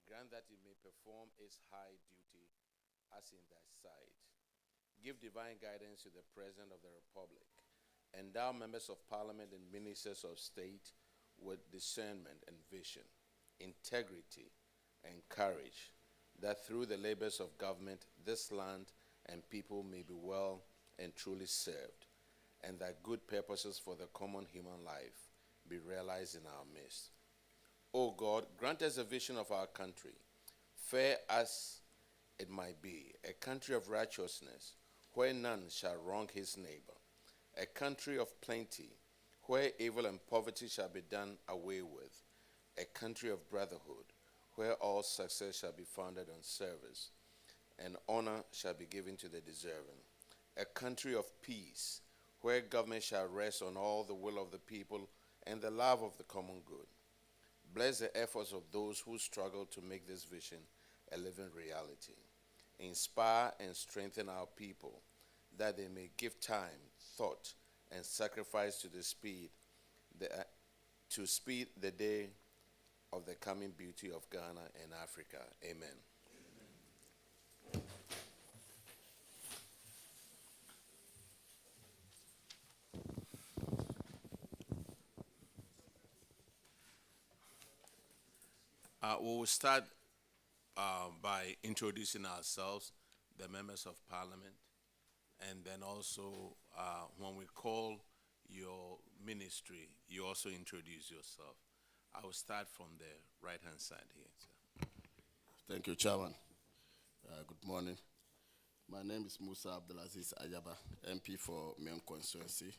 grant that it may perform its high duty as in thy sight. Give divine guidance to the President of the Republic. Endow members of Parliament and ministers of state with discernment and vision, integrity and courage, that through the labors of government, this land and people may be well and truly served, and that good purposes for the common human life be realized in our midst. O God, grant us a vision of our country, fair as it might be, a country of righteousness, where none shall wrong his neighbor, a country of plenty, where evil and poverty shall be done away with, a country of brotherhood, where all success shall be founded on service, and honor shall be given to the deserving, a country of peace, where government shall rest on all the will of the people and the love of the common good. Bless the efforts of those who struggle to make this vision a living reality. Inspire and strengthen our people, that they may give time, thought, and sacrifice to speed the day of the coming beauty of Ghana and Africa. Amen. We will start by introducing ourselves, the members of Parliament, and then also when we call your ministry, you also introduce yourself. I will start from the right-hand side here, sir. Thank you, Chairman. Good morning. My name is Musa Abdulaziz Ayaba, MP for Main Constituency,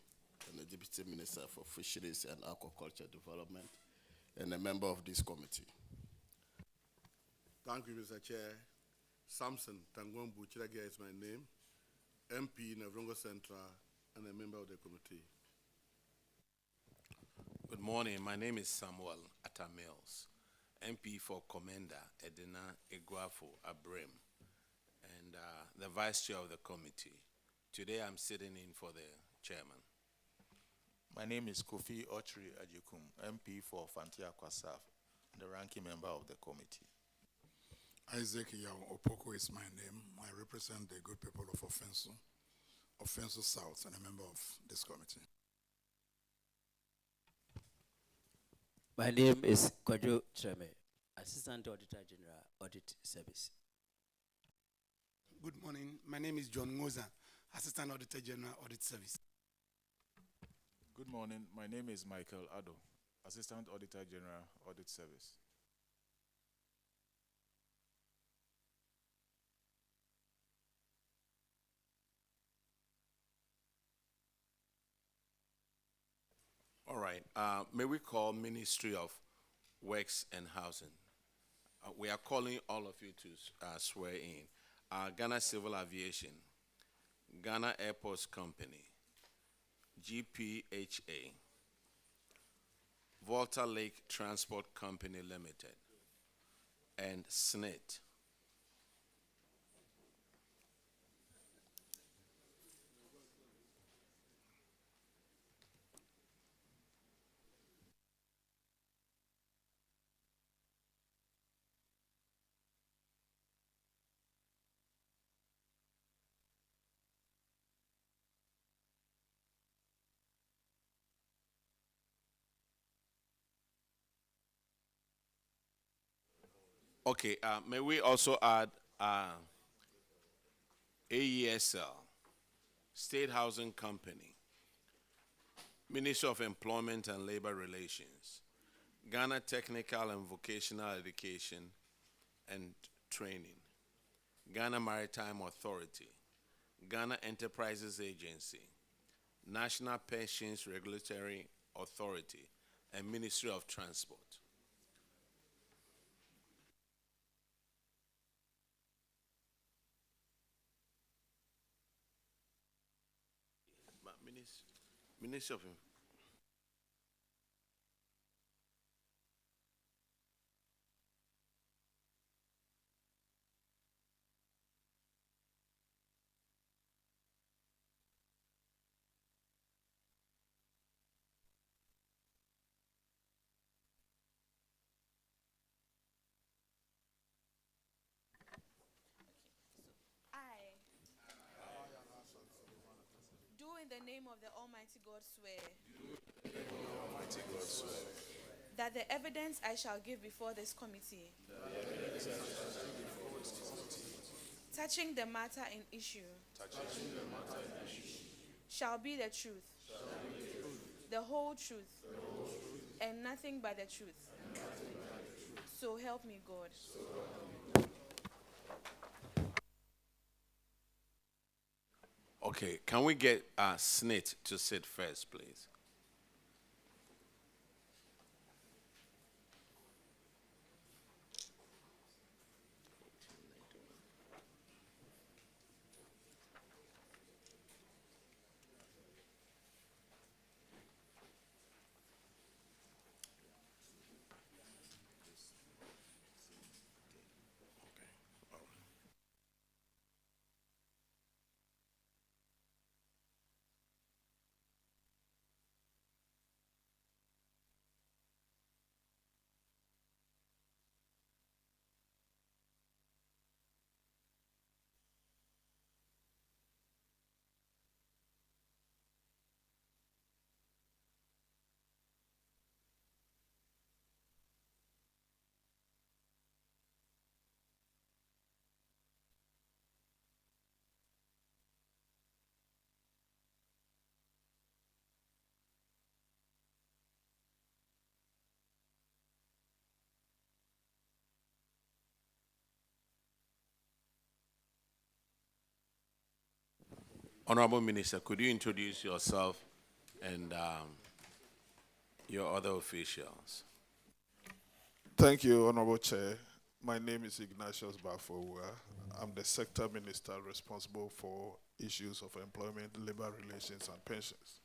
and the Deputy Minister for Fisheries and Aquaculture Development, and a member of this committee. Thank you, Mr. Chair. Samson Tangwambu Chiragia is my name, MP in Navrongo Central, and a member of the committee. Good morning. My name is Samuel Atamils, MP for Commander Edina Iguafo Abrim, and the Vice Chair of the committee. Today I'm sitting in for the Chairman. My name is Kofi Ochri Ajikum, MP for Fantia Kwasaf, the ranking member of the committee. Isaac Yao Opoko is my name. I represent the good people of Offenso South, and a member of this committee. My name is Kojo Treme, Assistant Auditor General, Audit Service. Good morning. My name is John Ngoza, Assistant Auditor General, Audit Service. Good morning. My name is Michael Addo, Assistant Auditor General, Audit Service. All right. May we call Ministry of Works and Housing. We are calling all of you to swear in. Ghana Civil Aviation, Ghana Airports Company, GPHA, Volta Lake Transport Company Limited, and SSNIT. Okay, may we also add AESL, State Housing Company, Ministry of Employment and Labor Relations, Ghana Technical and Vocational Education and Training, Ghana Maritime Authority, Ghana Enterprises Agency, National Pensions Regulatory Authority, and Ministry of Transport. Ministry of the name of the Almighty God swear. Almighty God swear. That the evidence I shall give before this committee. Touching the matter in issue. Shall be the truth. The whole truth. And nothing but the truth. So help me God. Okay, can we get SSNIT to sit first, please? Honorable Minister, could you introduce yourself and your other officials? Thank you, Honorable Chair. My name is Ignatius Bafoua. I'm the Sector Minister responsible for issues of employment, labor relations, and pensions.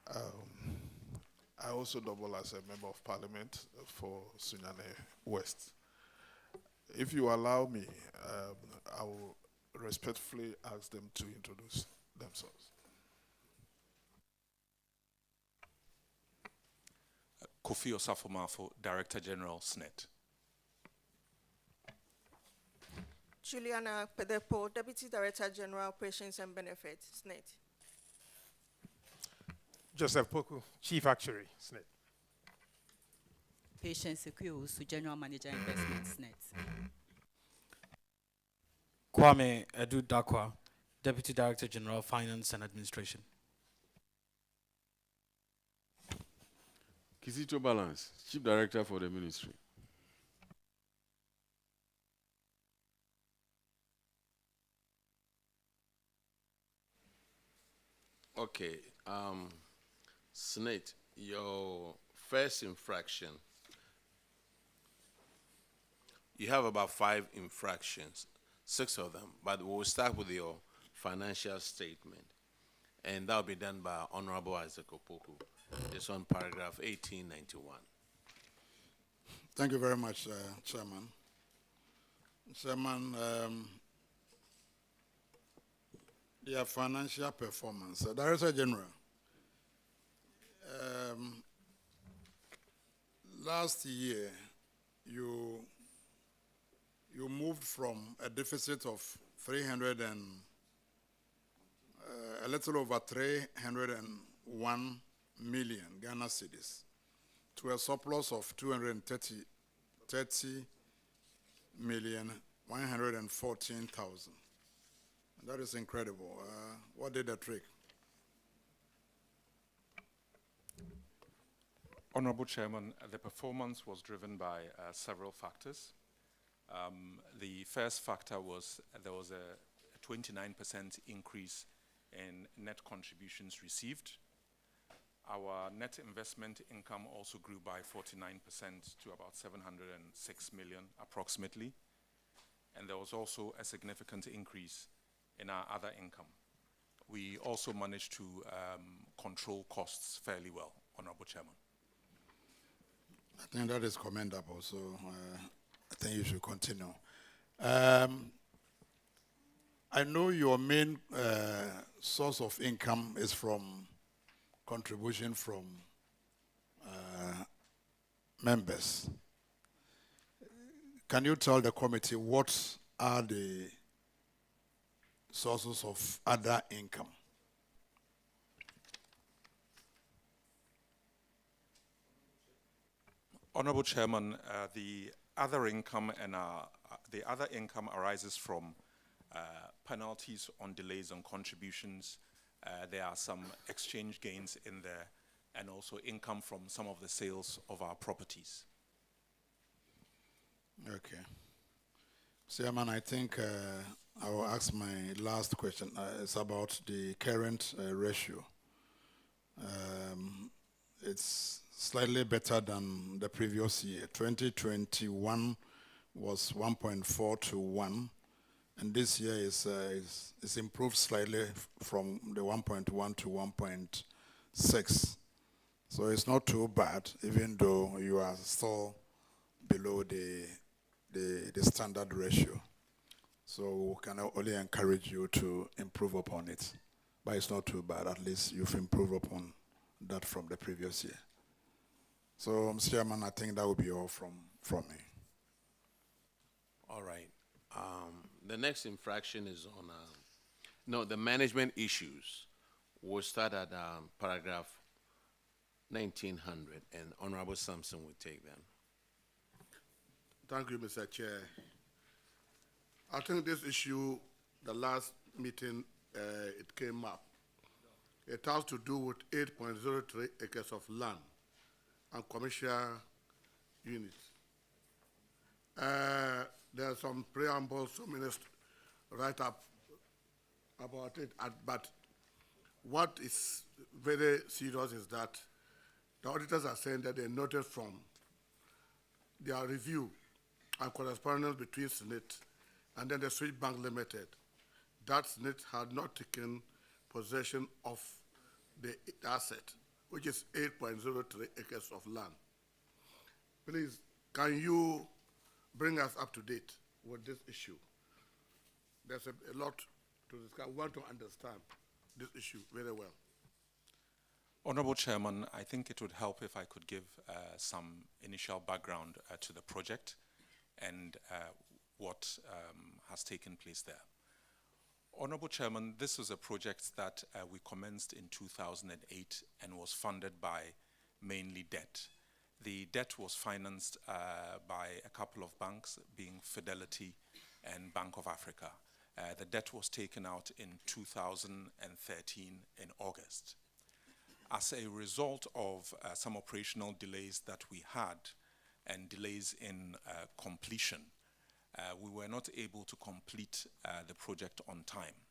I also double as a Member of Parliament for Sunyane West. If you allow me, I will respectfully ask them to introduce themselves. Kofi Osafo-Mafo, Director General, SSNIT. Juliana Pedepo, Deputy Director General, Operations and Benefits, SSNIT. Joseph Poku, Chief Actuary, SSNIT. Patience Equius, General Manager, Investment, SSNIT. Kwame Edu Dakwa, Deputy Director General, Finance and Administration. Kizito Balance, Chief Director for the Ministry. Okay, SSNIT, your first infraction, you have about 5 infractions, 6 of them, but we'll start with your financial statement, and that'll be done by Honorable Isaac Opoku. It's on paragraph 1891. Thank you very much, Chairman. Chairman, their financial performance. Director General, last year you moved from a deficit of a little over 301 million Ghana cedis to a surplus of 230,114,000. That is incredible. What did the trick? Honorable Chairman, the performance was driven by several factors. The first factor was there was a 29% increase in net contributions received. Our net investment income also grew by 49% to about 706 million approximately. And there was also a significant increase in our other income. We also managed to control costs fairly well, Honorable Chairman. I think that is commendable, so I think you should continue. I know your main source of income is from contribution from members. Can you tell the committee what are the sources of other income? Honorable Chairman, the other income arises from penalties on delays on contributions. There are some exchange gains in there, and also income from some of the sales of our properties. Okay. Chairman, I think I will ask my last question. It's about the current ratio. It's slightly better than the previous year. 2021 was 1.4 to 1, and this year is improved slightly from the 1.1 to 1.6. So it's not too bad, even though you are still below the standard ratio. So we can only encourage you to improve upon it. But it's not too bad. At least you've improved upon that from the previous year. So, Mr. Chairman, I think that would be all from me. All right. The next infraction is on the management issues. We'll start at paragraph 1900, and Honorable Sampson will take them. Thank you, Mr. Chair. I think this issue, the last meeting, it came up. It has to do with 8.03 acres of land and commercial units. There are some preambles, some minutes write up about it, but what is very serious is that the auditors are saying that they noted from their review and correspondence between SSNIT and then the Switch Bank Limited, that SSNIT had not taken possession of the asset, which is 8.03 acres of land. Please, can you bring us up to date with this issue? There's a lot to discuss. We want to understand this issue very well. Honorable Chairman, I think it would help if I could give some initial background to the project and what has taken place there. Honorable Chairman, this was a project that we commenced in 2008 and was funded by mainly debt. The debt was financed by a couple of banks, being Fidelity and Bank of Africa. The debt was taken out in 2013 in August. As a result of some operational delays that we had and delays in completion, we were not able to complete the project on time.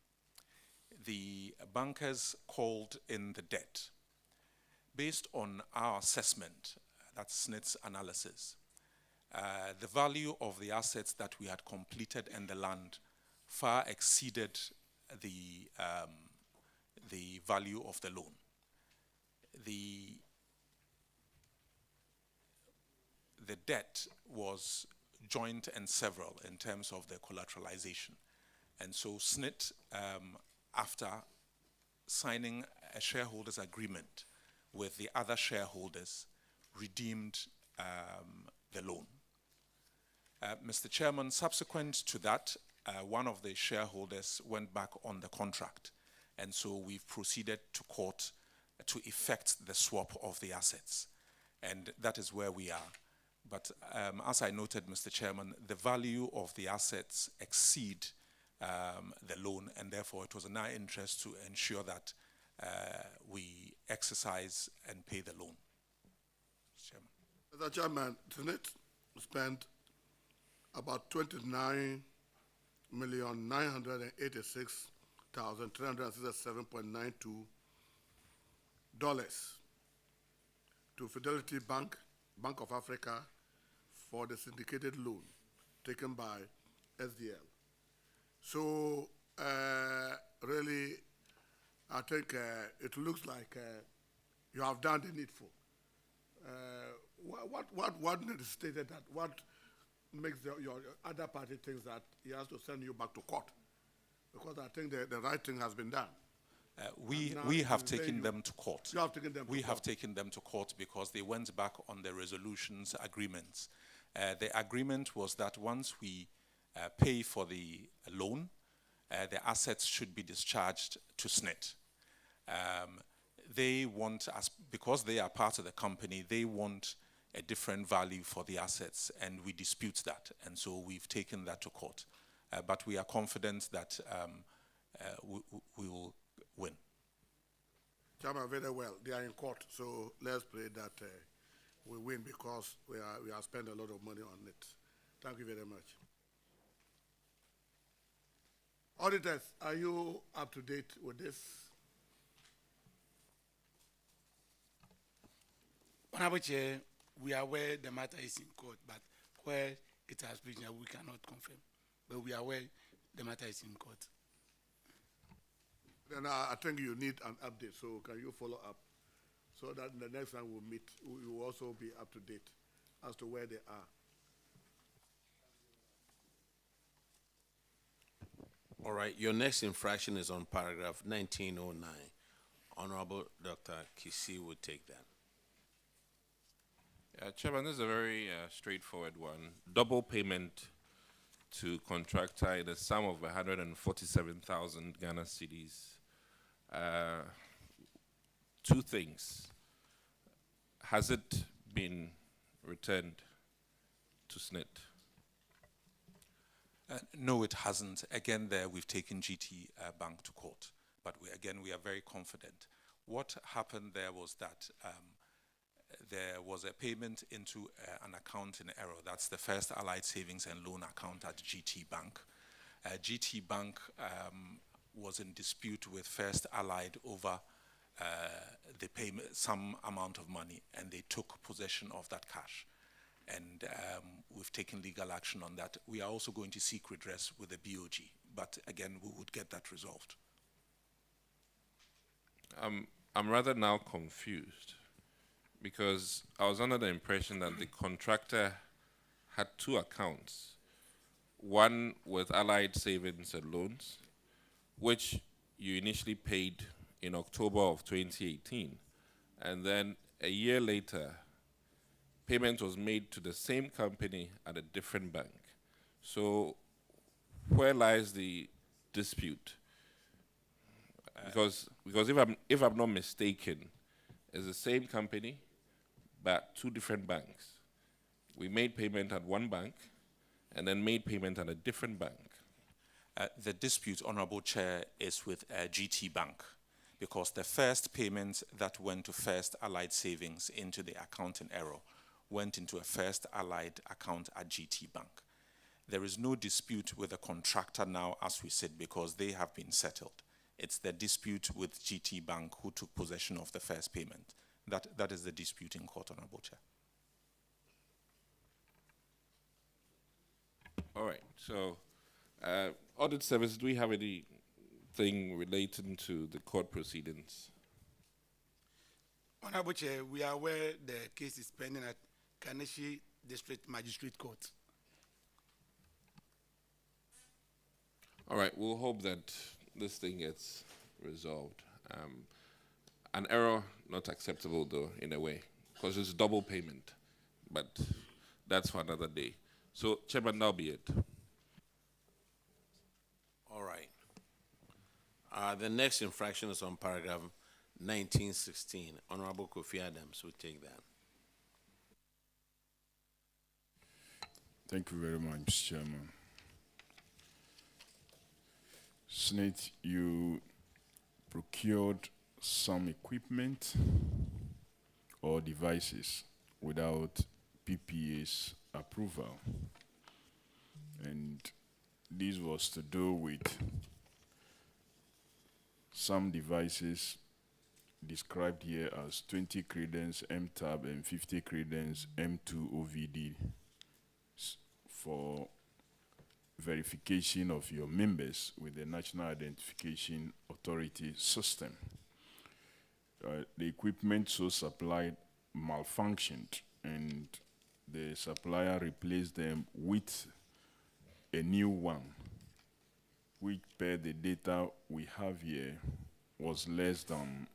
The bankers called in the debt. Based on our assessment, that's SSNIT's analysis, the value of the assets that we had completed and the land far exceeded the value of the loan. The debt was joint and several in terms of the collateralization. And so SSNIT, after signing a shareholders agreement with the other shareholders, redeemed the loan. Mr. Chairman, subsequent to that, one of the shareholders went back on the contract, and so we've proceeded to court to effect the swap of the assets, and that is where we are. But as I noted, Mr. Chairman, the value of the assets exceed the loan, and therefore it was in our interest to ensure that we exercise and pay the loan. Mr. Chairman, SSNIT spent about $29,986,367.92 to Fidelity Bank, Bank of Africa, for the syndicated loan taken by SDL. So really, I think it looks like you have done the needful. What stated that? What makes your other party thinks that he has to send you back to court? Because I think the right thing has been done. We have taken them to court. You have taken them to court. We have taken them to court because they went back on the resolutions agreements. The agreement was that once we pay for the loan, the assets should be discharged to SSNIT. They want, because they are part of the company, they want a different value for the assets, and we dispute that, and so we've taken that to court. But we are confident that we will win. Chairman, very well. They are in court, so let's pray that we win, because we are spending a lot of money on it. Thank you very much. Auditors, are you up to date with this? Honorable Chair, we are aware the matter is in court, but where it has been, we cannot confirm. But we are aware the matter is in court. Then I think you need an update, so can you follow up so that the next time we meet, we will also be up to date as to where they are. All right, your next infraction is on paragraph 1909. Honorable Dr. Kisi will take that. Chairman, this is a very straightforward one. Double payment to contractor in the sum of 147,000 Ghana cedis. Two things. Has it been returned to SSNIT? No, it hasn't. Again, there we've taken GT Bank to court, but we are very confident. What happened there was that there was a payment into an account in error. That's the First Allied Savings and Loan account at GT Bank. GT Bank was in dispute with First Allied over the payment, some amount of money, and they took possession of that cash. And we've taken legal action on that. We are also going to seek redress with the BOG, but again, we would get that resolved. I'm rather now confused, because I was under the impression that the contractor had two accounts, one with Allied Savings and Loans, which you initially paid in October of 2018, and then a year later, payment was made to the same company at a different bank. So where lies the dispute? Because if I'm not mistaken, it's the same company, but two different banks. We made payment at one bank, and then made payment at a different bank. The dispute, Honorable Chair, is with GT Bank, because the first payment that went to First Allied Savings into the account in error went into a First Allied account at GT Bank. There is no dispute with the contractor now as we sit, because they have been settled. It's the dispute with GT Bank who took possession of the first payment. That is the dispute in court, Honorable Chair. All right, so audit service, do we have anything relating to the court proceedings? Honorable Chair, we are aware the case is pending at Kaneshi District Magistrate Court. All right, we'll hope that this thing gets resolved. An error, not acceptable though, in a way, because it's double payment, but that's for another day. So, Chairman, that'll be it. All right. The next infraction is on paragraph 1916. Honorable Kofi Adams will take that. Thank you very much, Chairman. SSNIT, you procured some equipment or devices without PPA's approval. And this was to do with some devices described here as 20 credence MTAB and 50 credence M2 OVD for verification of your members with the National Identification Authority system. The equipment so supplied malfunctioned, and the supplier replaced them with a new one, which per the data we have here was less than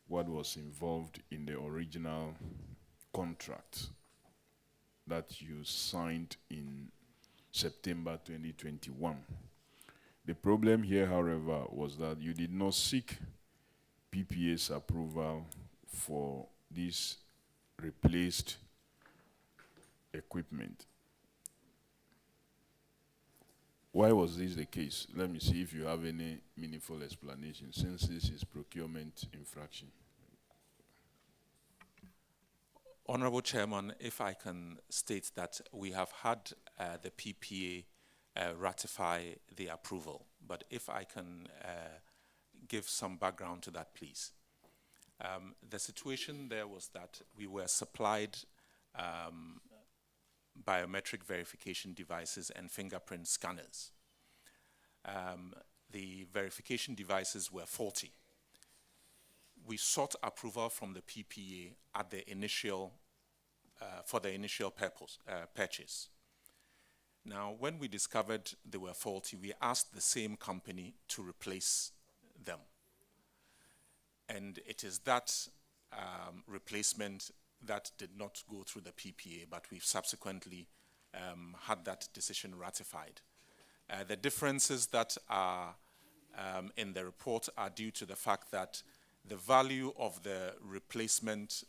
what was involved in the original contract that you signed in September 2021. The problem here, however, was that you did not seek PPA's approval for these replaced equipment. Why was this the case? Let me see if you have any meaningful explanation, since this is procurement infraction. Honorable Chairman, if I can state that we have had the PPA ratify the approval, but if I can give some background to that, please. The situation there was that we were supplied biometric verification devices and fingerprint scanners. The verification devices were faulty. We sought approval from the PPA at the initial, for the initial purchase. Now, when we discovered they were faulty, we asked the same company to replace them. And it is that replacement that did not go through the PPA, but we've subsequently had that decision ratified. The differences that are in the report are due to the fact that the value of the replacement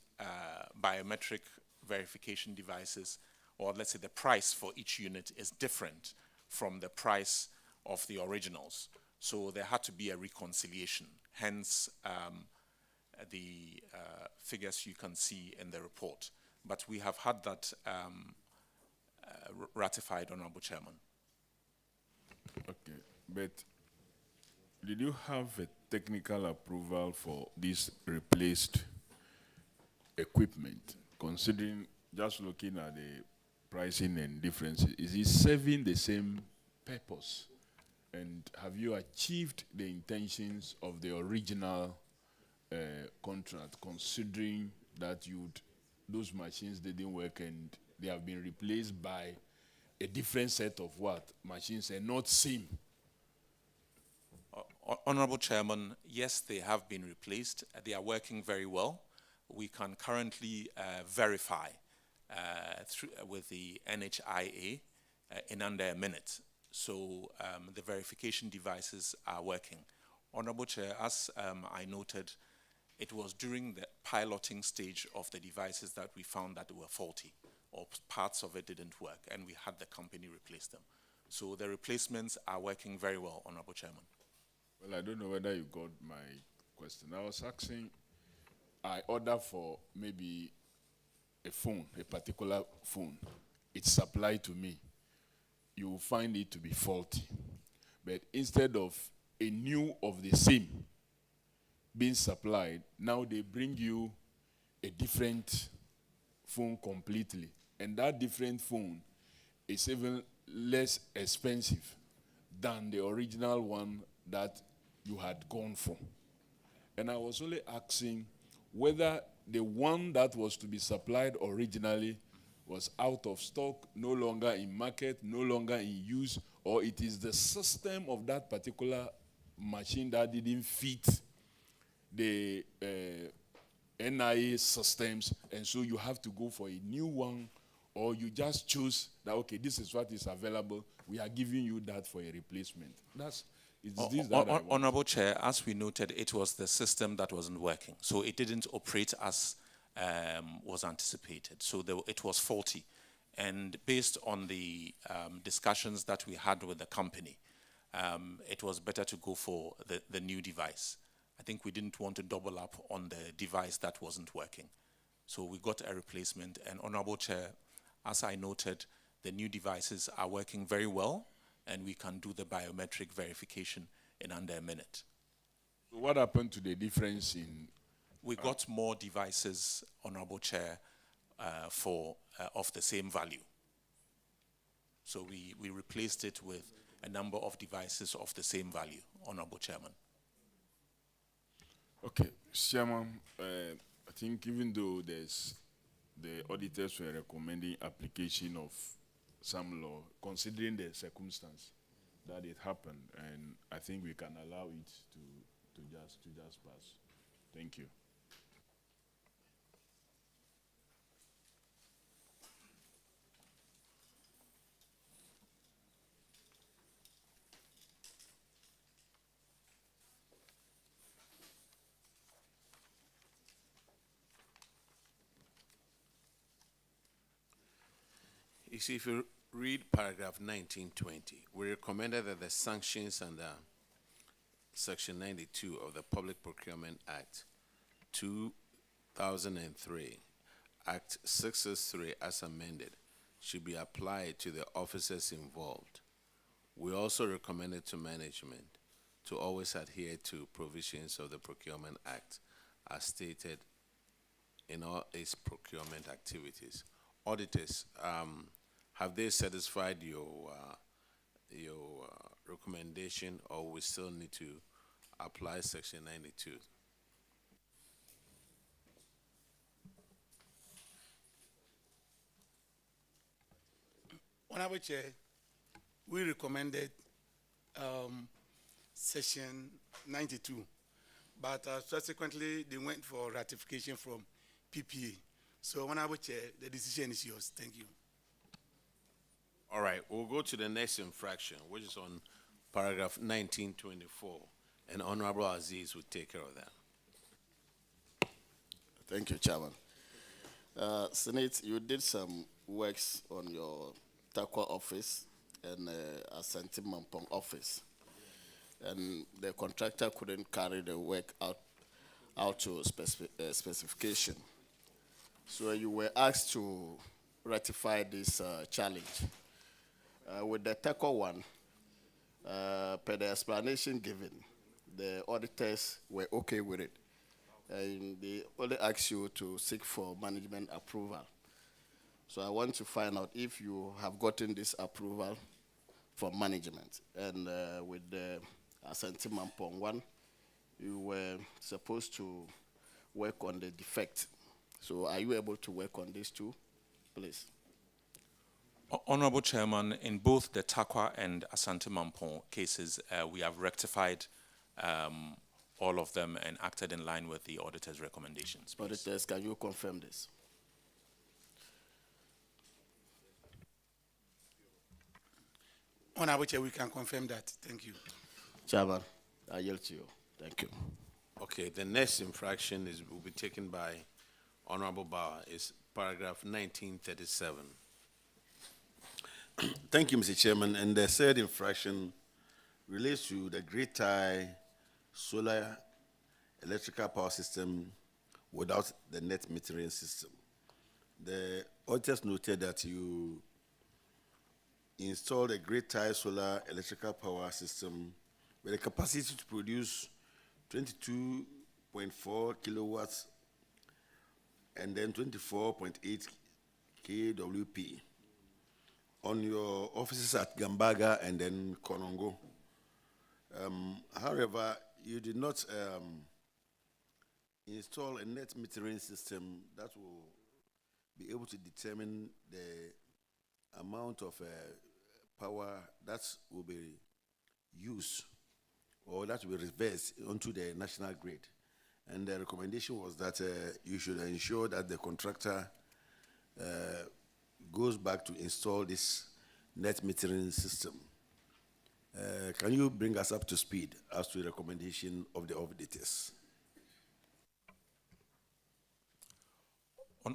biometric verification devices, or let's say the price for each unit, is different from the price of the originals. So there had to be a reconciliation, hence the figures you can see in the report. But we have had that ratified, Honorable Chairman. Okay, but did you have a technical approval for this replaced equipment, considering, just looking at the pricing and differences, is it serving the same purpose? And have you achieved the intentions of the original contract, considering that those machines didn't work and they have been replaced by a different set of machines and not same? Honorable Chairman, yes, they have been replaced. They are working very well. We can currently verify with the NHIA in under a minute. So the verification devices are working. Honorable Chair, as I noted, it was during the piloting stage of the devices that we found that they were faulty, or parts of it didn't work, and we had the company replace them. So the replacements are working very well, Honorable Chairman. Well, I don't know whether you got my question. I was asking, I order for maybe a phone, a particular phone. It's supplied to me. You will find it to be faulty. But instead of a new of the same being supplied, now they bring you a different phone completely. And that different phone is even less expensive than the original one that you had gone for. And I was only asking whether the one that was to be supplied originally was out of stock, no longer in market, no longer in use, or it is the system of that particular machine that didn't fit the NIA systems, and so you have to go for a new one, or you just choose that, okay, this is what is available, we are giving you that for a replacement. Honorable Chair, as we noted, it was the system that wasn't working. So it didn't operate as was anticipated. So it was faulty. And based on the discussions that we had with the company, it was better to go for the new device. I think we didn't want to double up on the device that wasn't working. So we got a replacement. And Honorable Chair, as I noted, the new devices are working very well, and we can do the biometric verification in under a minute. So what happened to the difference in? We got more devices, Honorable Chair, of the same value. So we replaced it with a number of devices of the same value, Honorable Chairman. Okay, Chairman, I think even though the auditors were recommending application of some law, considering the circumstance that it happened, and I think we can allow it to just pass. Thank you. You see, if you read paragraph 1920, we recommended that the sanctions under Section 92 of the Public Procurement Act 2003, Act 663 as amended, should be applied to the officers involved. We also recommended to management to always adhere to provisions of the Procurement Act as stated in all its procurement activities. Auditors, have they satisfied your recommendation, or we still need to apply Section 92? Honorable Chair, we recommended Section 92, but subsequently they went for ratification from PPA. So, Honorable Chair, the decision is yours. Thank you. All right, we'll go to the next infraction, which is on paragraph 1924, and Honorable Aziz will take care of that. Thank you, Chairman. SSNIT, you did some works on your Takwa office and Asante Mampong office, and the contractor couldn't carry the work out to specification. So you were asked to ratify this challenge. With the Takwa one, per the explanation given, the auditors were okay with it. And they only asked you to seek for management approval. So I want to find out if you have gotten this approval from management. And with the Asante Mampong one, you were supposed to work on the defect. So are you able to work on this too, please? Honorable Chairman, in both the Takwa and Asante Mampong cases, we have rectified all of them and acted in line with the auditor's recommendations. Please. Auditors, can you confirm this? Honorable Chair, we can confirm that. Thank you. Chairman, I yield to you. Thank you. Okay, the next infraction will be taken by Honorable Bauer. Is paragraph 1937. Thank you, Mr. Chairman. And the third infraction relates to the Great Tie solar electrical power system without the net metering system. The auditors noted that you installed a Great Tie solar electrical power system with a capacity to produce 22.4 kilowatts and then 24.8 kWp on your offices at Gambaga and then Konongo. However, you did not install a net metering system that will be able to determine the amount of power that will be used or that will be reversed onto the national grid. And the recommendation was that you should ensure that the contractor goes back to install this net metering system. Can you bring us up to speed as to the recommendation of the auditors?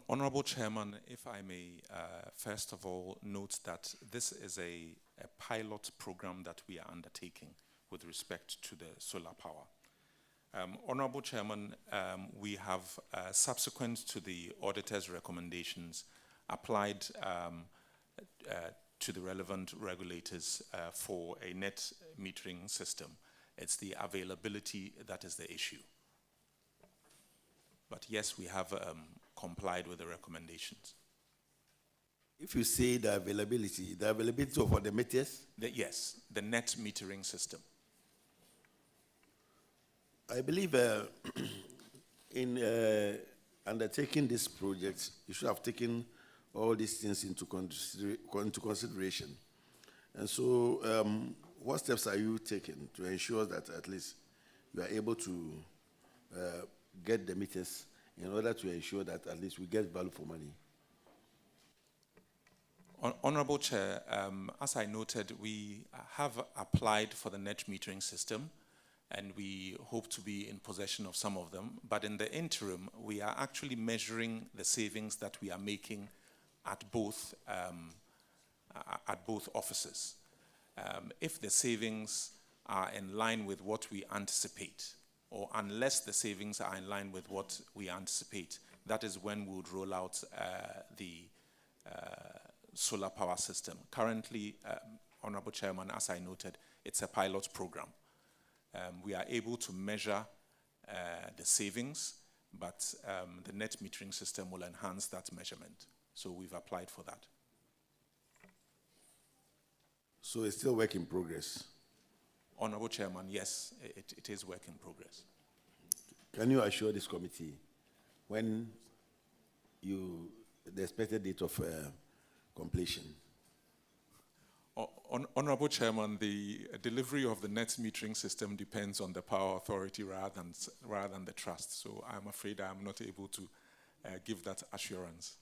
Honorable Chairman, if I may, first of all, note that this is a pilot program that we are undertaking with respect to the solar power. Honorable Chairman, we have, subsequent to the auditor's recommendations, applied to the relevant regulators for a net metering system. It's the availability that is the issue. But yes, we have complied with the recommendations. If you say the availability of the meters? Yes, the net metering system. I believe in undertaking this project, you should have taken all these things into consideration. And so, what steps are you taking to ensure that at least you are able to get the meters in order to ensure that at least we get value for money? Honorable Chair, as I noted, we have applied for the net metering system, and we hope to be in possession of some of them. But in the interim, we are actually measuring the savings that we are making at both at both offices. If the savings are in line with what we anticipate, or unless the savings are in line with what we anticipate, that is when we would roll out the solar power system. Currently, Honorable Chairman, as I noted, it's a pilot program. We are able to measure the savings, but the net metering system will enhance that measurement. So we've applied for that. So it's still work in progress? Honorable Chairman, yes, it is work in progress. Can you assure this committee when the expected date of completion? Honorable Chairman, the delivery of the net metering system depends on the Power Authority rather than the trust. So I'm afraid I'm not able to give that assurance.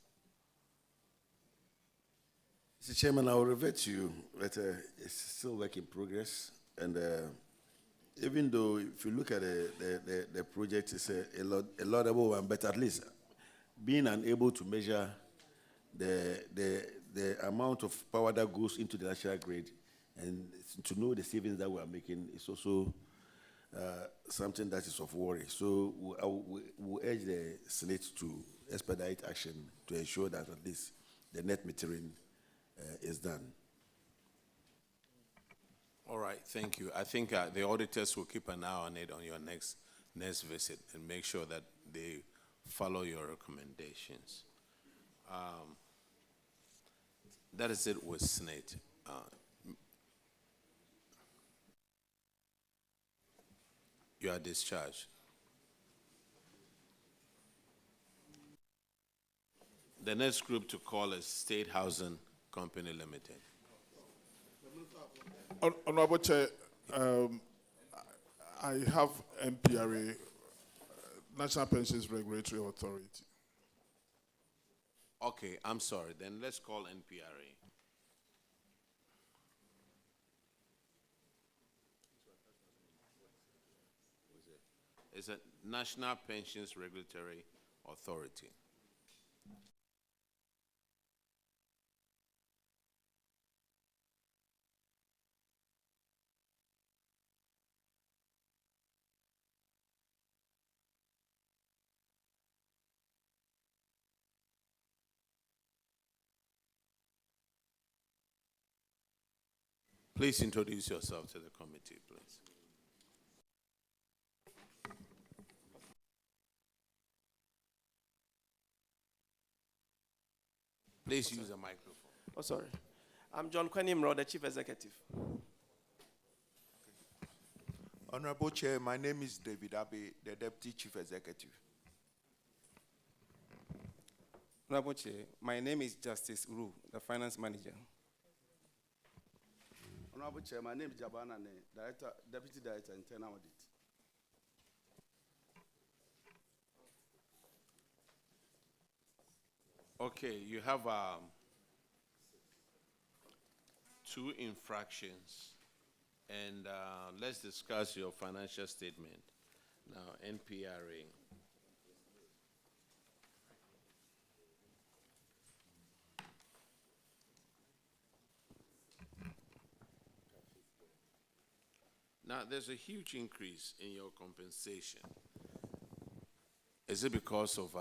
Mr. Chairman, I will revert to you that it's still work in progress. And even though if you look at the project, it's a laudable one, but at least being unable to measure the amount of power that goes into the national grid and to know the savings that we are making is also something that is of worry. So we urge the Senate to expedite action to ensure that at least the net metering is done. All right, thank you. I think the auditors will keep an eye on it on your next visit and make sure that they follow your recommendations. That is it with SSNIT. You are discharged. The next group to call is State Housing Company Limited. Honorable Chair, I have NPRA, National Pensions Regulatory Authority. Okay, I'm sorry. Then let's call NPRA. It's a National Pensions Regulatory Authority. Please introduce yourself to the committee, please. Please use a microphone. Oh, sorry. I'm John Kwenimro, the Chief Executive. Honorable Chair, my name is David Abe, the Deputy Chief Executive. Honorable Chair, my name is Justice Uru, the Finance Manager. Honorable Chair, my name is Jabana, Deputy Director, Internal Audit. Okay, you have 2 infractions, and let's discuss your financial statement. Now, NPRA. Now, there's a huge increase in your compensation. Is it because of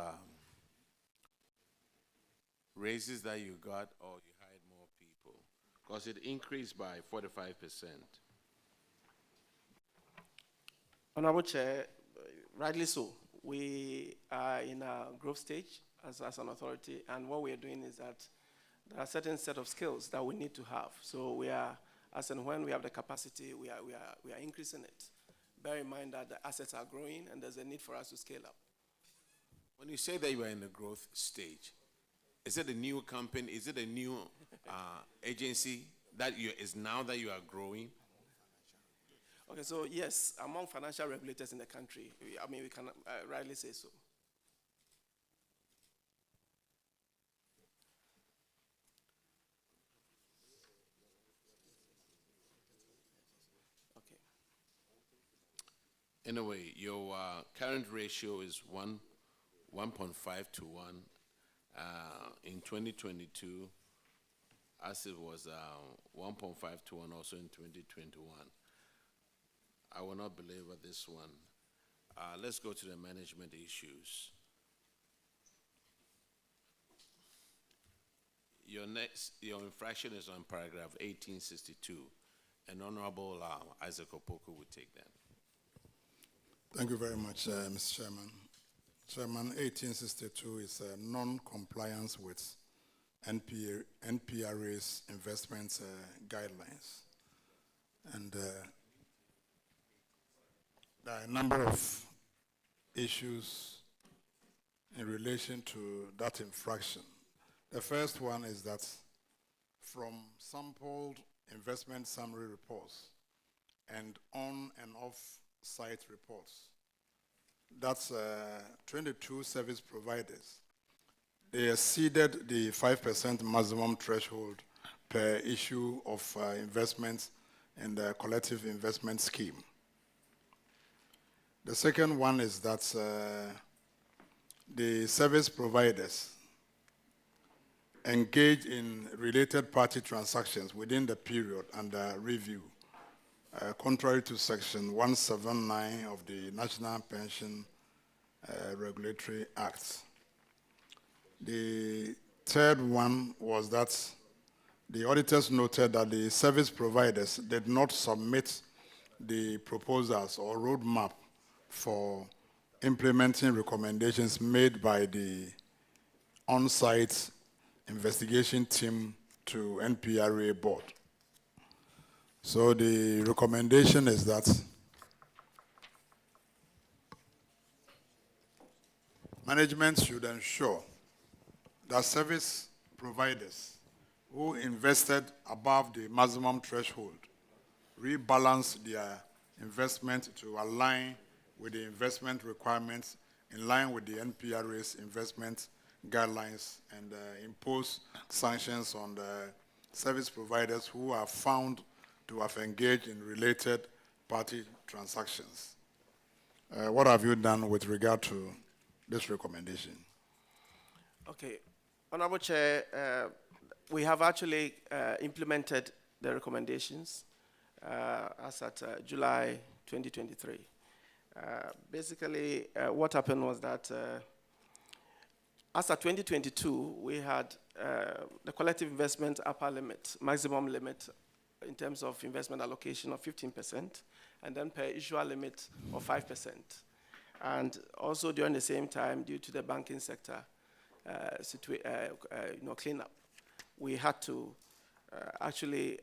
raises that you got, or you hired more people? Because it increased by 45%. Honorable Chair, rightly so. We are in a growth stage as an authority, and what we are doing is that there are a certain set of skills that we need to have. So we are, as and when we have the capacity, we are increasing it. Bear in mind that the assets are growing, and there's a need for us to scale up. When you say that you are in the growth stage, is it a new company? Is it a new agency that is now that you are growing? Okay, so yes, among financial regulators in the country, I mean, we can rightly say so. Okay. Anyway, your current ratio is 1.5 to 1. In 2022, as it was 1.521 also in 2021. I will not belabor this one. Let's go to the management issues. Your infraction is on paragraph 1862, and Honorable Isaac Opoku will take that. Thank you very much, Mr. Chairman. Chairman, 1862 is non-compliance with NPRA's investment guidelines. And there are a number of issues in relation to that infraction. The first one is that from sampled investment summary reports and on and off site reports, that's 22 service providers. They exceeded the 5% maximum threshold per issue of investments in the collective investment scheme. The second one is that the service providers engage in related party transactions within the period under review, contrary to Section 179 of the National Pension Regulatory Act. The third one was that the auditors noted that the service providers did not submit the proposals or roadmap for implementing recommendations made by the on-site investigation team to NPRA board. So the recommendation is that management should ensure that service providers who invested above the maximum threshold rebalance their investment to align with the investment requirements in line with the NPRA's investment guidelines, and impose sanctions on the service providers who are found to have engaged in related party transactions. What have you done with regard to this recommendation? Okay, Honorable Chair, we have actually implemented the recommendations as at July 2023. Basically, what happened was that as of 2022, we had the collective investment upper limit, maximum limit in terms of investment allocation of 15%, and then per issuer limit of 5%. And also during the same time, due to the banking sector cleanup, we had to actually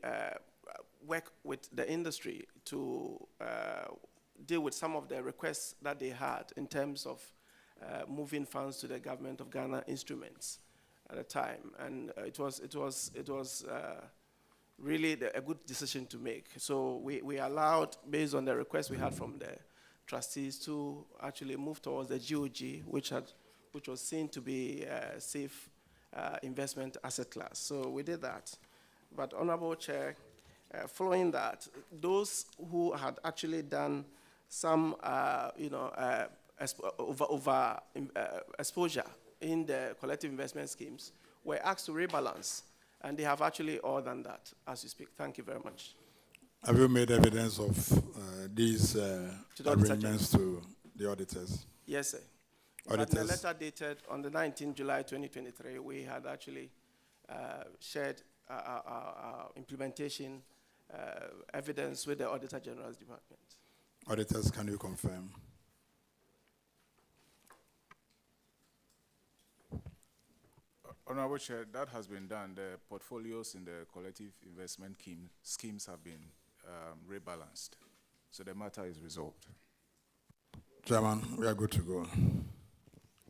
work with the industry to deal with some of the requests that they had in terms of moving funds to the government of Ghana instruments at the time, and it was really a good decision to make. So we allowed, based on the request we had from the trustees, to actually move towards the GOG, which was seen to be a safe investment asset class. So we did that. But Honorable Chair, following that, those who had actually done some exposure in the collective investment schemes were asked to rebalance, and they have actually all done that as we speak. Thank you very much. Have you made evidence of these agreements to the auditors? Yes, sir. Auditors? But in a letter dated on the 19th July 2023, we had actually shared our implementation evidence with the Auditor General's Department. Auditors, can you confirm? Honorable Chair, that has been done. The portfolios in the collective investment schemes have been rebalanced. So the matter is resolved. Chairman, we are good to go.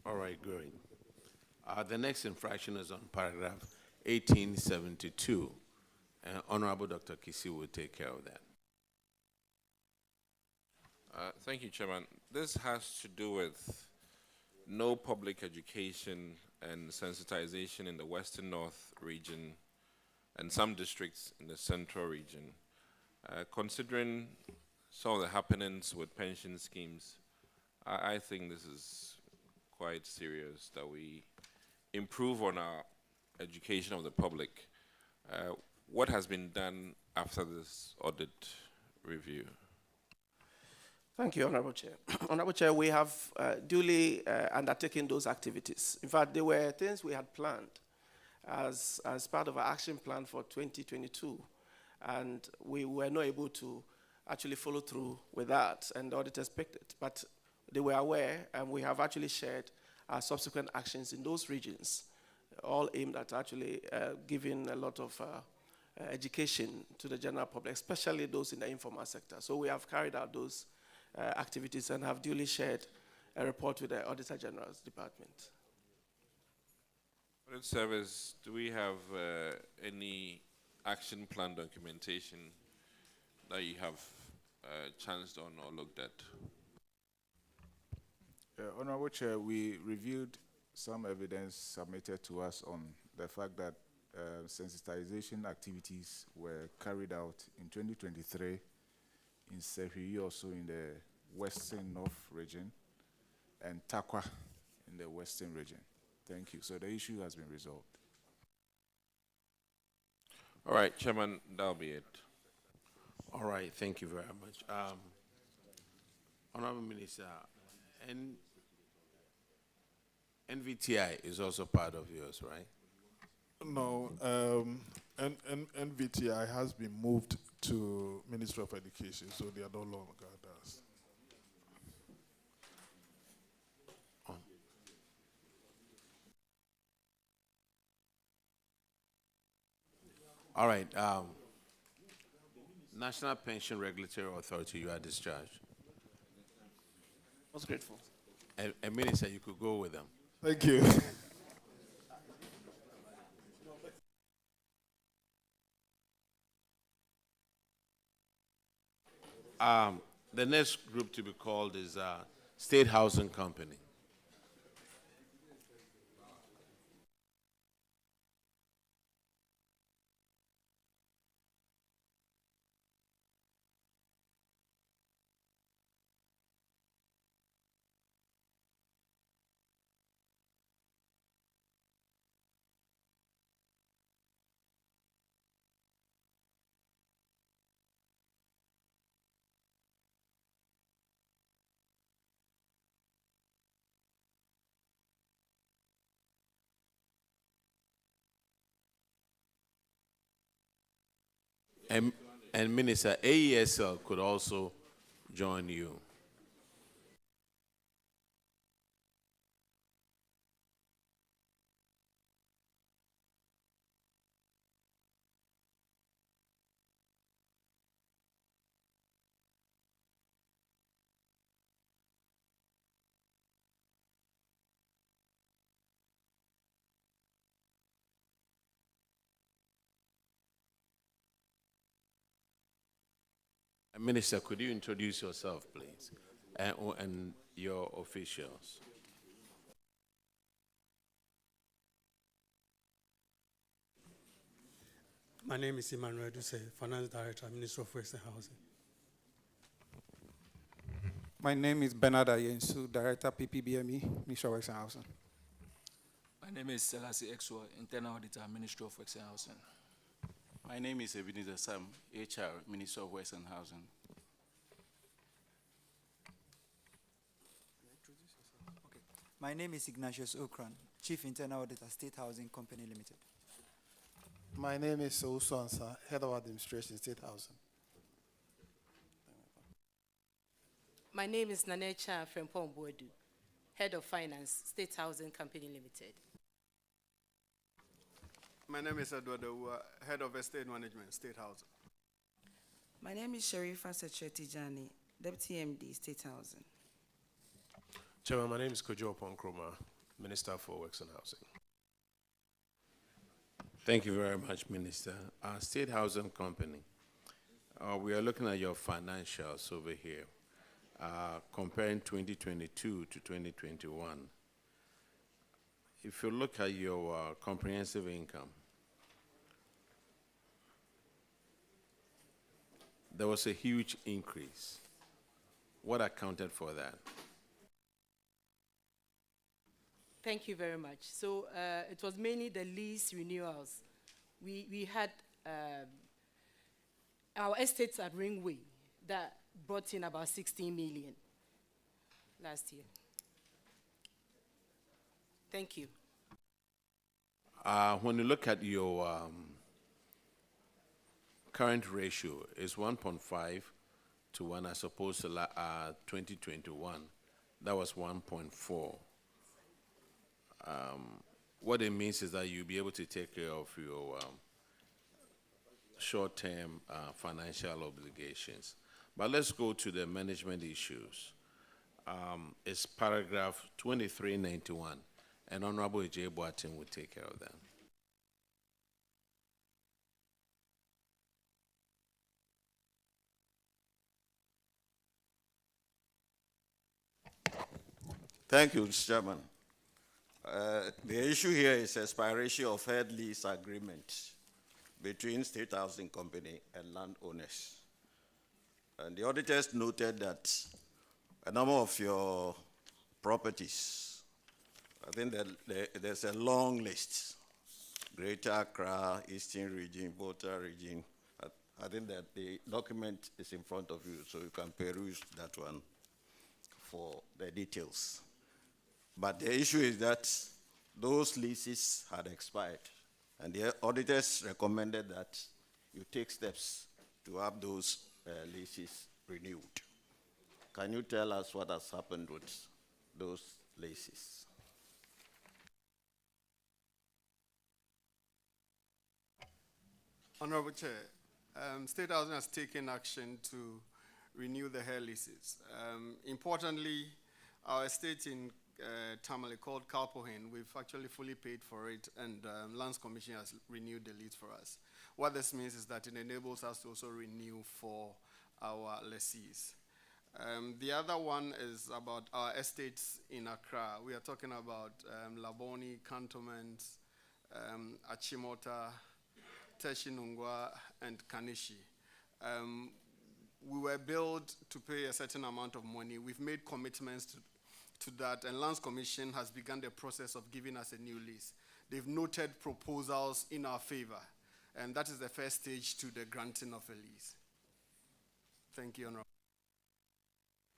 All right, great. The next infraction is on paragraph 1872. And Honorable Dr. Kisi will take care of that. Thank you, Chairman. This has to do with no public education and sensitization in the Western North region and some districts in the Central region. Considering some of the happenings with pension schemes, I think this is quite serious that we improve on our education of the public What has been done after this audit review? Thank you, Honorable Chair. Honorable Chair, we have duly undertaken those activities. In fact, there were things we had planned as part of our action plan for 2022, and we were not able to actually follow through with that, and the auditors picked it. But they were aware, and we have actually shared our subsequent actions in those regions, all aimed at actually giving a lot of education to the general public, especially those in the informal sector. So we have carried out those activities and have duly shared a report with the Auditor General's Department. Audit Service, do we have any action plan documentation that you have chanced on or looked at? Honorable Chair, we reviewed some evidence submitted to us on the fact that sensitization activities were carried out in 2023 in Sehui, also in the Western North region, and Takwa in the Western region. Thank you. So the issue has been resolved. All right, Chairman, that'll be it. All right, thank you very much. Honorable Minister, NVTI is also part of yours, right? No, NVTI has been moved to Ministry of Education, so they are no longer ours. All right. National Pension Regulatory Authority, you are discharged. Most grateful. A minister, you could go with them. Thank you. The next group to be called is State Housing Company. And Minister, AESL could also join you. Minister, could you introduce yourself, please, and your officials? My name is Emmanuel Duse, Finance Director, Ministry of Works and Housing. My name is Bernard Ayensu, Director, PPBME, Ministry of Works and Housing. My name is Selassie Exwa, Internal Auditor, Ministry of Works and Housing. My name is Ebenezer Sam, HR, Minister of Works and Housing. Okay. My name is Ignatius Okran, Chief Internal Auditor, State Housing Company Limited. My name is Ousu Ansa, Head of Administration, State Housing. My name is Nanecha Frempong Boadu, Head of Finance, State Housing Company Limited. My name is Edward Owa, Head of Estate Management, State Housing. My name is Sharifa Sechetijani, Deputy MD, State Housing. Chairman, my name is Kojo Ponkroma, Minister for Works and Housing. Thank you very much, Minister. Our State Housing Company, we are looking at your financials over here, comparing 2022 to 2021. If you look at your comprehensive income, there was a huge increase. What accounted for that? Thank you very much. So it was mainly the lease renewals, we had our estates at Ringway that brought in about 16 million last year. Thank you. When you look at your current ratio, it's 1.5 to 1 as opposed to 2021. That was 1.4. What it means is that you'll be able to take care of your short-term financial obligations. But let's go to the management issues. It's paragraph 2391, and Honorable J. Boateng will take care of them. Thank you, Mr. Chairman. The issue here is expiration of head lease agreement between State Housing Company and landowners. And the auditors noted that a number of your properties, I think that there's a long list, Greater Accra, Eastern Region, Volta Region. I think that the document is in front of you, so you can peruse that one for the details. But the issue is that those leases had expired, and the auditors recommended that you take steps to have those leases renewed. Can you tell us what has happened with those leases? Honorable Chair, State Housing has taken action to renew the hair leases. Importantly, our estate in Tamale called Kalpohen, we've actually fully paid for it, and Lands Commission has renewed the lease for us. What this means is that it enables us to also renew for our lessees. The other one is about our estates in Accra. We are talking about Laboni, Cantonment, Achimota, Teshinungwa, and Kanishi. We were billed to pay a certain amount of money. We've made commitments to that, and Lands Commission has begun the process of giving us a new lease. They've noted proposals in our favor, and that is the first stage to the granting of a lease. Thank you, Honorable.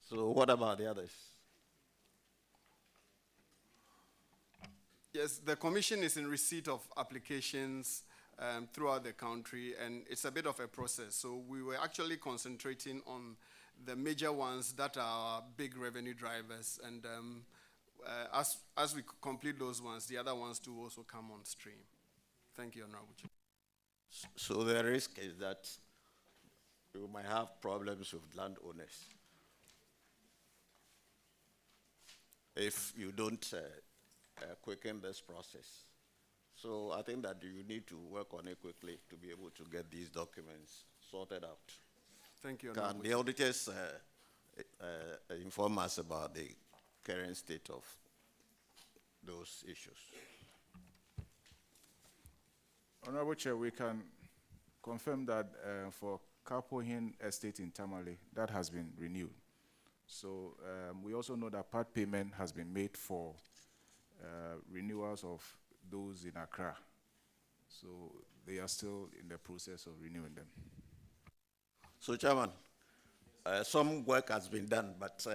So what about the others? Yes, the Commission is in receipt of applications throughout the country, and it's a bit of a process. So we were actually concentrating on the major ones that are big revenue drivers, and as we complete those ones, the other ones too also come on stream. Thank you, Honorable Chair. So the risk is that you might have problems with landowners if you don't quicken this process. So I think that you need to work on it quickly to be able to get these documents sorted out. Thank you, Can the auditors inform us about the current state of those issues? Honorable Chair, we can confirm that for Kalpohen Estate in Tamale, that has been renewed. So we also know that part payment has been made for renewals of those in Accra. So they are still in the process of renewing them. So, Chairman, some work has been done, but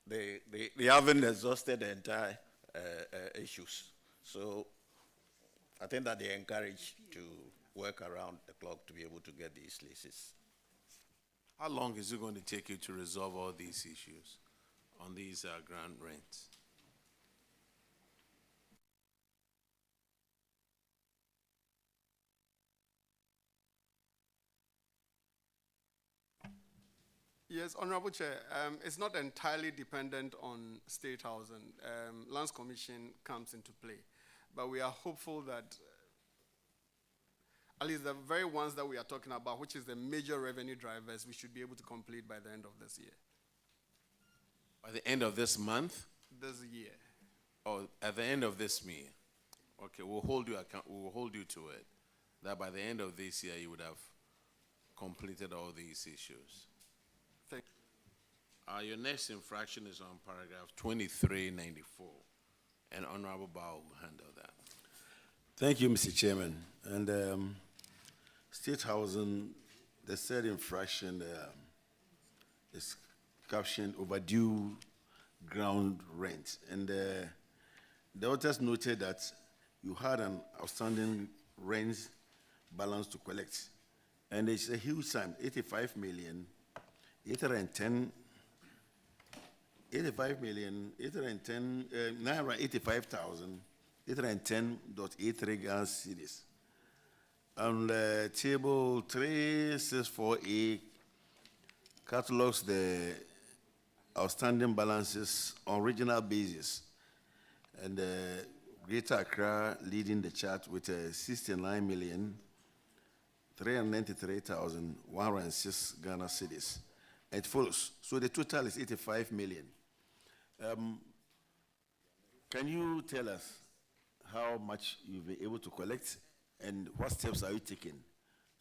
they haven't exhausted the entire issues. So I think that they're encouraged to work around the clock to be able to get these leases. How long is it going to take you to resolve all these issues on these ground rents? Yes, Honorable Chair, it's not entirely dependent on State Housing. Lands Commission comes into play, but we are hopeful that at least the very ones that we are talking about, which is the major revenue drivers, we should be able to complete by the end of this year. By the end of this month? This year. Or at the end of this year? Okay, we'll hold you to it. That by the end of this year, you would have completed all these issues. Thank you. Your next infraction is on paragraph 2394, and Honorable Bao will handle that. Thank you, Mr. Chairman. And State Housing, the third infraction is captioned overdue ground rent. And the auditors noted that you had an outstanding rent balance to collect. And it's a huge sum, 85,810,810.83 Ghana cedis. On table 364A catalogs the outstanding balances on regional basis. And Greater Accra leading the chart with 69,393,106 Ghana cedis. It follows. So the total is 85 million. Can you tell us how much you've been able to collect and what steps are you taking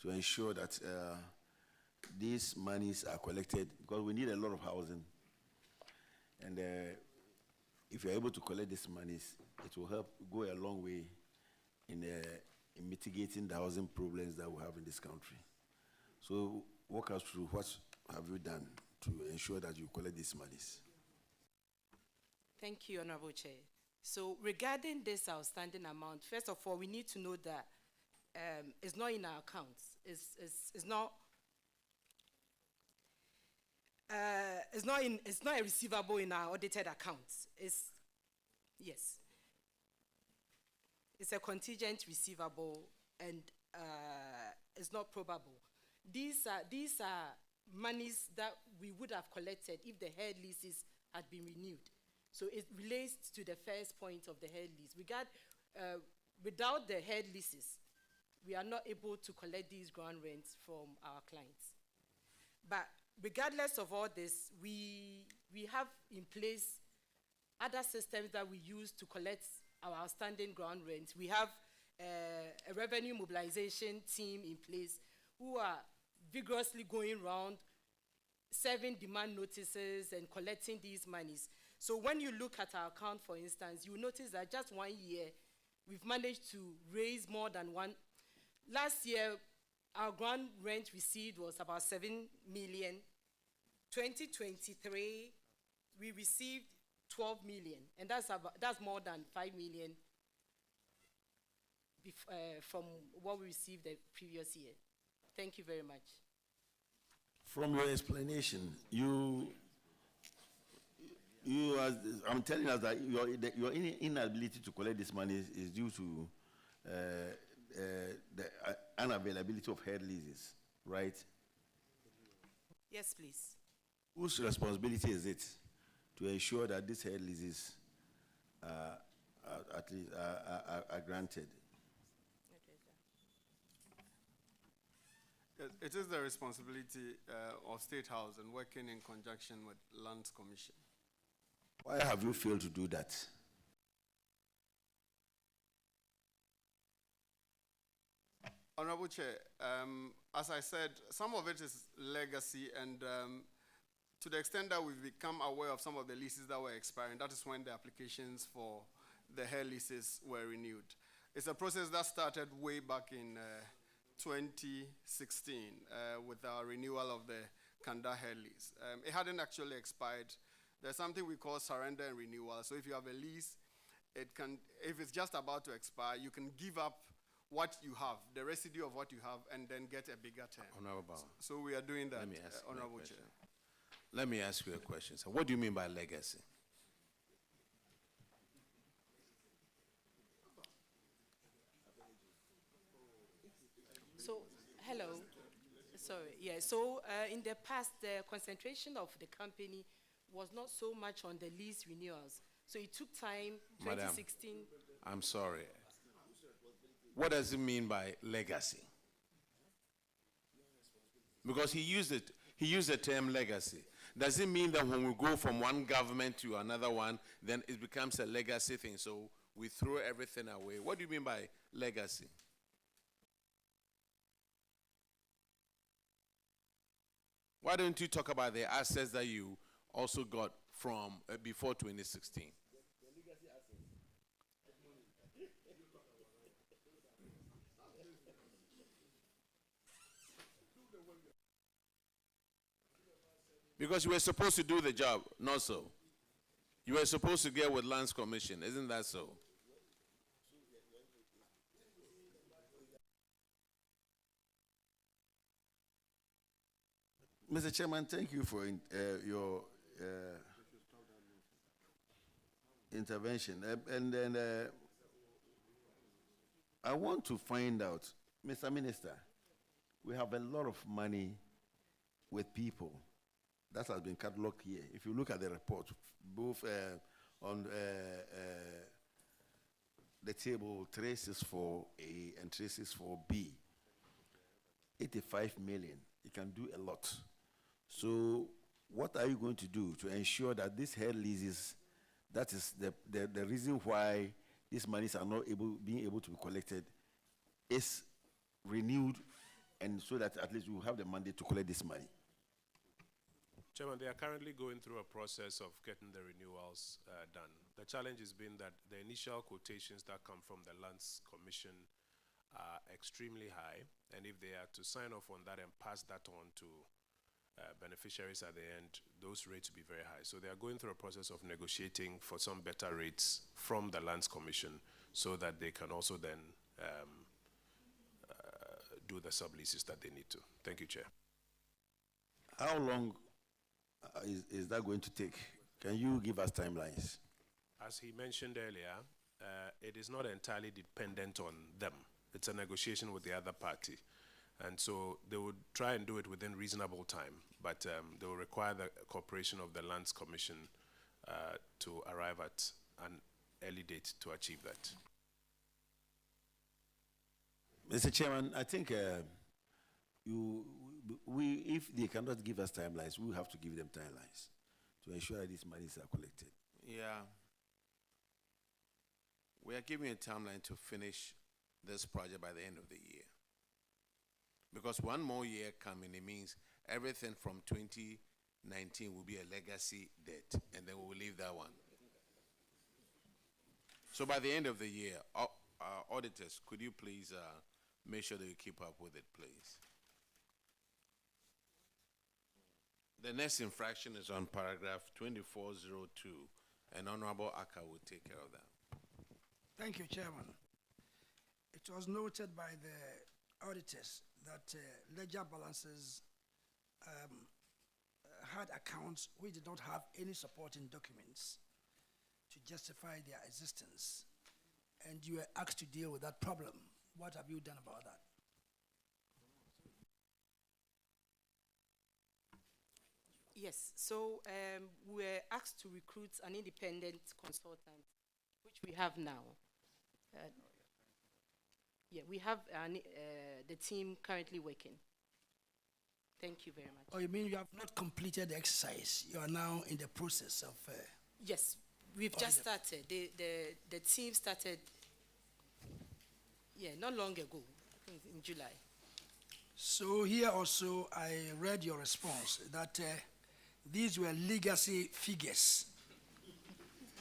to ensure that these monies are collected? Because we need a lot of housing. And if you're able to collect these monies, it will help go a long way in mitigating the housing problems that we have in this country. So walk us through what have you done to ensure that you collect these monies? Thank you, Honorable Chair. So regarding this outstanding amount, first of all, we need to know that it's not in our accounts. It's not a receivable in our audited accounts. Yes. It's a contingent receivable, and it's not probable. These are monies that we would have collected if the head leases had been renewed. So it relates to the first point of the head lease. Without the head leases, we are not able to collect these ground rents from our clients. But regardless of all this, we have in place other systems that we use to collect our outstanding ground rents. We have a revenue mobilization team in place who are vigorously going around serving demand notices and collecting these monies. So when you look at our account, for instance, you notice that just 1 year, we've managed to raise more than one. Last year, our ground rent received was about 7 million. 2023, we received 12 million, and that's more than 5 million from what we received the previous year. Thank you very much. From your explanation, I'm telling us that your inability to collect this money is due to the unavailability of head leases, right? Yes, please. Whose responsibility is it to ensure that these head leases at least are granted? It is the responsibility of State House and working in conjunction with Lands Commission. Why have you failed to do that? Honorable Chair, as I said, some of it is legacy, and to the extent that we've become aware of some of the leases that were expiring, that is when the applications for the hair leases were renewed. It's a process that started way back in 2016 with our renewal of the Kanda hair lease. It hadn't actually expired. There's something we call surrender and renewal. So if you have a lease, if it's just about to expire, you can give up what you have, the residue of what you have, and then get a bigger term. Honorable. So we are doing that, Let me ask Honorable Chair. Let me ask you a question. So what do you mean by legacy? So, hello. Sorry, yeah. So in the past, the concentration of the company was not so much on the lease renewals. So it took time, 2016. Madam, I'm sorry. What does it mean by legacy? Because he used the term legacy. Does it mean that when we go from one government to another one, then it becomes a legacy thing, so we throw everything away? What do you mean by legacy? Why don't you talk about the assets that you also got from before 2016? Because you were supposed to do the job, not so. You were supposed to get with Lands Commission, isn't that so? Mr. Chairman, thank you for your intervention. And then I want to find out, Mr. Minister, we have a lot of money with people that has been cataloged here. If you look at the report, both on the table 364A and 364B, 85 million, it can do a lot. So what are you going to do to ensure that these head leases, that is the reason why these monies are not being able to be collected, is renewed, and so that at least we will have the mandate to collect this money? Chairman, they are currently going through a process of getting the renewals done. The challenge has been that the initial quotations that come from the Lands Commission are extremely high, and if they are to sign off on that and pass that on to beneficiaries at the end, those rates will be very high. So they are going through a process of negotiating for some better rates from the Lands Commission so that they can also then do the subleases that they need to. Thank you, Chair. How long is that going to take? Can you give us timelines? As he mentioned earlier, it is not entirely dependent on them. It's a negotiation with the other party. And so they would try and do it within reasonable time, but they will require the cooperation of the Lands Commission to arrive at an early date to achieve that. Mr. Chairman, I think if they cannot give us timelines, we have to give them timelines to ensure that these monies are collected. Yeah. We are giving a timeline to finish this project by the end of the year. Because one more year coming, it means everything from 2019 will be a legacy debt, and then we will leave that one. So by the end of the year, auditors, could you please make sure that you keep up with it, please? The next infraction is on paragraph 2402, and Honorable Aka will take care of that. Thank you, Chairman. It was noted by the auditors that ledger balances had accounts which did not have any supporting documents to justify their existence, and you were asked to deal with that problem. What have you done about that? Yes, so we were asked to recruit an independent consultant, which we have now. Yeah, we have the team currently working. Thank you very much. Oh, you mean you have not completed the exercise? You are now in the process of... Yes, we've just started. The team started, yeah, not long ago, I think in July. So here also, I read your response that these were legacy figures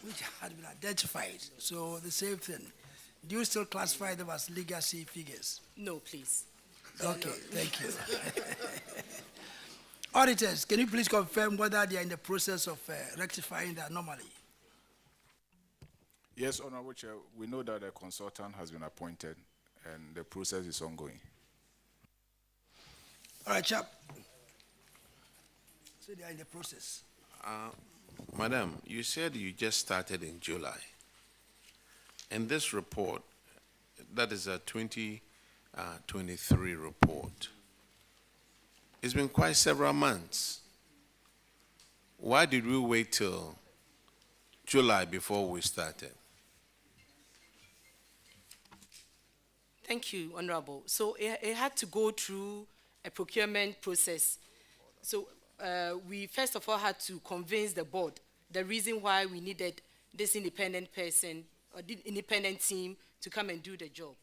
which had been identified. So the same thing. Do you still classify them as legacy figures? No, please. Okay, thank you. Auditors, can you please confirm whether they are in the process of rectifying the anomaly? Yes, Honorable Chair, we know that a consultant has been appointed and the process is ongoing. All right, chap. So they are in the process. Madam, you said you just started in July. And this report, that is a 2023 report, it's been quite several months. Why did we wait till July before we started? Thank you, Honorable. So it had to go through a procurement process. So we first of all had to convince the board the reason why we needed this independent person or the independent team to come and do the job.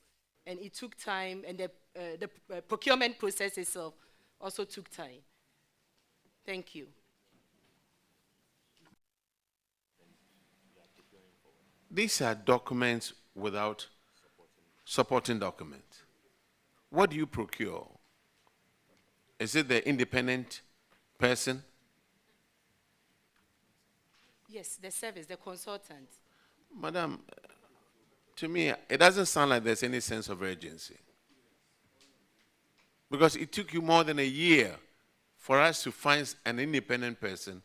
And it took time, and the procurement process itself also took time. Thank you. These are documents without supporting documents. What do you procure? Is it the independent person? Yes, the service, the consultant. Madam, to me, it doesn't sound like there's any sense of urgency. Because it took you more than a year for us to find an independent person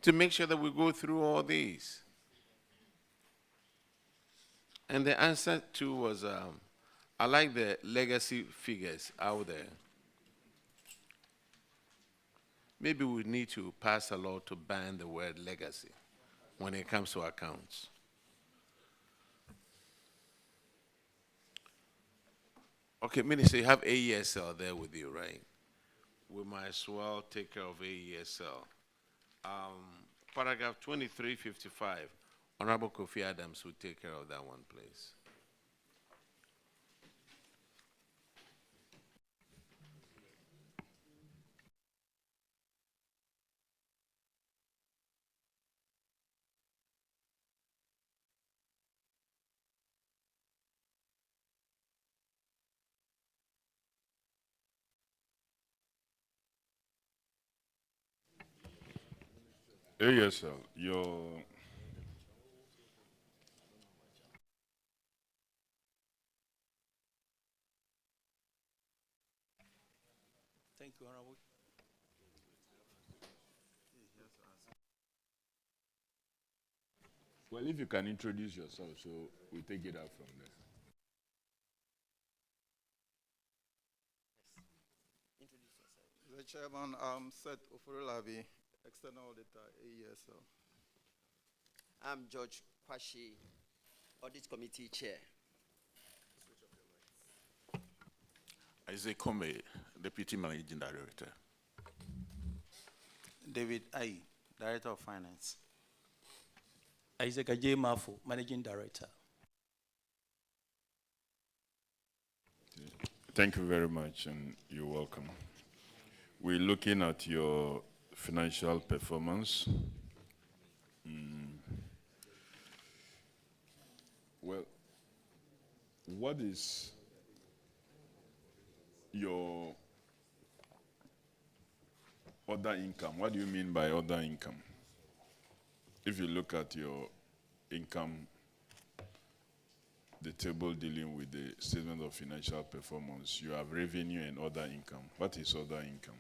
to make sure that we go through all these. And the answer too was, I like the legacy figures out there. Maybe we need to pass a law to ban the word legacy when it comes to accounts. Okay, Minister, you have AESL there with you, right? We might as well take care of AESL. Paragraph 2355, Honorable Kofi Adams will take care of that one, please. AESL, your Thank you, Honorable. well, if you can introduce yourself, so we take it up from there. Mr. Chairman, I'm Seth Ofurulabi, External Auditor, AESL. I'm George Kwashi, Audit Committee Chair. Isaac Kome, Deputy Managing Director. David Ai, Director of Finance. Isaac Ajay Mafu, Managing Director. Thank you very much, and you're welcome. We're looking at your financial performance. Well, what is your other income? What do you mean by other income? If you look at your income, the table dealing with the statement of financial performance, you have revenue and other income. What is other income?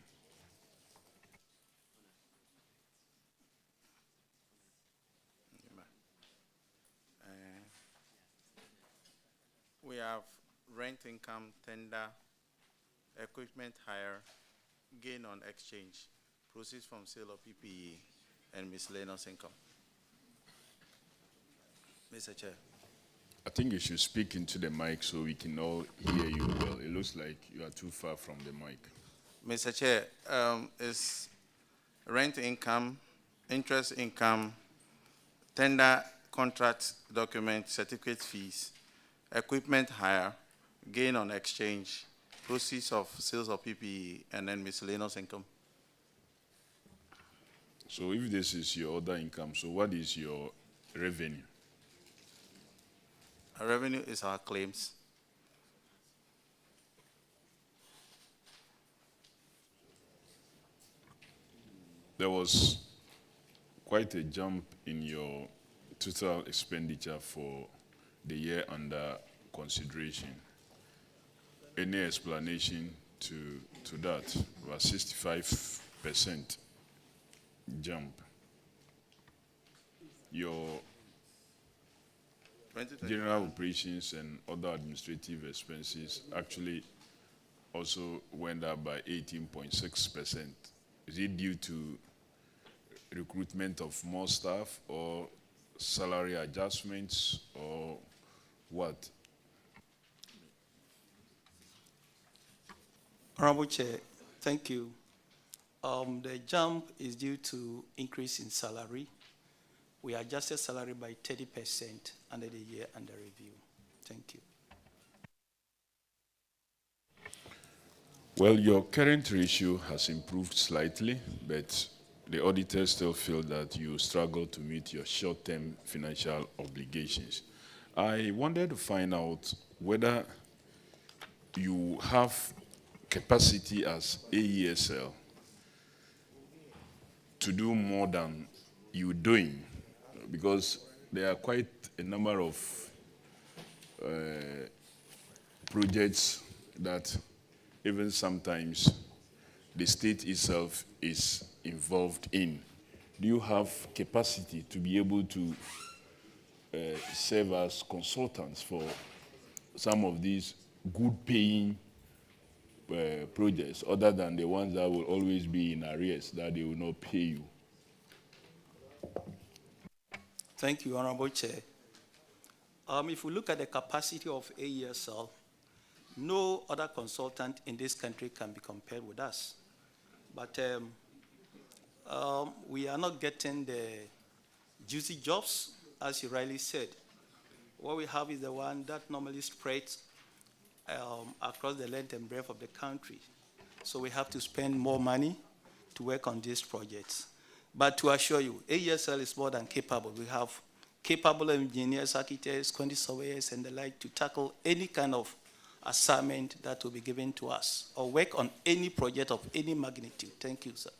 We have rent income, tender, equipment hire, gain on exchange, proceeds from sale of PPE, and miscellaneous income. Mr. Chair. I think you should speak into the mic so we can all hear you well. It looks like you are too far from the mic. Mr. Chair, is rent income, interest income, tender contract document, certificate fees, equipment hire, gain on exchange, proceeds of sales of PPE, and then miscellaneous income. So if this is your other income, so what is your revenue? Our revenue is our claims. There was quite a jump in your total expenditure for the year under consideration. Any explanation to that? About 65% jump. Your general operations and other administrative expenses actually also went up by 18.6%. Is it due to recruitment of more staff or salary adjustments or what? Honorable Chair, thank you. The jump is due to increase in salary. We adjusted salary by 30% under the year under review. Thank you. Well, your current ratio has improved slightly, but the auditors still feel that you struggle to meet your short-term financial obligations. I wanted to find out whether you have capacity as AESL to do more than you're doing because there are quite a number of projects that even sometimes the state itself is involved in. Do you have capacity to be able to serve as consultants for some of these good-paying projects, other than the ones that will always be in arrears, that they will not pay you? Thank you, Honorable Chair. If we look at the capacity of AESL, no other consultant in this country can be compared with us. But we are not getting the juicy jobs, as you rightly said. What we have is the one that normally spreads across the length and breadth of the country. So we have to spend more money to work on these projects. But to assure you, AESL is more than capable. We have capable engineers, architects, quantity surveyors, and the like to tackle any kind of assignment that will be given to us or work on any project of any magnitude. Thank you, sir.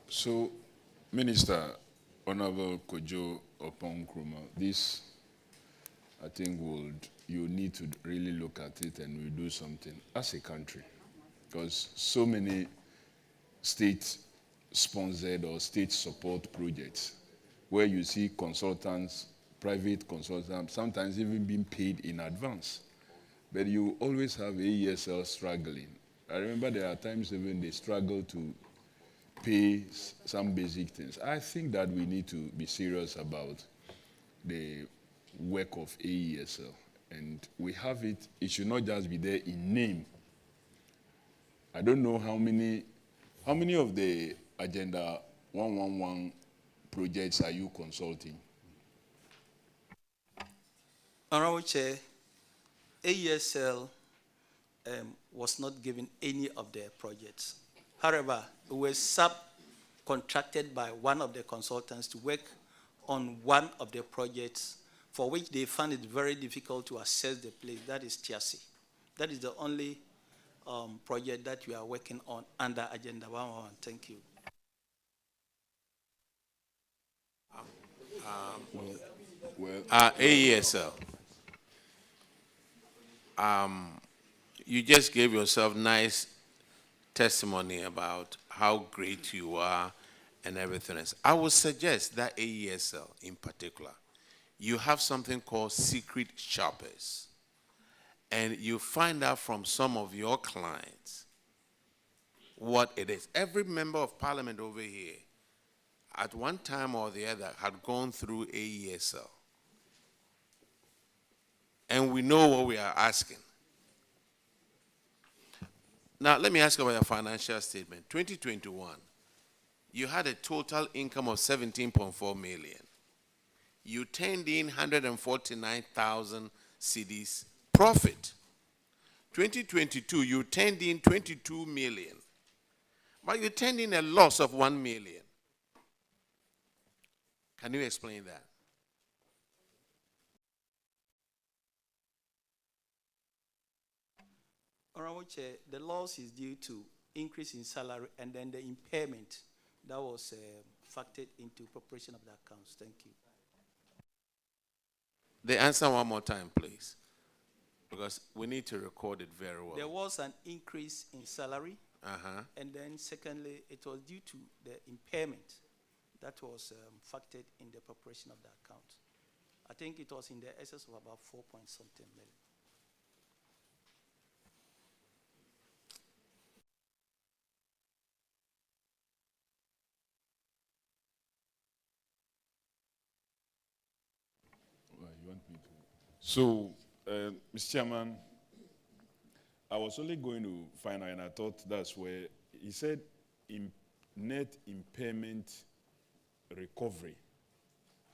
So, Minister, Honorable Kojo Opon-Nkrumah, this, I think, you need to really look at it and we'll do something as a country, because so many state-sponsored or state-support projects where you see consultants, private consultants, sometimes even being paid in advance. But you always have AESL struggling. I remember there are times even they struggle to pay some basic things. I think that we need to be serious about the work of AESL. And we have it, it should not just be there in name. I don't know how many of the Agenda 111 projects are you consulting? Honorable Chair, AESL was not given any of their projects. However, we were subcontracted by one of the consultants to work on one of the projects for which they found it very difficult to assess the place. That is Tiasi. That is the only project that we are working on under Agenda 111. Thank you. AESL. You just gave yourself nice testimony about how great you are and everything else. I would suggest that AESL in particular, you have something called secret shoppers. And you find out from some of your clients what it is. Every member of parliament over here, at one time or the other, had gone through AESL. And we know what we are asking. Now, let me ask you about your financial statement. 2021, you had a total income of 17.4 million. You turned in 149,000 cedis profit. 2022, you turned in 22 million. But you turned in a loss of 1 million. Can you explain that? Honorable Chair, the loss is due to increase in salary and then the impairment that was factored into preparation of the accounts. Thank you. The answer one more time, please, because we need to record it very well. There was an increase in salary, and then secondly, it was due to the impairment that was factored in the preparation of the account. I think it was in the excess of about 4-point-something million. So, Mr. Chairman, I was only going to find out, and I thought that's where he said net impairment recovery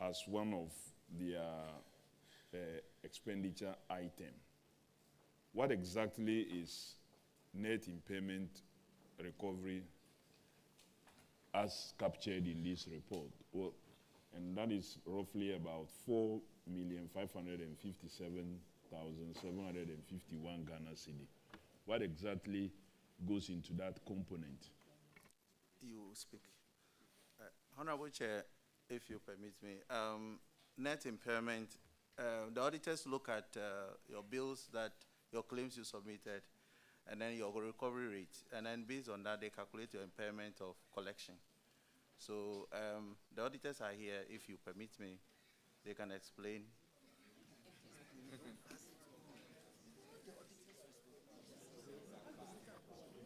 as one of their expenditure item. What exactly is net impairment recovery as captured in this report? Well, and that is roughly about 4,557,751 Ghana cedi. What exactly goes into that component? You speak. Honorable Chair, if you permit me. Net impairment, the auditors look at your bills your claims you submitted, and then your recovery rate. And then based on that, they calculate your impairment of collection. So the auditors are here. If you permit me, they can explain.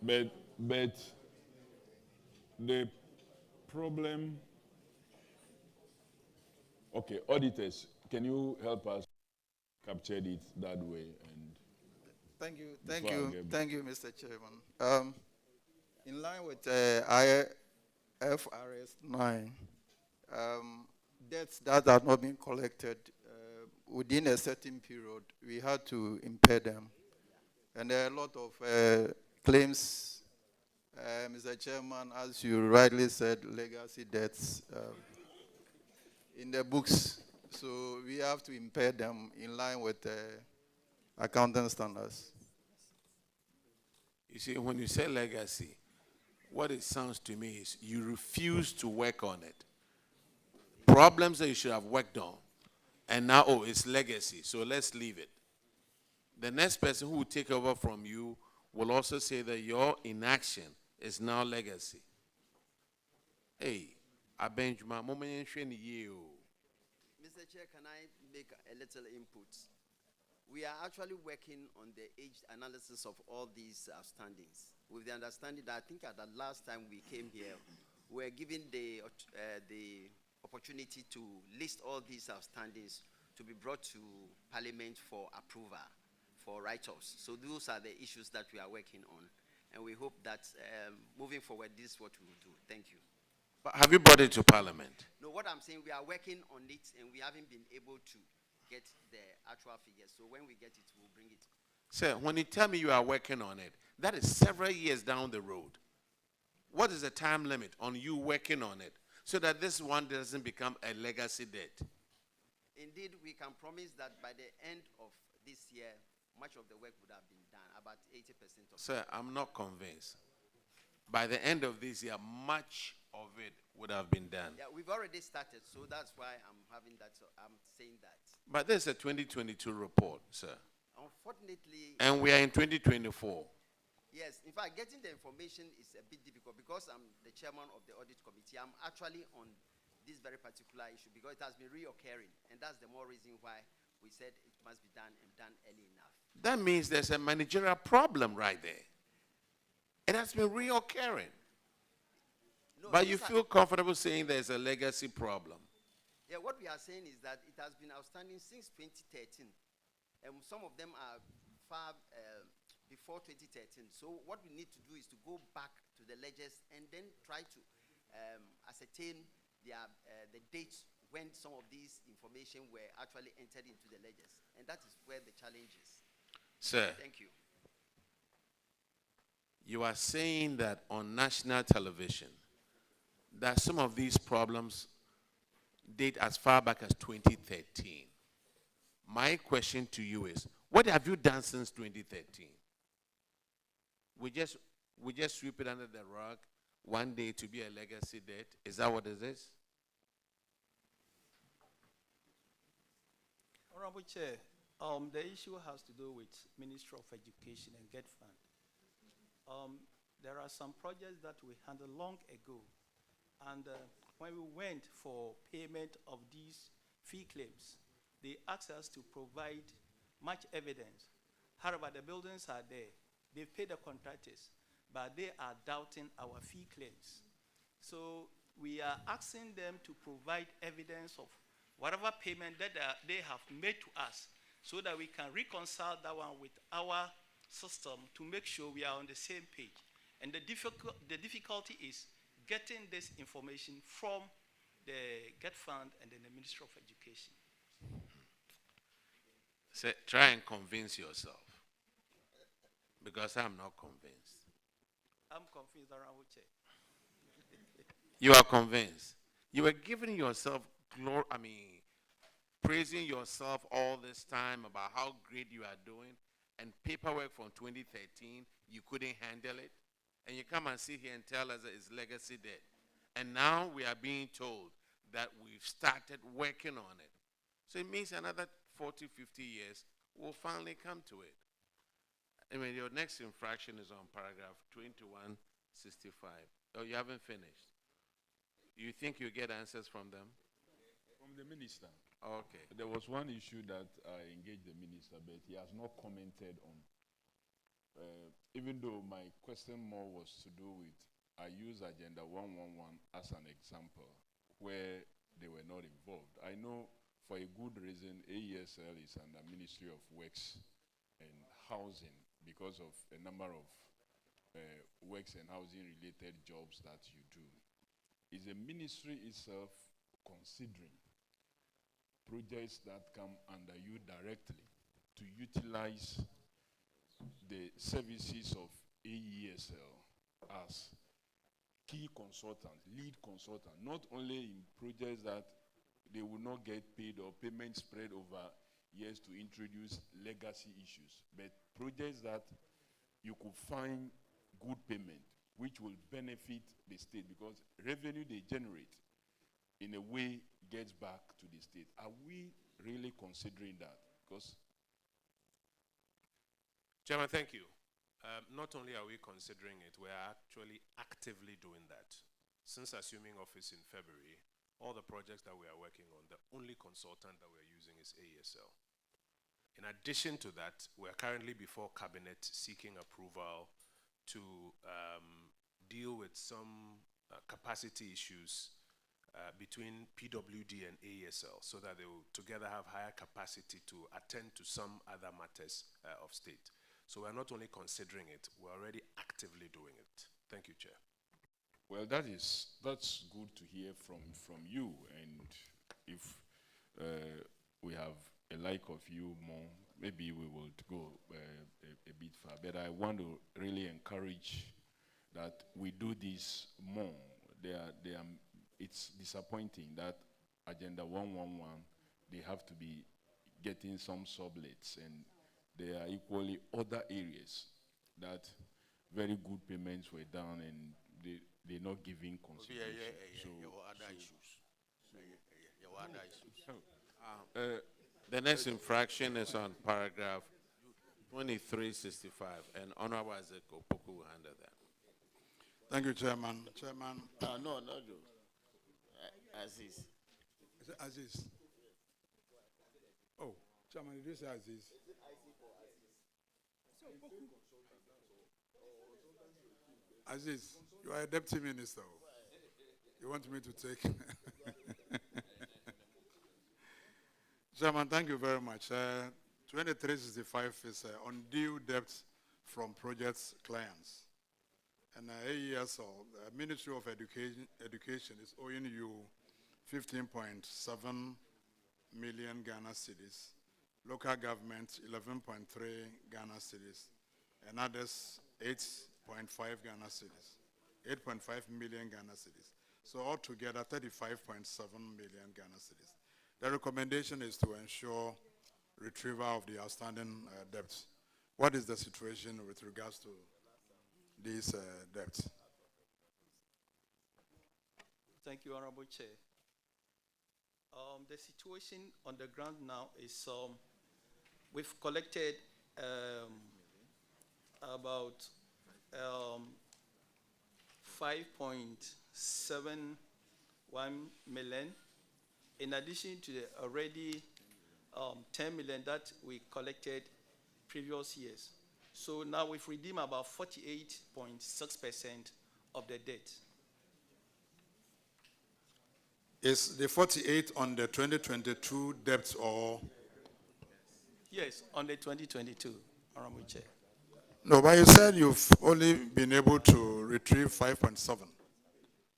But the problem, okay, auditors, can you help us capture it that way? And thank you, Mr. Chairman. In line with IFRS 9, debts that have not been collected within a certain period, we had to impair them. And there are a lot of claims, Mr. Chairman, as you rightly said, legacy debts in the books. So we have to impair them in line with accounting standards. You see, when you say legacy, what it sounds to me is you refuse to work on it. Problems that you should have worked on, and now, oh, it's legacy, so let's leave it. The next person who will take over from you will also say that your inaction is now legacy. Hey, I Benjamin, Mr. Chair, can I make a little input? We are actually working on the age analysis of all these outstandings, with the understanding that I think at the last time we came here, we were given the opportunity to list all these outstandings to be brought to Parliament for approval, for write-offs. So those are the issues that we are working on. And we hope that moving forward, this is what we will do. Thank you. But have you brought it to Parliament? No, what I'm saying, we are working on it, and we haven't been able to get the actual figures. So when we get it, we'll bring it. Sir, when you tell me you are working on it, that is several years down the road. What is the time limit on you working on it so that this one doesn't become a legacy debt? Indeed, we can promise that by the end of this year, much of the work would have been done, about 80% of it. Sir, I'm not convinced. By the end of this year, much of it would have been done. Yeah, we've already started, so that's why I'm having that. So I'm saying that. But there's a 2022 report, sir. Unfortunately. And we are in 2024. Yes, in fact, getting the information is a bit difficult because I'm the chairman of the audit committee. I'm actually on this very particular issue because it has been reoccurring, and that's the more reason why we said it must be done and done early enough. That means there's a managerial problem right there. It has been reoccurring. No, but you feel comfortable saying there's a legacy problem? Yeah, what we are saying is that it has been outstanding since 2013. And some of them are far before 2013. So what we need to do is to go back to the ledgers and then try to ascertain the dates when some of these information were actually entered into the ledgers. And that is where the challenge is. Sir. Thank you. You are saying that on national television, that some of these problems date as far back as 2013. My question to you is, what have you done since 2013? We just sweep it under the rug one day to be a legacy debt? Is that what it is? Honorable Chair, the issue has to do with Ministry of Education and GET Fund. There are some projects that we handled long ago, and when we went for payment of these fee claims, they asked us to provide much evidence. However, the buildings are there. They've paid the contractors, but they are doubting our fee claims. So we are asking them to provide evidence of whatever payment that they have made to us so that we can reconcile that one with our system to make sure we are on the same page. And the difficulty is getting this information from the GET Fund and then the Ministry of Education. So try and convince yourself, because I'm not convinced. I'm confused, Honorable Chair. You are convinced. You were giving yourself glory, praising yourself all this time about how great you are doing, and paperwork from 2013, you couldn't handle it, and you come and sit here and tell us that it's legacy debt. And now we are being told that we've started working on it. So it means another 40, 50 years, we'll finally come to it. I mean, your next infraction is on paragraph 2165. Oh, you haven't finished. You think you get answers from them? From the minister. Okay. There was one issue that I engaged the minister, but he has not commented on. Even though my question more was to do with, I use Agenda 111 as an example where they were not involved. I know for a good reason AESL is under Ministry of Works and Housing because of a number of works and housing related jobs that you do. Is the ministry itself considering projects that come under you directly to utilize the services of AESL as key consultant, lead consultant, not only in projects that they will not get paid or payments spread over years to introduce legacy issues, but projects that you could find good payment, which will benefit the state because revenue they generate in a way gets back to the state. Are we really considering that? Because Chairman, thank you. Not only are we considering it, we are actually actively doing that. Since assuming office in February, all the projects that we are working on, the only consultant that we're using is AESL. In addition to that, we're currently before Cabinet seeking approval to deal with some capacity issues between PWD and AESL so that they will together have higher capacity to attend to some other matters of state. So we're not only considering it, we're already actively doing it. Thank you, Chair. well, that's good to hear from you, and if we have a like of you more, maybe we will go a bit far. But I want to really encourage that we do this more. It's disappointing that Agenda 111, they have to be getting some sublets, and there are equally other areas that very good payments were done and they're not giving consideration. The next infraction is on paragraph 2365, and Honorable Azeko Poku will handle that. Thank you, Chairman. Chairman. No, Joe. Aziz. Is it Aziz? Oh, Chairman, did you say Aziz? Aziz, you are a deputy minister. You want me to take? Chairman, thank you very much. 2365 is undue debt from projects clients. And AESL, the Ministry of Education is owing you 15.7 million Ghana cedis, local government 11.3 Ghana cedis, and others 8.5 Ghana cedis, 8.5 million Ghana cedis. So altogether 35.7 million Ghana cedis. The recommendation is to ensure retrieval of the outstanding debts. What is the situation with regards to these debts? Thank you, Honorable Chair. The situation on the ground now is we've collected about 5.71 million, in addition to the already 10 million that we collected previous years. So now we've redeemed about 48.6% of the debt. Is the 48 on the 2022 debt or? Yes, on the 2022, Honorable Chair. No, but you said you've only been able to retrieve 5.7.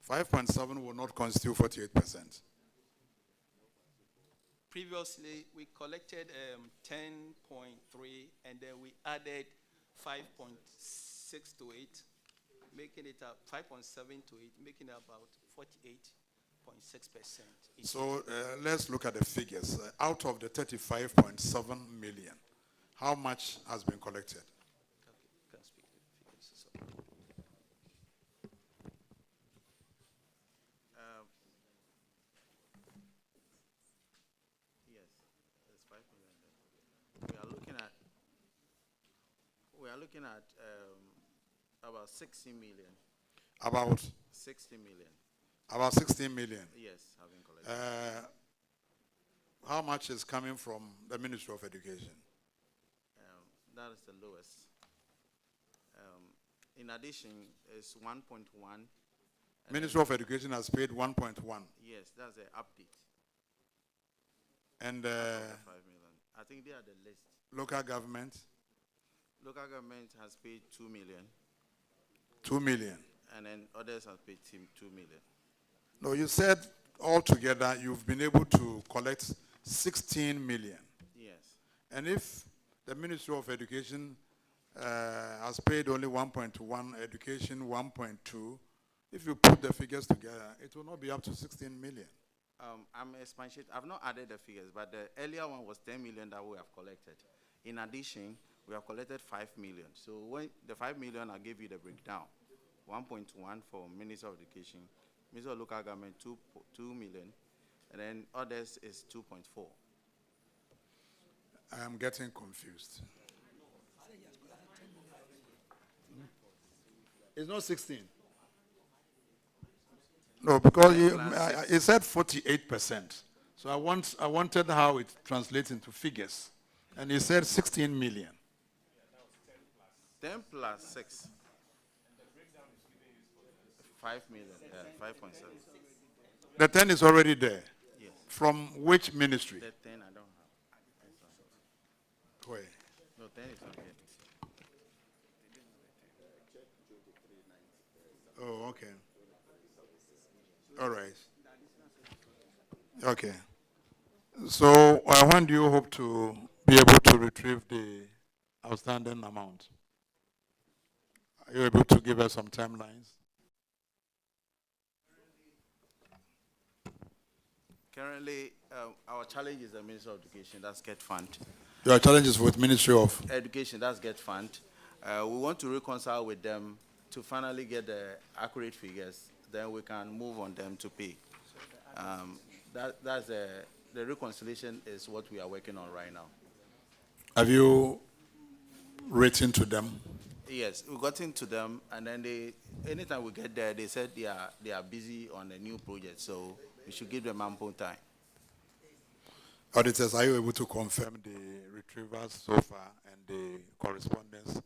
5.7 will not constitute 48%. Previously, we collected 10.3, and then we added 5.6 to it, making it 5.7 to it, making it about 48.6%. So let's look at the figures. Out of the 35.7 million, how much has been collected? Can speak the figures. are looking at about 60 million. About 60 million. about 16 million. Yes, having collected. How much is coming from the Ministry of Education? That is the lowest. In addition, it's 1.1. Ministry of Education has paid 1.1. Yes, that's the update. And 5 million. I think they are the list. local government? Local government has paid 2 million. 2 million. And then others have paid 2 million. No, you said altogether you've been able to collect 16 million. Yes. And if the Ministry of Education has paid only 1.1, education 1.2, if you put the figures together, it will not be up to 16 million. I'm expansion. I've not added the figures, but the earlier one was 10 million that we have collected. In addition, we have collected 5 million. So when the 5 million, I gave you the breakdown. 1.1 for Ministry of Education, Ministry of Local Government 2 million, and then others is 2.4. I am getting confused. It's not 16. No, because it said 48%. So I wanted how it translates into figures. And he said 16 million. 10 plus 6. 5 million, 5.7. The 10 is already there. Yes. From which ministry? The 10 I don't have. Where? No, 10 is not yet. Oh, okay. All right. Okay. So when do you hope to be able to retrieve the outstanding amount? Are you able to give us some timelines? Currently, our challenge is the Ministry of Education, that's get fund. Your challenge is with Ministry of Education, that's get fund. We want to reconcile with them to finally get the accurate figures, then we can move on them to pay. That's the reconciliation is what we are working on right now. Have you written to them? Yes, we got into them, and then anytime we get there, they said they are busy on a new project, so we should give them ample time. Auditors, are you able to confirm the retrievals so far and the correspondence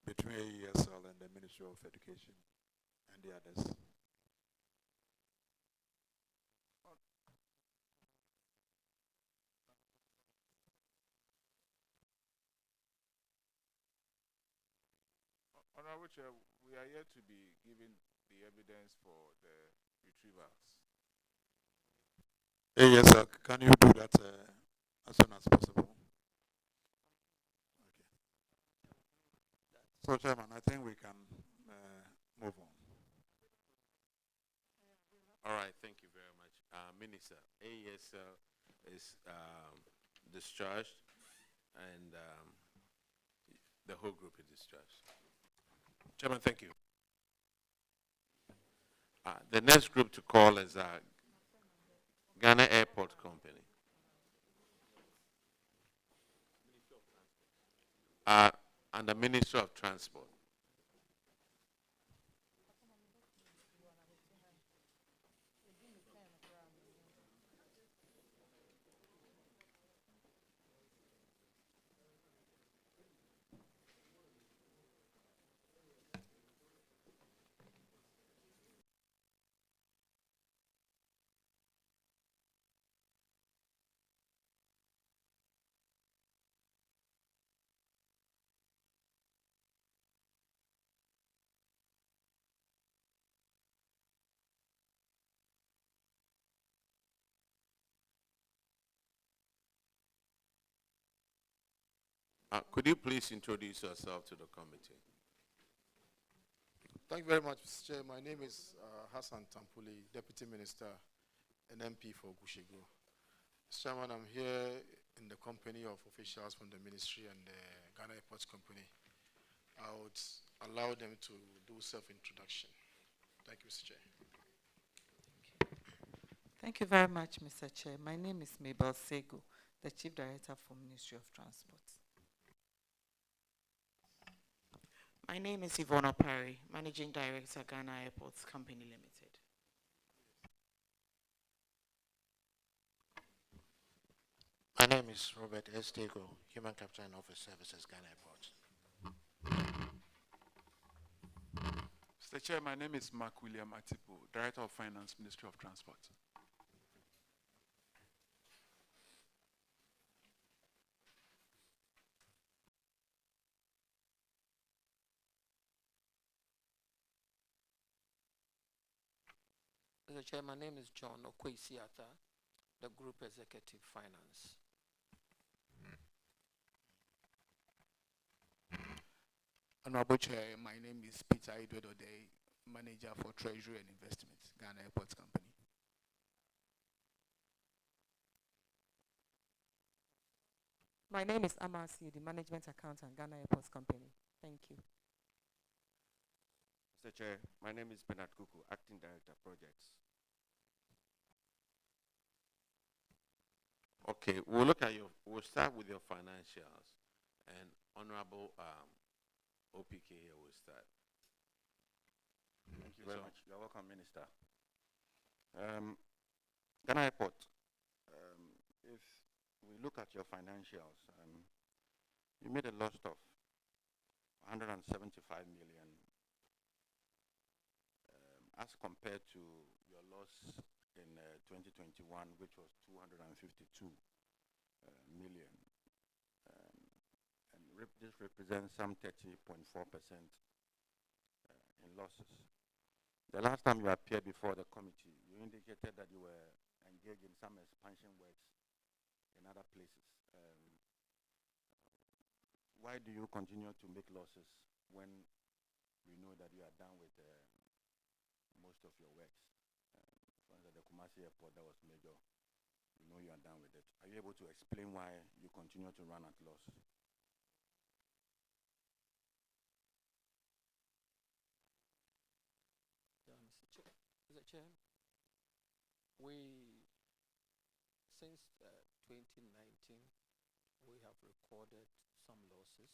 between AESL and the Ministry of Education and the others? Honorable Chair, we are yet to be given the evidence for the retrievals. AESL, can you do that as soon as possible? Okay. So, Chairman, I think we can move on. All right, thank you very much. Minister, AESL is discharged, and the whole group is discharged. Chairman, thank you. The next group to call is Ghana Airport Company. And the Ministry of Transport. Could you please introduce yourself to the committee? Thank you very much, Mr. Chair. My name is Hassan Tampuli, Deputy Minister and MP for Gushego. Mr. Chairman, I'm here in the company of officials from the Ministry and the Ghana Airports Company. I would allow them to do self-introduction. Thank you, Mr. Chair. Thank you very much, Mr. Chair. My name is Mabel Sego, the Chief Director for Ministry of Transport. My name is Ivona Perry, Managing Director, Ghana Airports Company Limited. My name is Robert Estego, Human Capital and Office Services, Ghana Airports. Mr. Chair, my name is Mark William Atipo, Director of Finance, Ministry of Transport. Mr. Chair, my name is John Okwesiata, the Group Executive Finance. Honorable Chair, my name is Peter Idwedode, Manager for Treasury and Investments, Ghana Airports Company. My name is Amasi, the Management Accountant, Ghana Airports Company. Thank you. Mr. Chair, my name is Bernard Kuku, Acting Director, Projects. Okay, we'll start with your financials, and Honorable OPK here will start. Thank you very much. You're welcome, Minister. Ghana Airport, if we look at your financials, you made a loss of 175 million as compared to your loss in 2021, which was 252 million. This represents some 30.4% in losses. The last time you appeared before the committee, you indicated that you were engaged in some expansion works in other places. Why do you continue to make losses when we know that you are done with most of your works? For instance, the Kumasi Airport, that was major. We know you are done with it. Are you able to explain why you continue to run at loss? Mr. Chair, since 2019, we have recorded some losses,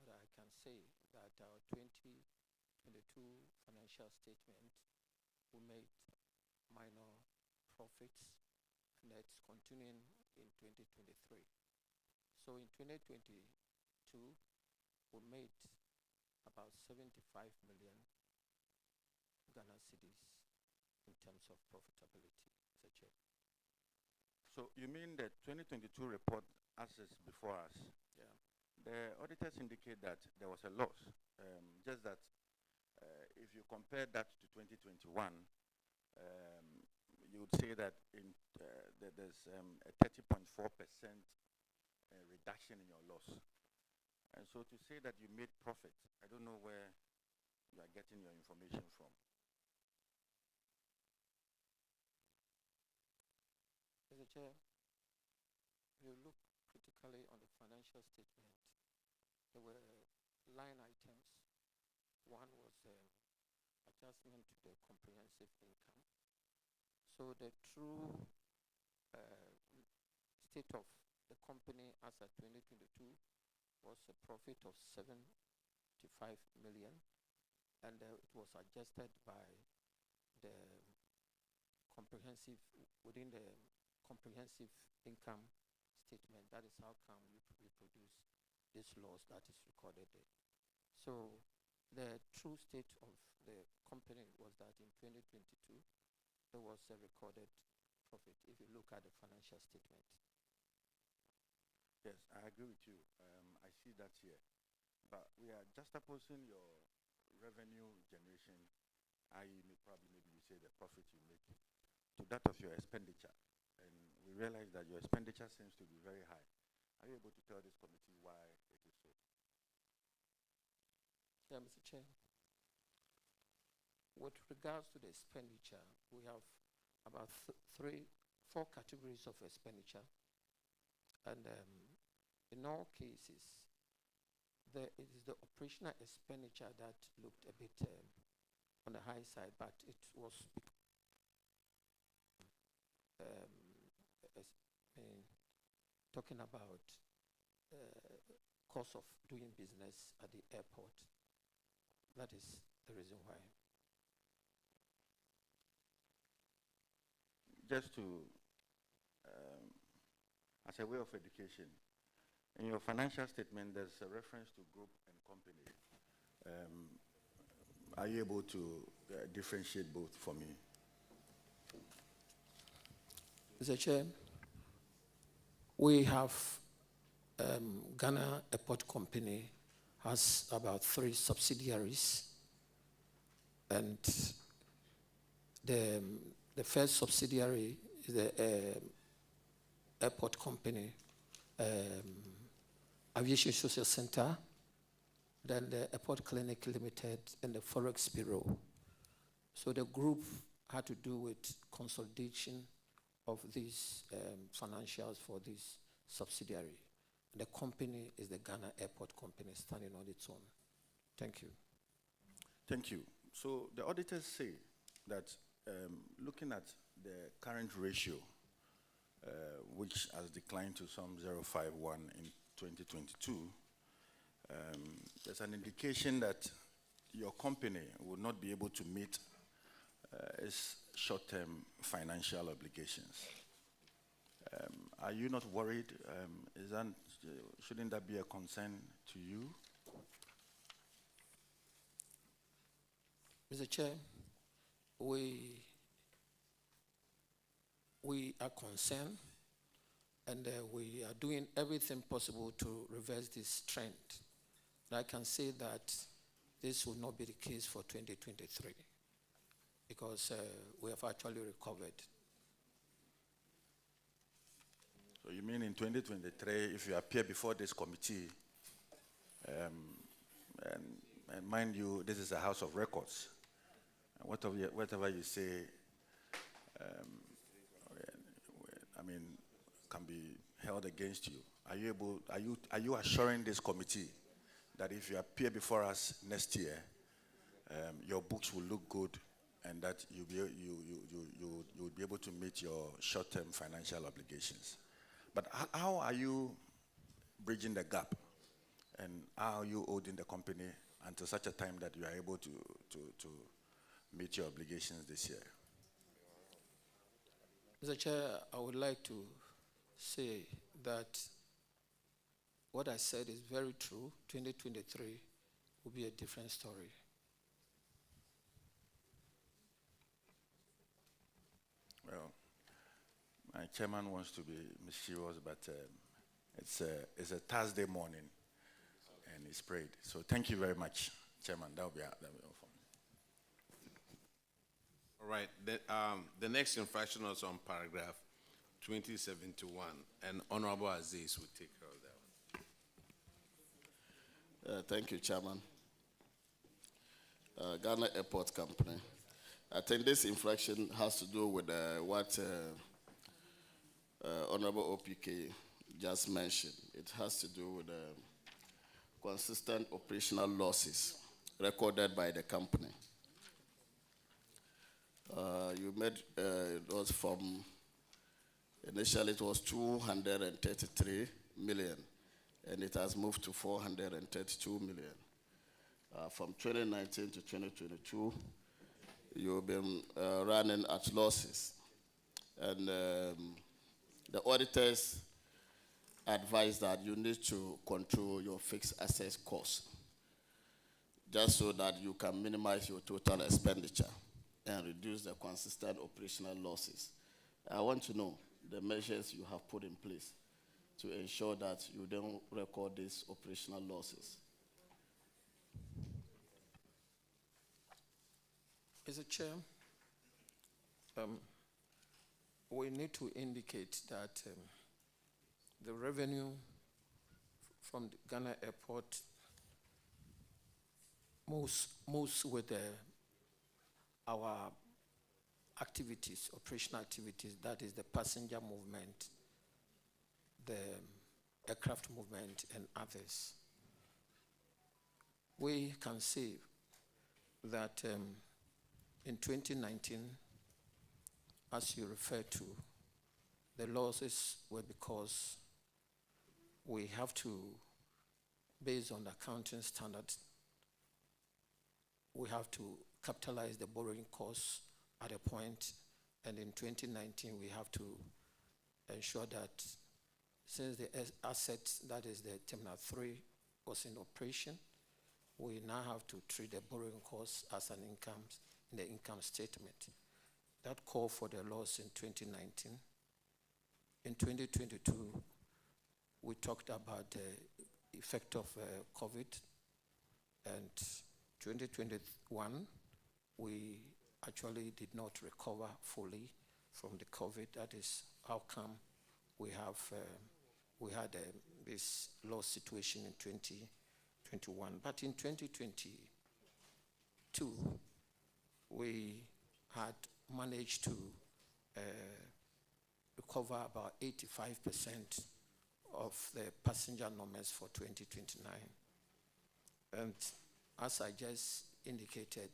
but I can say that our 2022 financial statement, we made minor profits, and it's continuing in 2023. So in 2022, we made about 75 million Ghana cedis in terms of profitability, Mr. Chair. So you mean the 2022 report as is before us? Yeah. The auditors indicate that there was a loss, just that if you compare that to 2021, you would say that there's a 30.4% reduction in your loss. And so to say that you made profit, I don't know where you are getting your information from. Mr. Chair, if you look critically on the financial statement, there were line items. One was adjustment to the comprehensive income. So the true state of the company as of 2022 was a profit of 75 million, and it was adjusted by the comprehensive, within the comprehensive income statement. That is how come we produce this loss that is recorded there. So the true state of the company was that in 2022, there was a recorded profit if you look at the financial statement. Yes, I agree with you. I see that here. But we are juxtaposing your revenue generation, i.e. probably maybe you say the profit you make, to that of your expenditure. And we realize that your expenditure seems to be very high. Are you able to tell this committee why it is so? Yeah, Mr. Chair. With regards to the expenditure, we have about 4 categories of expenditure. And in all cases, it is the operational expenditure that looked a bit on the high side, but it was talking about cost of doing business at the airport. That is the reason why. Just to, as a way of education, in your financial statement, there's a reference to group and company. Are you able to differentiate both for me? Mr. Chair, we have Ghana Airport Company has about 3 subsidiaries, and the first subsidiary is the airport company, Aviation Social Center, then the Airport Clinic Limited, and the Forex Bureau. So the group had to do with consolidation of these financials for this subsidiary. The company is the Ghana Airport Company, standing on its own. Thank you. Thank you. So the auditors say that looking at the current ratio, which has declined to some 0.51 in 2022, there's an indication that your company will not be able to meet its short-term financial obligations. Are you not worried? Shouldn't that be a concern to you? Mr. Chair, we are concerned, and we are doing everything possible to reverse this trend. And I can say that this will not be the case for 2023, because we have actually recovered. So you mean in 2023, if you appear before this committee, and mind you, this is a house of records, and whatever you say, can be held against you. Are you assuring this committee that if you appear before us next year, your books will look good, and that you'll be able to meet your short-term financial obligations? But how are you bridging the gap, and how are you holding the company until such a time that you are able to meet your obligations this year? Mr. Chair, I would like to say that what I said is very true. 2023 will be a different story. Well, my chairman wants to be mischievous, but it's a Thursday morning, and he's prayed. So thank you very much, Chairman. That will be all for me. All right. The next infraction is on paragraph 2071, and Honorable Aziz will take care of that one. Thank you, Chairman. Ghana Airport Company. I think this infraction has to do with what Honorable OPK just mentioned. It has to do with consistent operational losses recorded by the company. You made it was from initially it was 233 million, and it has moved to 432 million. From 2019 to 2022, you've been running at losses, and the auditors advise that you need to control your fixed assets costs, just so that you can minimize your total expenditure and reduce the consistent operational losses. I want to know the measures you have put in place to ensure that you don't record these operational losses. Mr. Chair, we need to indicate that the revenue from the Ghana Airport moves with our activities, operational activities, that is the passenger movement, the aircraft movement, and others. We can see that in 2019, as you referred to, the losses were because we have to, based on the accounting standards, we have to capitalize the borrowing costs at a point, and in 2019 we have to ensure that since the asset, that is the Terminal 3, was in operation, we now have to treat the borrowing costs as an income in the income statement. That called for the loss in 2019. In 2022, we talked about the effect of COVID, and 2021, we actually did not recover fully from the COVID. That is how come we have we had this loss situation in 2021. But in 2022, we had managed to recover about 85% of the passenger numbers for 2029. And as I just indicated,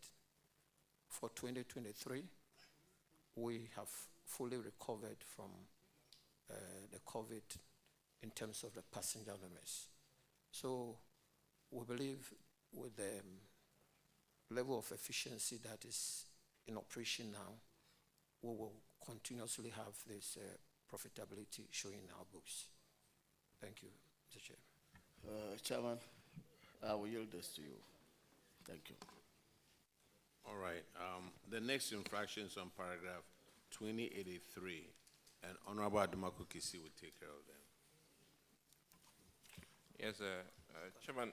for 2023, we have fully recovered from the COVID in terms of the passenger numbers. So we believe with the level of efficiency that is in operation now, we will continuously have this profitability showing in our books. Thank you, Mr. Chair. Chairman, I will yield this to you. Thank you. All right. The next infraction is on paragraph 2083, and Honorable Adamako Kisi will take care of them. Yes, Chairman,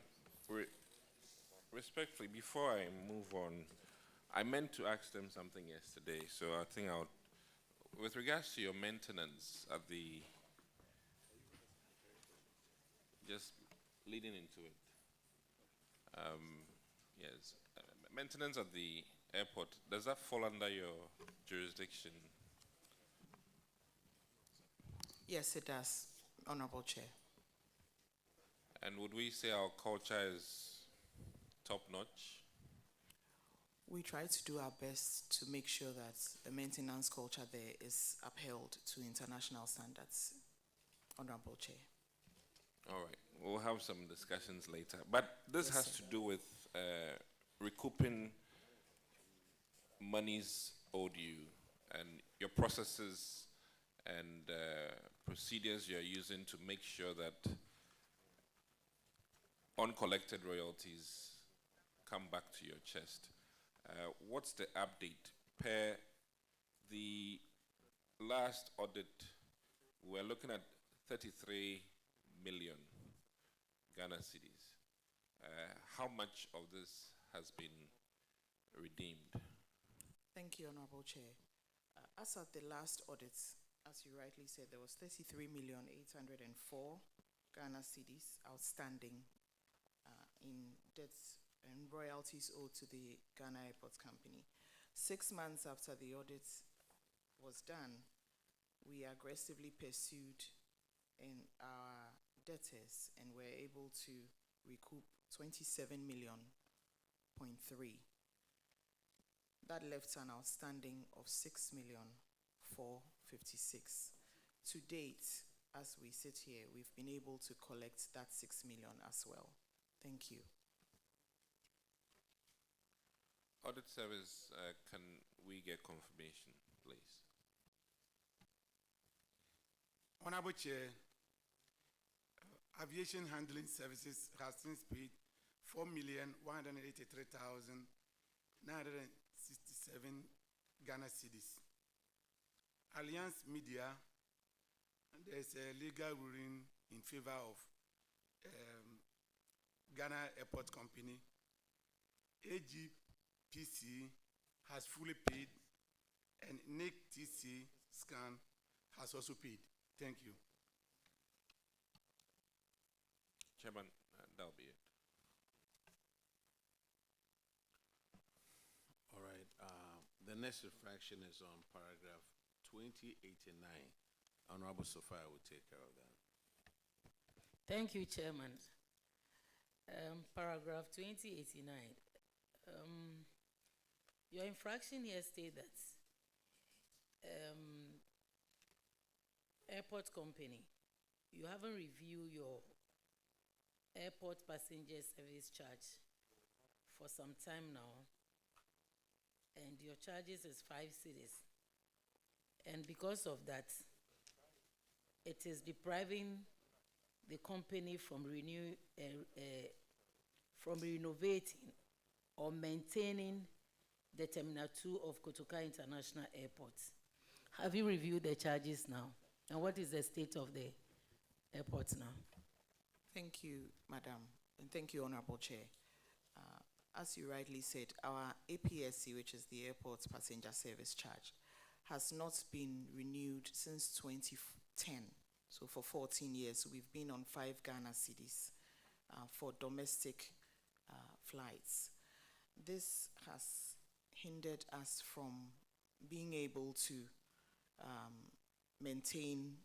respectfully, before I move on, I meant to ask them something yesterday, so I think I'll, with regards to your maintenance at the, just leading into it, yes, maintenance at the airport, does that fall under your jurisdiction? Yes, it does, Honorable Chair. And would we say our culture is top-notch? We try to do our best to make sure that the maintenance culture there is upheld to international standards, Honorable Chair. All right, we'll have some discussions later. But this Yes, has sir. to do with recouping monies owed you and your processes and procedures you're using to make sure that uncollected royalties come back to your chest. What's the update? Per the last audit, we're looking at 33 million Ghana cedis. How much of this has been redeemed? Thank you, Honorable Chair. As at the last audit, as you rightly said, there was 33,804 Ghana cedis outstanding in debts and royalties owed to the Ghana Airports Company. 6 months after the audit was done, we aggressively pursued in our debtors and were able to recoup 27.3 million. That left an outstanding of 6,456,000. To date, as we sit here, we've been able to collect that 6 million as well. Thank you. Audit service, can we get confirmation, please? Honorable Chair, Aviation Handling Services has since paid 4,183,967 Ghana cedis. Alliance Media, there's a legal ruling in favor of Ghana Airport Company. AGPC has fully paid, and NIC TC Scan has also paid. Thank you. Chairman, that'll be it. All right. The next infraction is on paragraph 2089. Honorable Sophia will take care of that. Thank you, Chairman. Paragraph 2089. Your infraction here states that airport company, you haven't reviewed your airport passenger service charge for some time now, your charges is 5 cities. And because of that, it is depriving the company from renovating or maintaining the Terminal 2 of Kotoka International Airport. Have you reviewed the charges now? And what is the state of the airport now? Thank you, Madam, and thank you, Honorable Chair. As you rightly said, our APSC, which is the Airport Passenger Service Charge, has not been renewed since 2010. So for 14 years, we've been on 5 Ghana cedis for domestic flights. This has hindered us from being able to maintain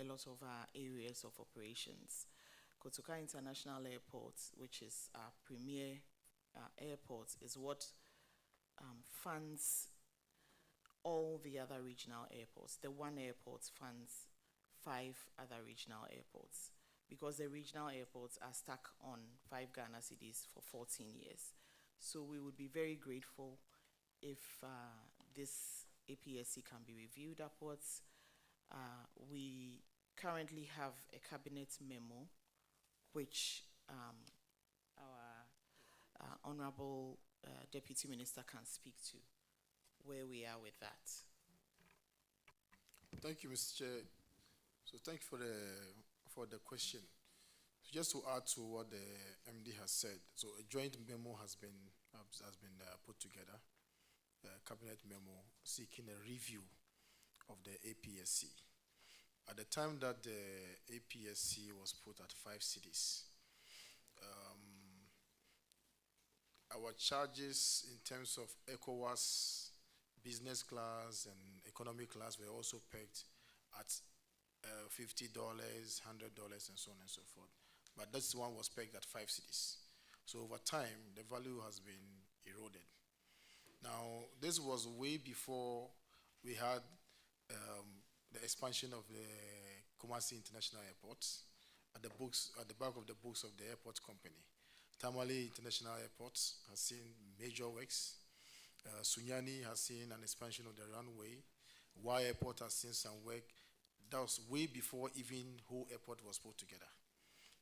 a lot of our areas of operations. Kotoka International Airport, which is our premier airport, is what funds all the other regional airports. The one airport funds 5 other regional airports because the regional airports are stuck on 5 Ghana cedis for 14 years. So we would be very grateful if this APSC can be reviewed upwards. We currently have a cabinet memo which our Honorable Deputy Minister can speak to where we are with that. Thank you, Mr. Chair. So thank you for the question. So just to add to what the MD has said, so a joint memo has been put together, a cabinet memo seeking a review of the APSC. At the time that the APSC was put at 5 cities, our charges in terms of ECOWAS, business class and economy class were also pegged at $50, $100, and so on and so forth. But this one was pegged at 5 cities. So over time, the value has been eroded. Now, this was way before we had the expansion of the Kumasi International Airport at the back of the books of the airport company. Tamale International Airport has seen major works. Sunyani has seen an expansion of the runway. Y Airport has seen some work. That was way before even whole airport was put together.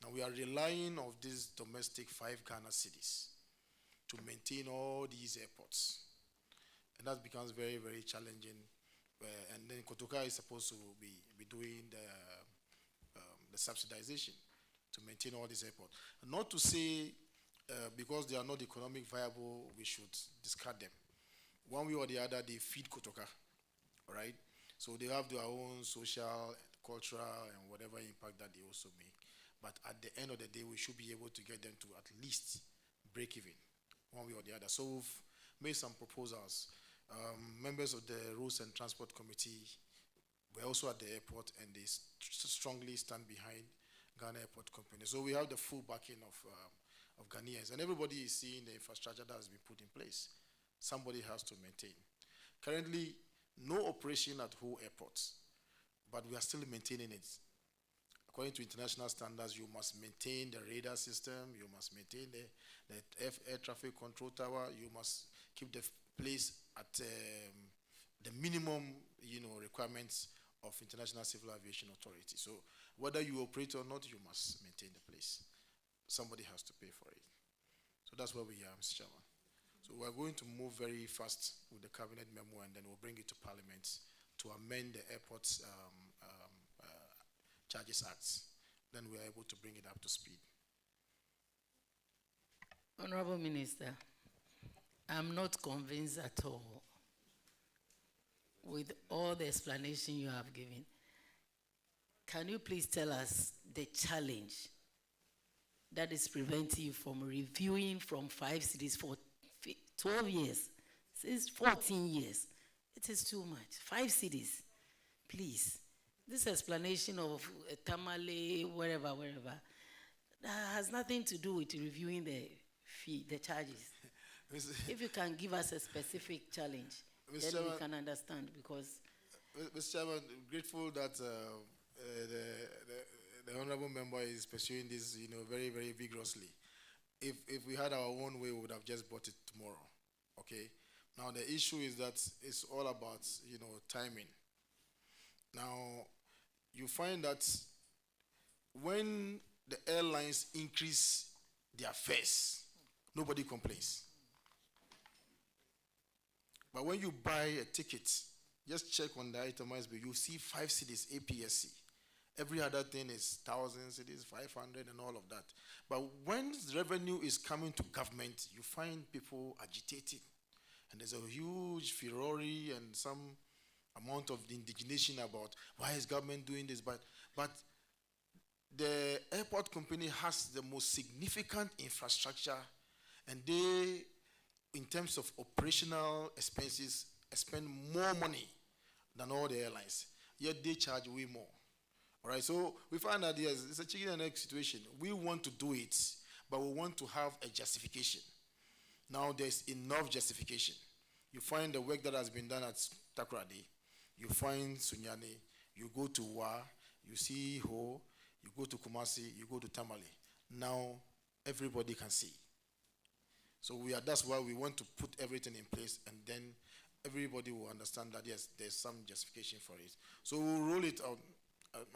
Now we are relying on these domestic 5 Ghana cities to maintain all these airports. And that becomes very, very challenging. And then Kotoka is supposed to be doing the subsidization to maintain all these airports. And not to say because they are not economic viable, we should discard them. One way or the other, they feed Kotoka, all right? So they have their own social, cultural, and whatever impact that they also make. But at the end of the day, we should be able to get them to at least break even, one way or the other. So we've made some proposals. Members of the Rules and Transport Committee were also at the airport, and they strongly stand behind Ghana Airport Company. So we have the full backing of Ghanaians, and everybody is seeing the infrastructure that has been put in place. Somebody has to maintain. Currently, no operation at whole airports, but we are still maintaining it. According to international standards, you must maintain the radar system, you must maintain the air traffic control tower, you must keep the place at the minimum, requirements of International Civil Aviation Authority. So whether you operate or not, you must maintain the place. Somebody has to pay for it. So that's where we are, Mr. Chairman. So we're going to move very fast with the cabinet memo, and then we'll bring it to Parliament to amend the Airports Charges Act. Then we are able to bring it up to speed. Honorable Minister, I'm not convinced at all with all the explanation you have given. Can you please tell us the challenge that is preventing you from reviewing from 5 cities for 12 years, since 14 years? It is too much. 5 cities, please. This explanation of Tamale, wherever, that has nothing to do with reviewing the fee, the charges. If you can give us a specific challenge, then Chairman, we can understand, because... Mr. Chairman, grateful that the honorable member is pursuing this, very, very vigorously. If we had our own way, we would have just bought it tomorrow, okay? Now the issue is that it's all about, timing. Now, you find that when the airlines increase their fares, nobody complains. But when you buy a ticket, just check on the itemized bill, you see 5 cities APSC. Every other thing is 1,000 cities, 500 and all of that. But when revenue is coming to government, you find people agitating. And there's a huge furor and some amount of indignation about why is government doing this. But the airport company has the most significant infrastructure, and they, in terms of operational expenses, spend more money than all the airlines. Yet they charge way more. All right, so we find that yes, it's a chicken and egg situation. We want to do it, but we want to have a justification. Now there's enough justification. You find the work that has been done at Takoradi, you find Sunyani, you go to Wa, you see Ho, you go to Kumasi, you go to Tamale. Now everybody can see. So that's why we want to put everything in place, and then everybody will understand that yes, there's some justification for it. So we'll roll it out.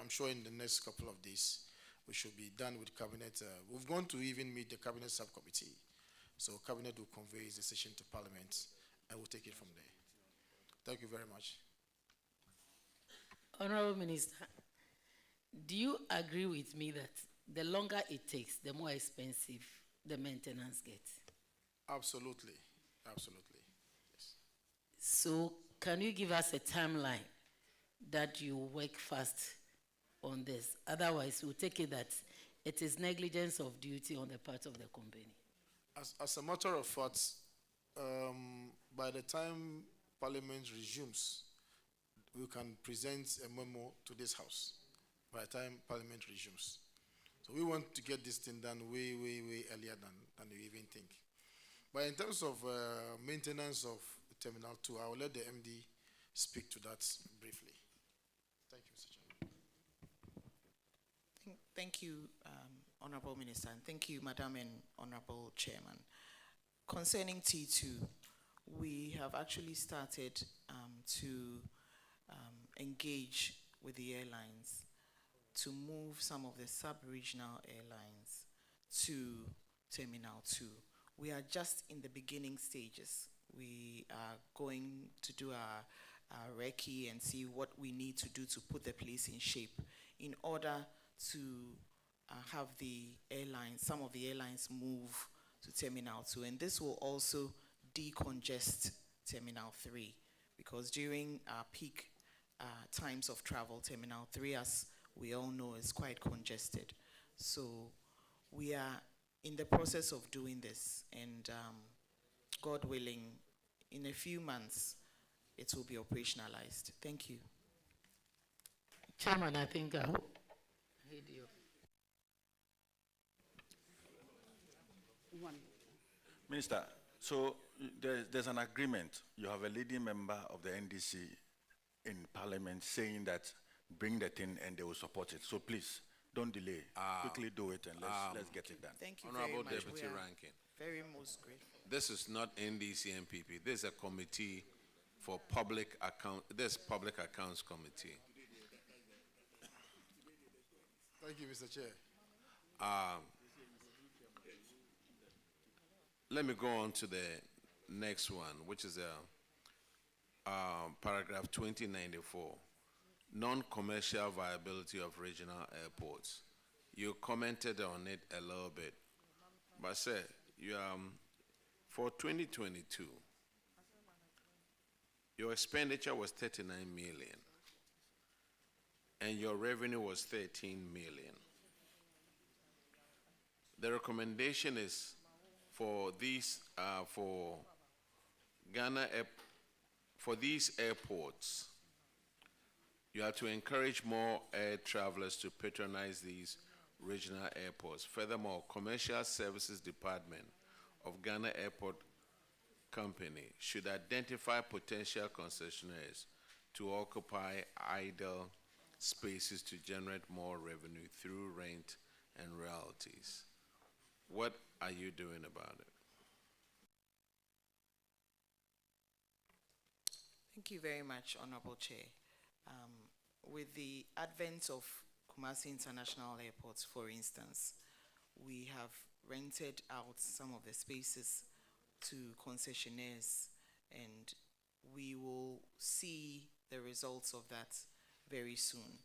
I'm sure in the next couple of days, we should be done with cabinet. We've gone to even meet the cabinet subcommittee. So cabinet will convey his decision to parliament, and we'll take it from there. Thank you very much. Honorable Minister, do you agree with me that the longer it takes, the more expensive the maintenance gets? Absolutely. Absolutely. Yes. So can you give us a timeline that you work fast on this? Otherwise, we'll take it that it is negligence of duty on the part of the company. As a matter of fact, by the time Parliament resumes, we can present a memo to this House by the time Parliament resumes. So we want to get this thing done way, way, way earlier than you even think. But in terms of maintenance of Terminal 2, I will let the MD speak to that briefly. Thank you, Mr. Chairman. Thank you, Honorable Minister, and thank you, Madam and Honorable Chairman. Concerning T2, we have actually started to engage with the airlines to move some of the sub-regional airlines to Terminal 2. We are just in the beginning stages. We are going to do our recce and see what we need to do to put the place in shape in order to have the airlines, some of the airlines move to Terminal 2. And this will also decongest Terminal 3, because during our peak times of travel, Terminal 3, as we all know, is quite congested. So we are in the process of doing this, and God willing, in a few months, it will be operationalized. Thank you. Chairman, I think I'll head you. Minister, so there's an agreement. You have a leading member of the NDC in Parliament saying that bring the thing and they will support it. So please, don't delay. Quickly do it and let's get it done. Thank you Honorable very much. Deputy Ranking. Very most grateful. This is not NDC MPP. This is a committee for public account. This public accounts committee. Thank you, Mr. Chair. Let me go on to the next one, which is paragraph 2094, non-commercial viability of regional airports. You commented on it a little bit, but sir, for 2022, your expenditure was 39 million, and your revenue was 13 million. The recommendation is for these, for these airports, you have to encourage more air travelers to patronize these regional airports. Furthermore, Commercial Services Department of Ghana Airport Company should identify potential concessionaires to occupy idle spaces to generate more revenue through rent and royalties. What are you doing about it? Thank you very much, Honorable Chair. With the advent of Kumasi International Airport, for instance, we have rented out some of the spaces to concessionaires, and we will see the results of that very soon.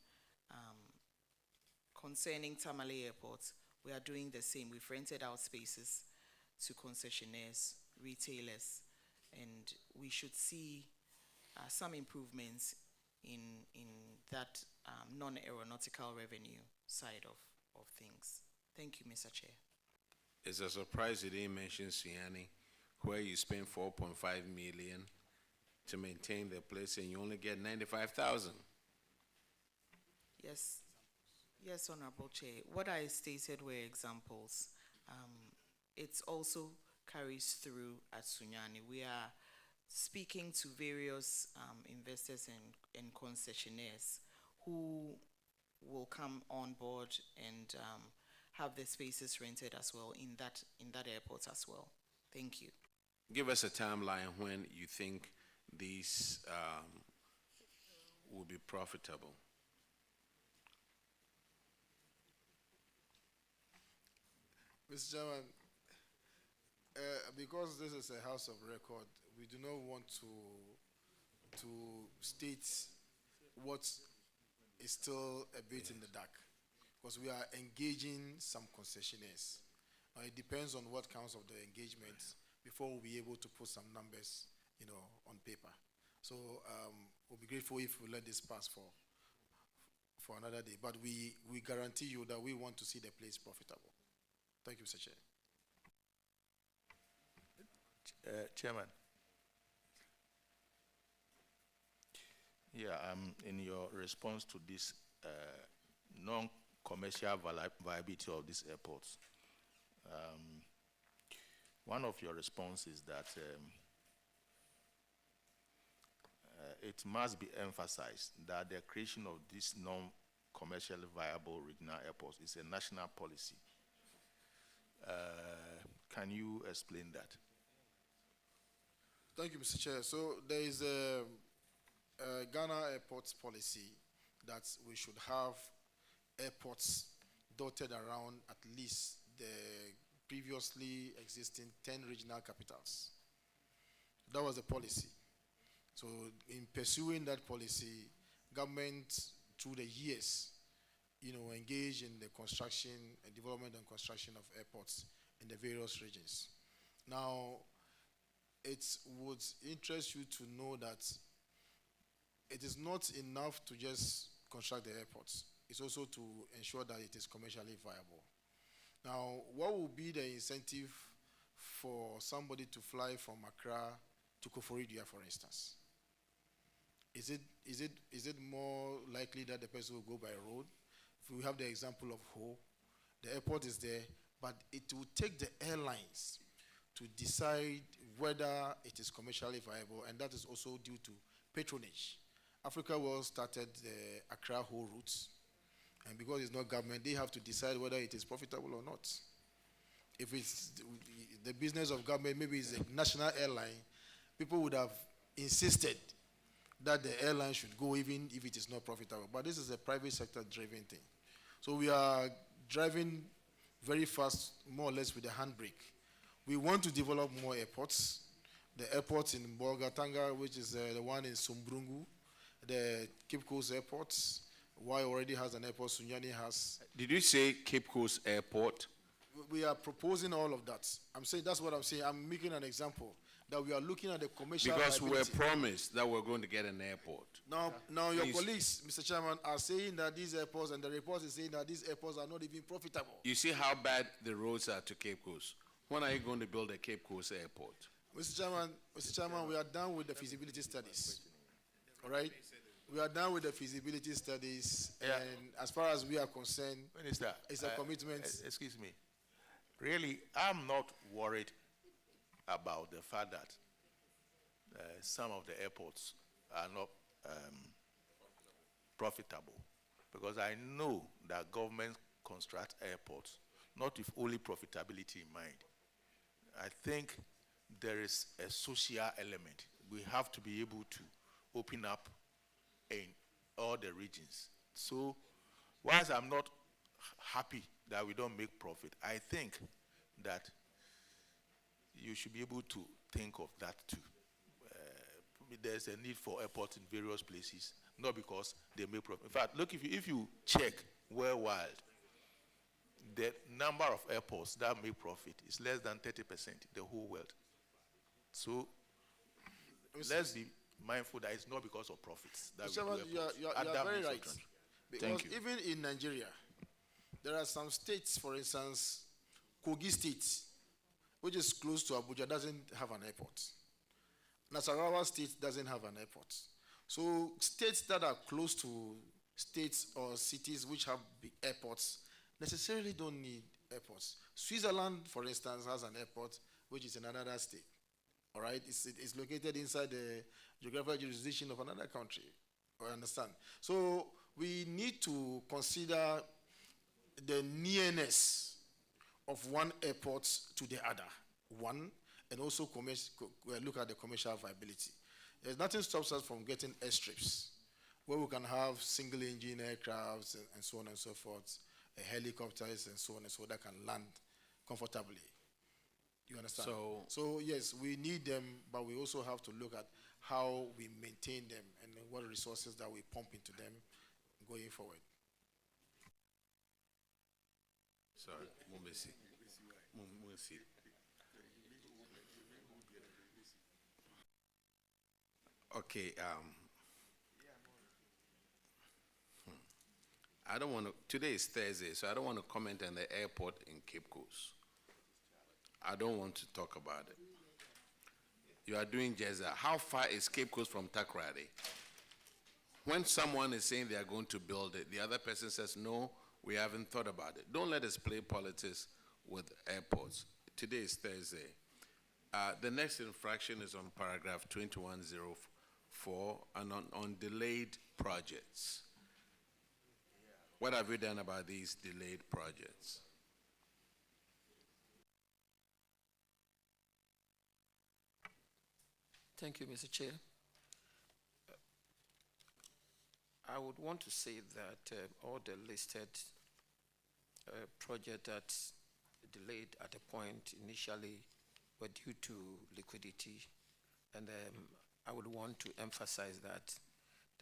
Concerning Tamale Airport, we are doing the same. We've rented out spaces to concessionaires, retailers, and we should see some improvements in that non-aeronautical revenue side of things. Thank you, Mr. Chair. It's a surprise you didn't mention Siani, where you spend 4.5 million to maintain the place and you only get 95,000. Yes. Yes, Honorable Chair. What I stated were examples. It also carries through at Sunyani. We are speaking to various investors and concessionaires who will come on board and have the spaces rented as well in that airport as well. Thank you. Give us a timeline when you think these will be profitable. Mr. Chairman, because this is a house of record, we do not want to state what is still a bit in the dark, because we are engaging some concessionaires. It depends on what counts of the engagement before we'll be able to put some numbers, on paper. So we'll be grateful if we let this pass for another day. But we guarantee you that we want to see the place profitable. Thank you, Mr. Chair. Chairman. Yeah, in your response to this non-commercial viability of these airports, one of your responses is that it must be emphasized that the creation of these non-commercially viable regional airports is a national policy. Can you explain that? Thank you, Mr. Chair. So there is a Ghana airports policy that we should have airports dotted around at least the previously existing 10 regional capitals. That was the policy. So in pursuing that policy, government through the years, engaged in the construction and development and construction of airports in the various regions. Now, it would interest you to know that it is not enough to just construct the airports. It's also to ensure that it is commercially viable. Now, what will be the incentive for somebody to fly from Accra to Koforidua, for instance? Is it more likely that the person will go by road? If we have the example of Ho, the airport is there, but it will take the airlines to decide whether it is commercially viable, and that is also due to patronage. Africa World started the Accra Ho routes, and because it's not government, they have to decide whether it is profitable or not. If it's the business of government, maybe it's a national airline, people would have insisted that the airline should go even if it is not profitable. But this is a private sector driven thing. So we are driving very fast, more or less with the handbrake. We want to develop more airports. The airports in Bolgatanga, which is the one in Sumbrungu, the Cape Coast airports, Wai already has an airport, Sunyani has. Did you say Cape Coast Airport? We are proposing all of that. I'm saying, that's what I'm saying. I'm making an example that we are looking at the commercial Because we viability. were promised that we're going to get an airport. Now your Please. colleagues, Mr. Chairman, are saying that these airports, and the report is saying that these airports are not even profitable. You see how bad the roads are to Cape Coast. When are you going to build a Cape Coast Airport? Mr. Chairman, we are done with the feasibility studies. All right? We are done with the feasibility studies, and as far as we are concerned, Minister, it's a commitment. Excuse me. Really, I'm not worried about the fact that some of the airports are not profitable, because I know that government construct airports not with only profitability in mind. I think there is a social element. We have to be able to open up in all the regions. So, whilst I'm not happy that we don't make profit, I think that you should be able to think of that too. There's a need for airports in various places, not because they make profit. In fact, look, if you check worldwide, the number of airports that make profit is less than 30% in the whole world. So let's be mindful that it's not because of profits that we do airports. You are very right. Because even in Nigeria, there are some states, for instance, Kogi State, which is close to Abuja, doesn't have an airport. Nasarawa State doesn't have an airport. So states that are close to states or cities which have big airports necessarily don't need airports. Switzerland, for instance, has an airport which is in another state. All right, it's located inside the geographical jurisdiction of another country. I understand. So we need to consider the nearness of one airport to the other. One, and also look at the commercial viability. There's nothing stops us from getting airstrips where we can have single engine aircrafts and so on and so forth, helicopters and so on and so that can land comfortably. You understand? So yes, we need them, but we also have to look at how we maintain them and what resources that we pump into them going forward. Sorry, Mumisi. Okay, I don't want to, today is Thursday, so I don't want to comment on the airport in Cape Coast. I don't want to talk about it. You are doing just that. How far is Cape Coast from Takoradi? When someone is saying they are going to build it, the other person says, no, we haven't thought about it. Don't let us play politics with airports. Today is Thursday. The next infraction is on paragraph 2104 and on delayed projects. What have you done about these delayed projects? Thank you, Mr. Chair. I would want to say that all the listed projects that delayed at a point initially were due to liquidity. And I would want to emphasize that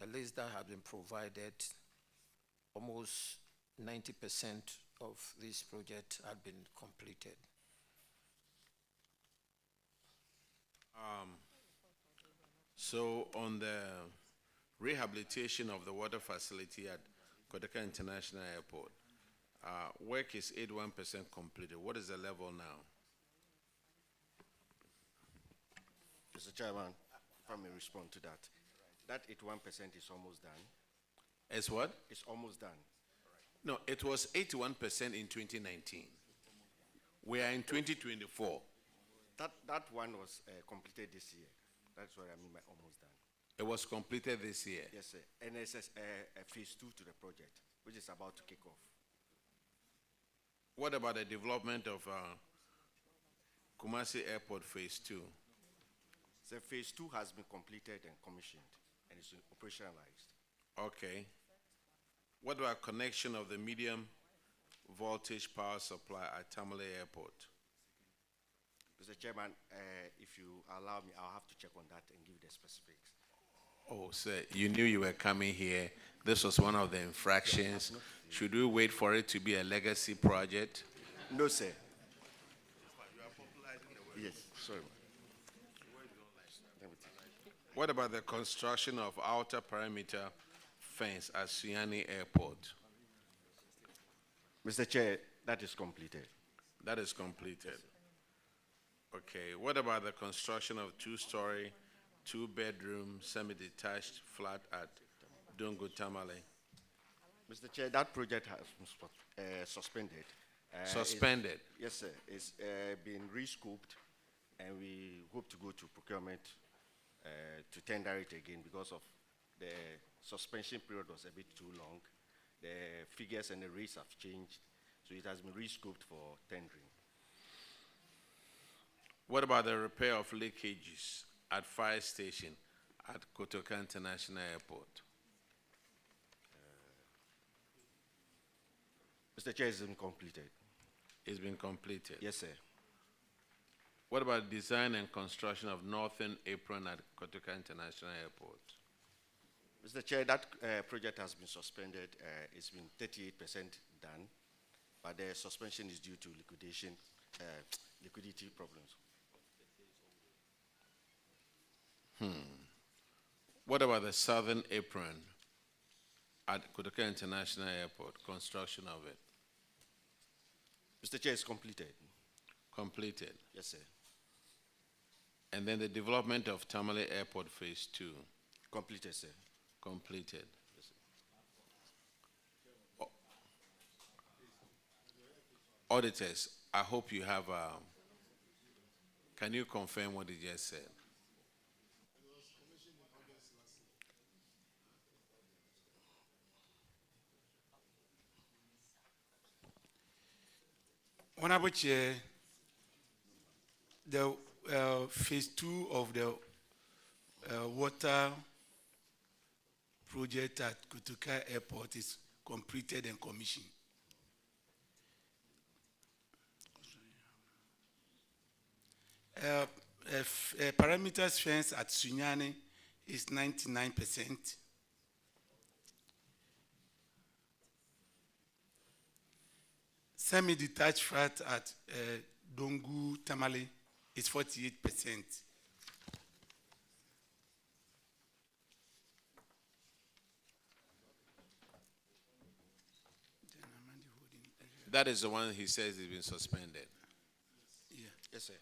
the list that has been provided, almost 90% of these projects had been completed. So on the rehabilitation of the water facility at Kodaka International Airport, work is 81% completed. What is the level now? Mr. Chairman, if I may respond to that. That 81% is almost done. It's what? It's almost done. No, it was 81% in 2019. We are in 2024. That one was completed this year. That's what I mean by almost done. It was completed this year? Yes, sir. And there's a phase 2 to the project, which is about to kick off. What about the development of Kumasi Airport phase 2? So phase 2 has been completed and commissioned, and it's operationalized. Okay. What about connection of the medium voltage power supply at Tamale Airport? Mr. Chairman, if you allow me, I'll have to check on that and give the specifics. Oh, sir, you knew you were coming here. This was one of the infractions. Should we wait for it to be a legacy project? No, sir. Yes, sorry. What about the construction of outer perimeter fence at Sunyani Airport? Mr. Chair, that is completed. That is completed. Okay, what about the construction of two-story, two-bedroom, semi-detached flat at Dungu Tamale? Mr. Chair, that project has been suspended. Suspended? Yes, sir. It's been re-scoped, and we hope to go to procurement to tender it again because of the suspension period was a bit too long. The figures and the rates have changed, so it has been re-scoped for tendering. What about the repair of leakages at fire station at Kotoka International Airport? Mr. Chair, it's been completed. It's been completed. Yes, sir. What about design and construction of northern apron at Kotoka International Airport? Mr. Chair, that project has been suspended. It's been 38% done, but the suspension is due to liquidity problems. What about the southern apron at Kotoka International Airport, construction of it? Mr. Chair, it's completed. Completed. Yes, sir. And then the development of Tamale Airport Phase 2? Completed, sir. Completed. Yes, sir. Auditors, I hope you have, can you confirm what he just said? Honorable Chair, the phase 2 of the water project at Kotoka Airport is completed and commissioned. Parameters fence at Sunyani is 99%. Semi-detached flat at Dongu Tamale is 48%. That is the one he says has been suspended. Yeah. Yes, sir.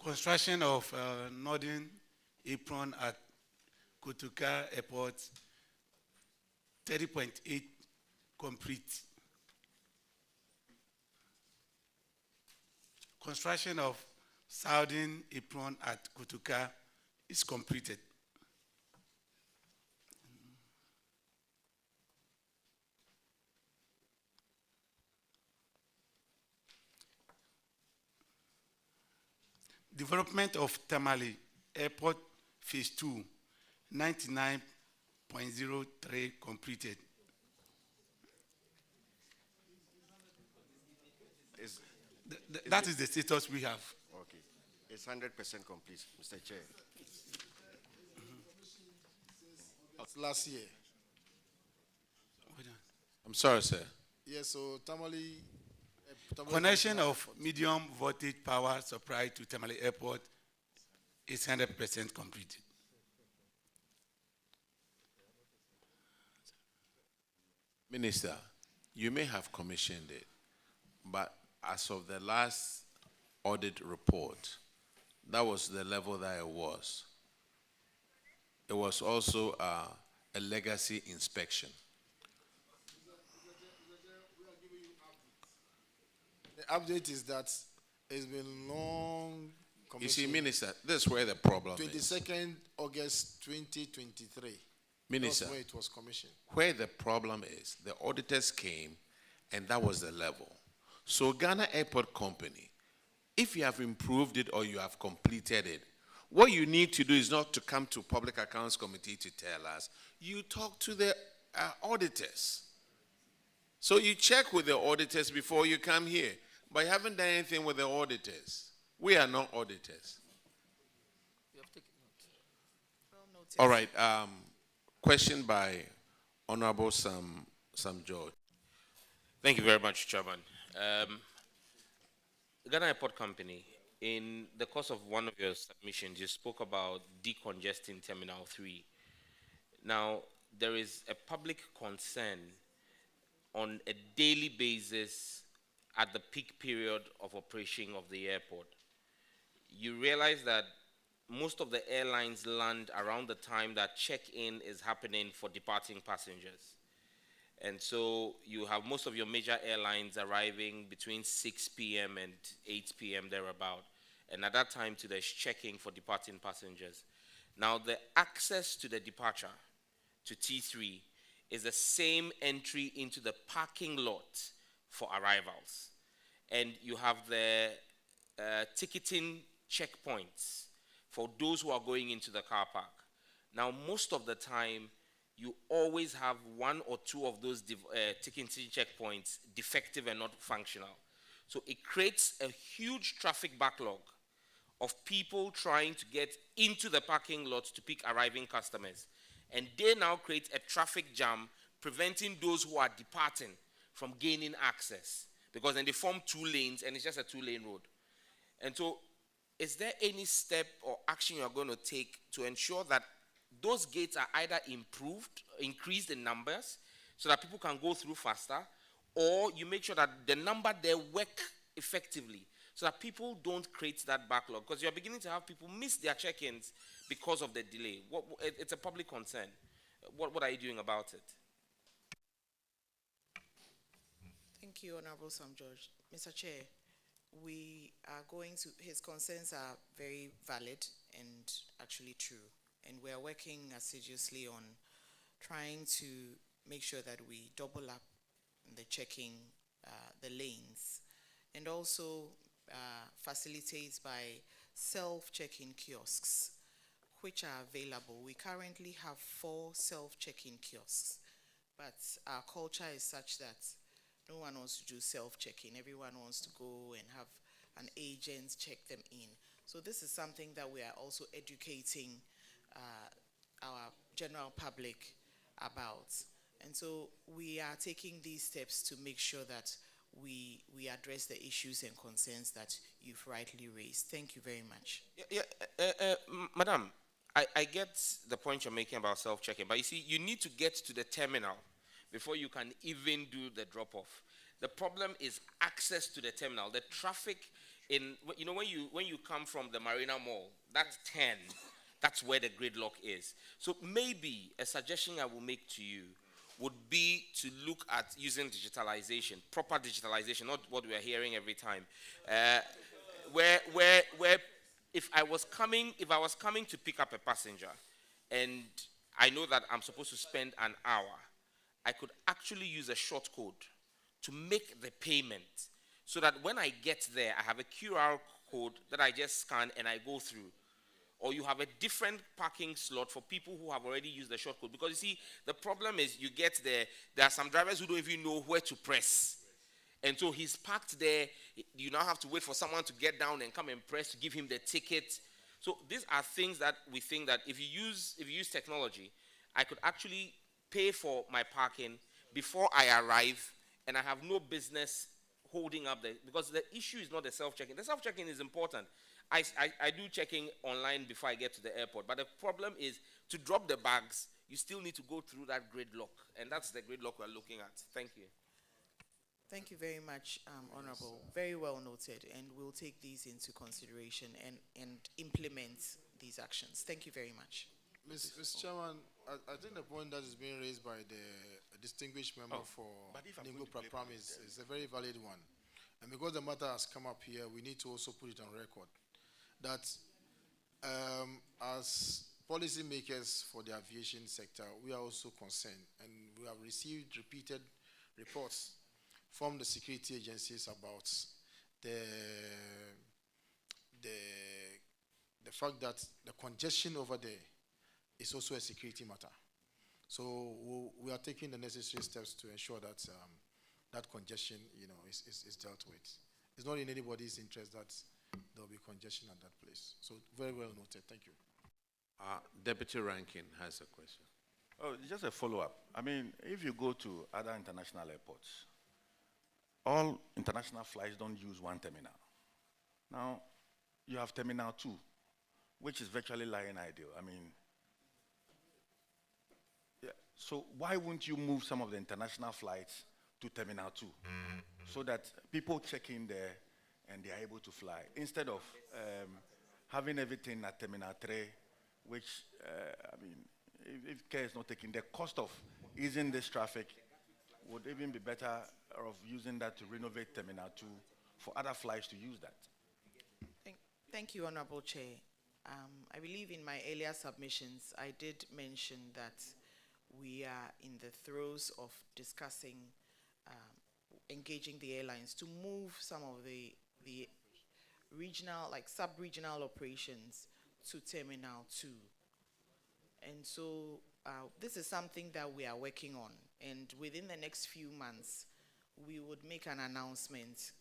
Construction of northern apron at Kotoka Airport, 30.8 complete. Construction of southern apron at Kotoka is completed. Development of Tamale Airport Phase 2, 99.03 completed. That is the status we have. Okay. It's 100% complete, Mr. Chair. Last year. I'm sorry, sir. Yes, so Tamale. Connection of medium voltage power supply to Tamale Airport is 100% completed. Minister, you may have commissioned it, but as of the last audit report, that was the level that it was. It was also a legacy inspection. The update is that it's been long. You see, Minister, this is where the problem is. 22nd August 2023. Minister, that's where it was commissioned. Where the problem is, the auditors came and that was the level. So Ghana Airport Company, if you have improved it or you have completed it, what you need to do is not to come to Public Accounts Committee to tell us. You talk to the auditors. So you check with the auditors before you come here. But you haven't done anything with the auditors. We are not auditors. All right. Question by Honorable Sam George. Thank you very much, Chairman. The Ghana Airport Company, in the course of one of your submissions, you spoke about decongesting Terminal 3. Now, there is a public concern on a daily basis at the peak period of operation of the airport. You realize that most of the airlines land around the time that check-in is happening for departing passengers. And so you have most of your major airlines arriving between 6 p.m. and 8 p.m. thereabout. And at that time, there's checking for departing passengers. Now, the access to the departure, to T3, is the same entry into the parking lot for arrivals. And you have the ticketing checkpoints for those who are going into the car park. Now, most of the time, you always have one or two of those ticketing checkpoints defective and not functional. So it creates a huge traffic backlog of people trying to get into the parking lot to pick arriving customers. And they now create a traffic jam, preventing those who are departing from gaining access. Because then they form two lanes, and it's just a two-lane road. And so, is there any step or action you're going to take to ensure that those gates are either improved, increased in numbers, so that people can go through faster, or you make sure that the number there work effectively, so that people don't create that backlog? Because you're beginning to have people miss their check-ins because of the delay. It's a public concern. What are you doing about it? Thank you, Honorable Sam George. Mr. Chair, we are going to, his concerns are very valid and actually true. And we are working assiduously on trying to make sure that we double up the checking the lanes, and also facilitates by self-check-in kiosks, which are available. We currently have 4 self-check-in kiosks, but our culture is such that no one wants to do self-check-in. Everyone wants to go and have an agent check them in. So this is something that we are also educating our general public about. And so we are taking these steps to make sure that we address the issues and concerns that you've rightly raised. Thank you very much. Madam, I get the point you're making about self-checking, but you see, you need to get to the terminal before you can even do the drop-off. The problem is access to the terminal. The traffic in, you know, when you come from the Marina Mall, that's 10. That's where the gridlock is. So maybe a suggestion I will make to you would be to look at using digitalization, proper digitalization, not what we are hearing every time. Where if I was coming to pick up a passenger, and I know that I'm supposed to spend an hour, I could actually use a short code to make the payment, so that when I get there, I have a QR code that I just scan and I go through. Or you have a different parking slot for people who have already used the short code. Because you see, the problem is you get there are some drivers who don't even know where to press. And so he's parked there, you now have to wait for someone to get down and come and press to give him the ticket. So these are things that we think that if you use technology, I could actually pay for my parking before I arrive, and I have no business holding up because the issue is not the self-checking. The self-checking is important. I do checking online before I get to the airport, but the problem is to drop the bags, you still need to go through that gridlock, and that's the gridlock we're looking at. Thank you. Thank you very much, Honorable. Very well noted, and we'll take these into consideration and implement these actions. Thank you very much. Mr. Chairman, I think the point that is being raised by the distinguished member for Ningo Prapram is a very valid one. And because the matter has come up here, we need to also put it on record that as policymakers for the aviation sector, we are also concerned, and we have received repeated reports from the security agencies about the fact that the congestion over there is also a security matter. So we are taking the necessary steps to ensure that that congestion, is dealt with. It's not in anybody's interest that there will be congestion at that place. So very well noted. Thank you. Deputy Ranking has a question. Oh, just a follow-up. I mean, if you go to other international airports, all international flights don't use one terminal. Now, you have Terminal 2, which is virtually lying ideal. I mean, yeah. So why wouldn't you move some of the international flights to Terminal 2 so that people check in there and they are able to fly, instead of having everything at Terminal 3, which, I mean, if care is not taken, the cost of easing this traffic would even be better of using that to renovate Terminal 2 for other flights to use that. Thank you, Honorable Chair. I believe in my earlier submissions, I did mention that we are in the throes of discussing engaging the airlines to move some of the regional, like sub-regional operations to Terminal 2. And so this is something that we are working on. And within the next few months, we would make an announcement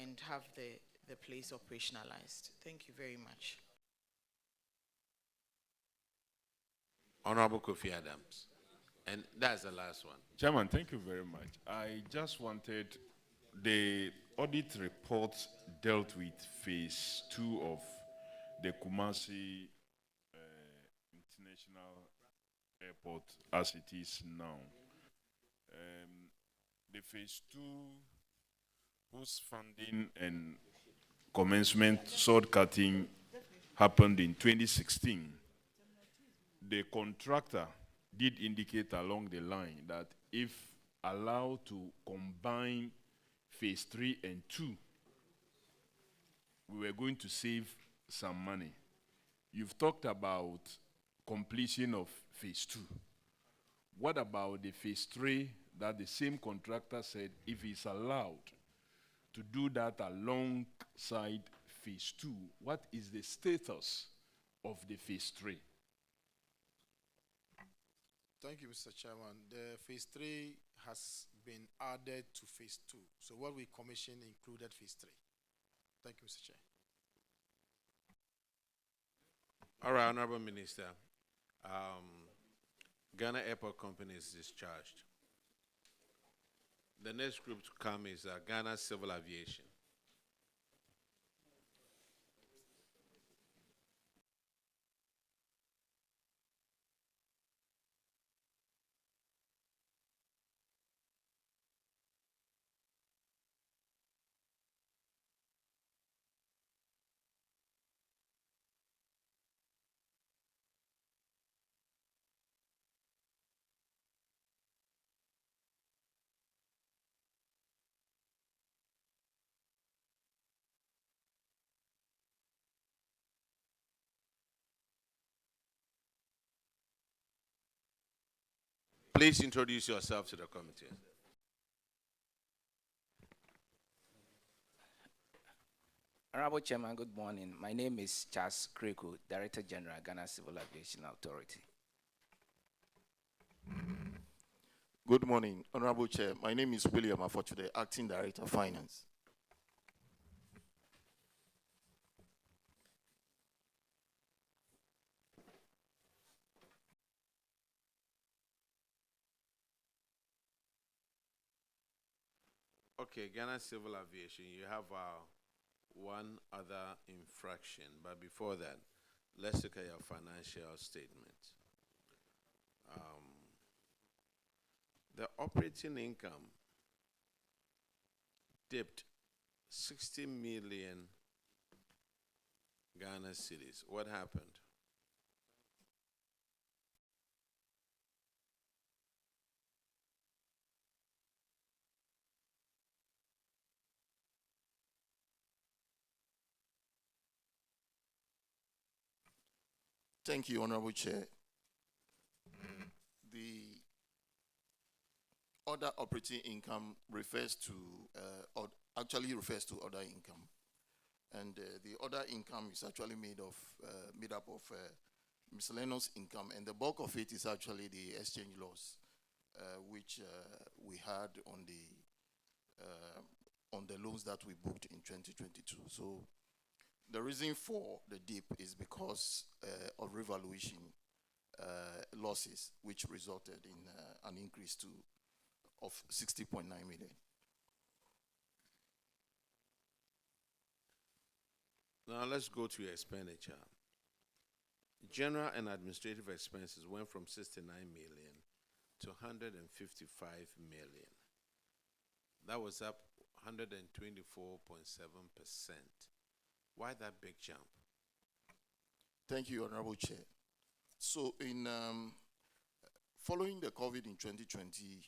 and have the place operationalized. Thank you very much. Honorable Kofi Adams. And that's the last one. Chairman, thank you very much. I just wanted, the audit report dealt with phase 2 of the Kumasi International Airport as it is now. The phase 2, whose funding and commencement sword cutting happened in 2016, the contractor did indicate along the line that if allowed to combine phase 3 and 2, we were going to save some money. You've talked about completion of phase 2. What about the phase 3 that the same contractor said if he's allowed to do that alongside phase 2, what is the status of the phase 3? Thank you, Mr. Chairman. The phase 3 has been added to phase 2. So what we commissioned included phase 3. Thank you, Mr. Chair. All right, Honorable Minister. Ghana Airport Company is discharged. The next group to come is Ghana Civil Aviation. Please introduce yourself to the committee. Honorable Chairman, good morning. My name is Charles Kreku, Director General, Ghana Civil Aviation Authority. Good morning, Honorable Chair. My name is William Afochude, Acting Director of Finance. Okay, Ghana Civil Aviation, you have one other infraction, but before that, let's look at your financial statement. The operating income dipped 60 million Ghana cedis. What happened? Thank you, Honorable Chair. The other operating income refers to, actually refers to other income. And the other income is actually made up of miscellaneous income, and the bulk of it is actually the exchange loss, which we had on the loans that we booked in 2022. So the reason for the dip is because of revaluation losses, which resulted in an increase of 60.9 million. Now let's go to your expenditure. General and administrative expenses went from 69 million to 155 million. That was up 124.7%. Why that big jump? Thank you, Honorable Chair. So in following the COVID in 2020,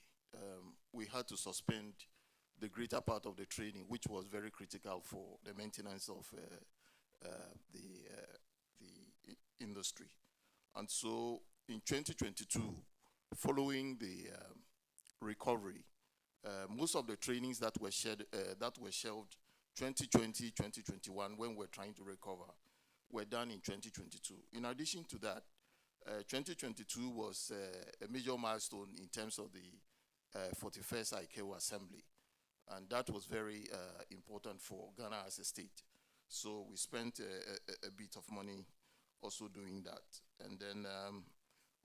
we had to suspend the greater part of the training, which was very critical for the maintenance of the industry. And so in 2022, following the recovery, most of the trainings that were shelved 2020, 2021, when we're trying to recover, were done in 2022. In addition to that, 2022 was a major milestone in terms of the 41st ICAO Assembly. And that was very important for Ghana as a state. So we spent a bit of money also doing that. And then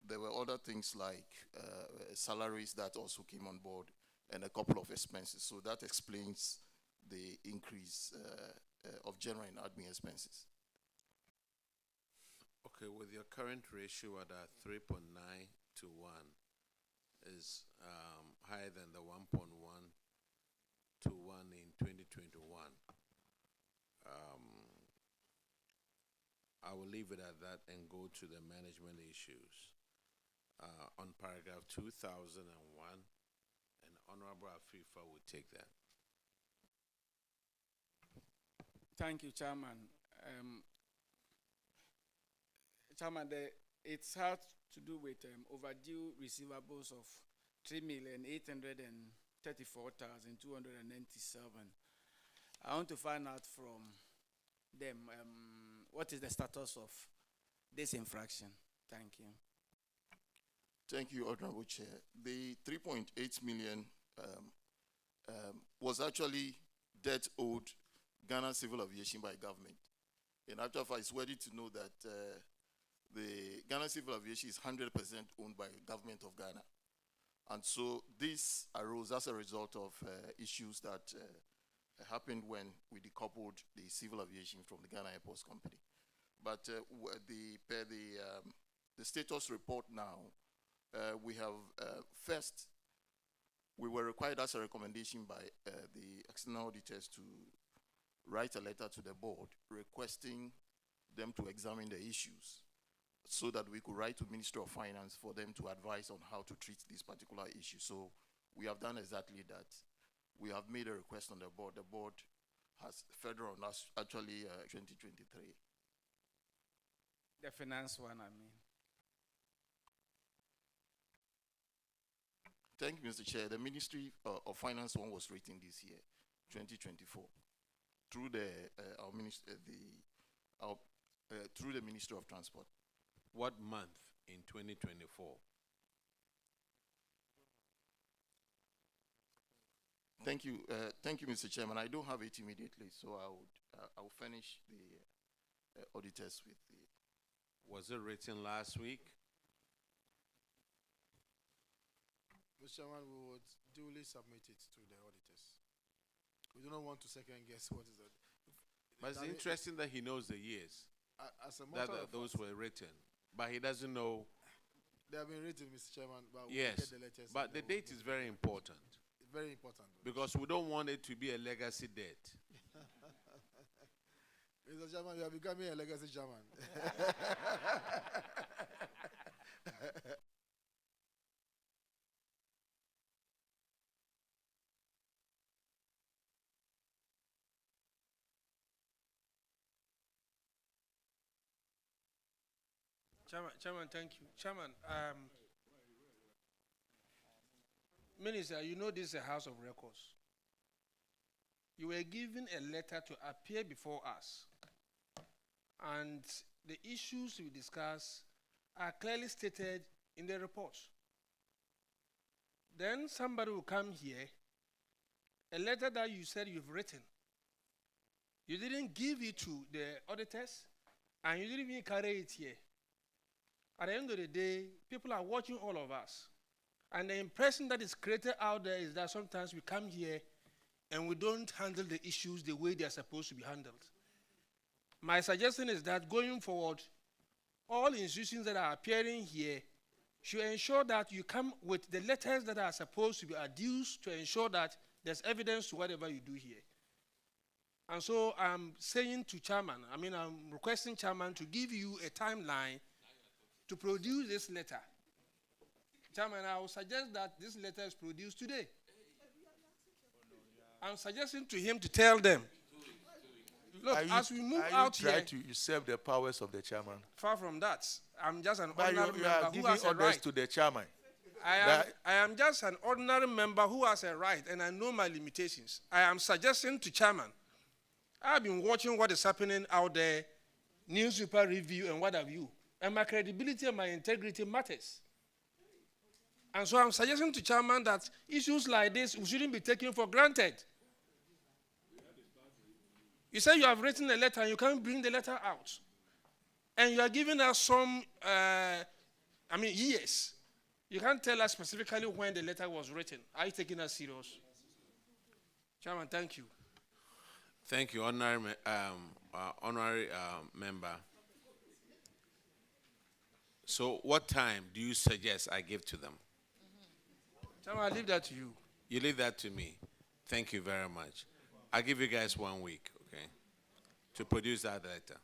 there were other things like salaries that also came on board and a couple of expenses. So that explains the increase of general and admin expenses. Okay, with your current ratio at 3.9 to 1 is higher than the 1.1 to 1 in 2021. I will leave it at that and go to the management issues. On paragraph 2001, and Honorable Afifa will take that. Thank you, Chairman. Chairman, it's hard to do with overdue receivables of 3,834,297. I want to find out from them what is the status of this infraction. Thank you. Thank you, Honorable Chair. The 3.8 million was actually debt owed Ghana Civil Aviation by government. In actual fact, it's worthy to know that the Ghana Civil Aviation is 100% owned by the government of Ghana. And so this arose as a result of issues that happened when we decoupled the civil aviation from the Ghana Airports Company. But per the status report now, we have first, we were required as a recommendation by the external auditors to write a letter to the board requesting them to examine the issues so that we could write to Ministry of Finance for them to advise on how to treat this particular issue. So we have done exactly that. We have made a request on the board. The board has federal on us actually 2023. The finance one, I mean. Thank you, Mr. Chair. The Ministry of Finance one was written this year, 2024, through through the Ministry of Transport. What month in 2024? Thank you, Mr. Chairman. I don't have it immediately, so I'll furnish the auditors with the. Was it written last week? Mr. Chairman, we would duly submit it to the auditors. We do not want to second guess what is that. But it's interesting that he knows the years as a matter that of those fact, were written, but he doesn't know. They have been written, Mr. Chairman, but Yes, we get the letters. but the date is very important. It's very important. Because we don't want it to be a legacy debt. Mr. Chairman, you are becoming a legacy chairman. Chairman, thank you. Chairman, Minister, you know this is a house of records. You were given a letter to appear before us, and the issues we discuss are clearly stated in the report. Then somebody will come here, a letter that you said you've written. You didn't give it to the auditors, and you didn't even carry it here. At the end of the day, people are watching all of us. And the impression that is created out there is that sometimes we come here and we don't handle the issues the way they are supposed to be handled. My suggestion is that going forward, all institutions that are appearing here should ensure that you come with the letters that are supposed to be adduced to ensure that there's evidence to whatever you do here. And so I'm saying to Chairman, I'm requesting Chairman to give you a timeline to produce this letter. Chairman, I would suggest that this letter is produced today. I'm suggesting to him to tell them, look, as we move out here... Are you trying to usurp the powers of the chairman? Far from that. I'm just an But ordinary you member are who giving has a orders right. to the chairman. I am just an ordinary member who has a right, and I know my limitations. I am suggesting to Chairman, I've been watching what is happening out there newspaper review and what have you. And my credibility and my integrity matters. And so I'm suggesting to Chairman that issues like this shouldn't be taken for granted. You say you have written a letter and you can't bring the letter out. And you are giving us some, years. You can't tell us specifically when the letter was written. Are you taking us serious? Chairman, thank you. Thank you, honorary member. So what time do you suggest I give to them? Chairman, I leave that to you. You leave that to me. Thank you very much. I'll give you guys 1 week, okay, to produce that letter.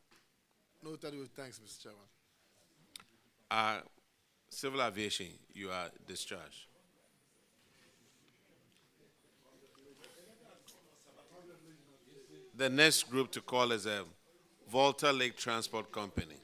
Noted with thanks, Mr. Chairman. Civil Aviation, you are discharged. The next group to call is a Volta Lake Transport Company.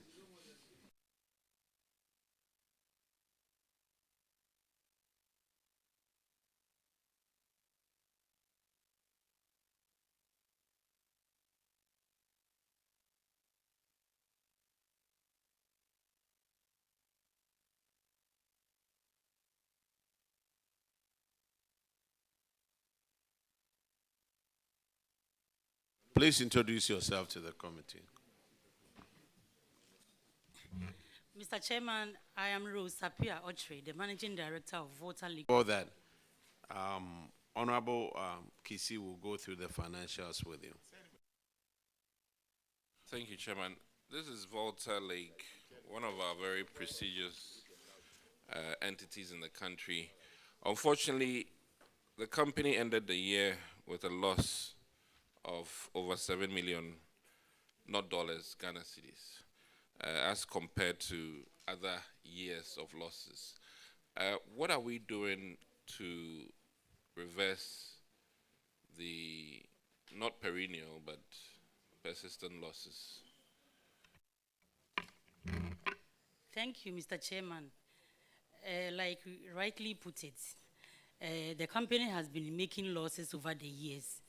Please introduce yourself to the committee. Mr. Chairman, I am Rose Sapia Ochre, the Managing Director of Volta Lake. For that, Honorable Kisi will go through the financials with you. Thank you, Chairman. This is Volta Lake, one of our very prestigious entities in the country. Unfortunately, the company ended the year with a loss of over 7 million, not dollars, Ghana cedis, as compared to other years of losses. What are we doing to reverse the not perennial but persistent losses? Thank you, Mr. Chairman. Like you rightly put it, the company has been making losses over the years.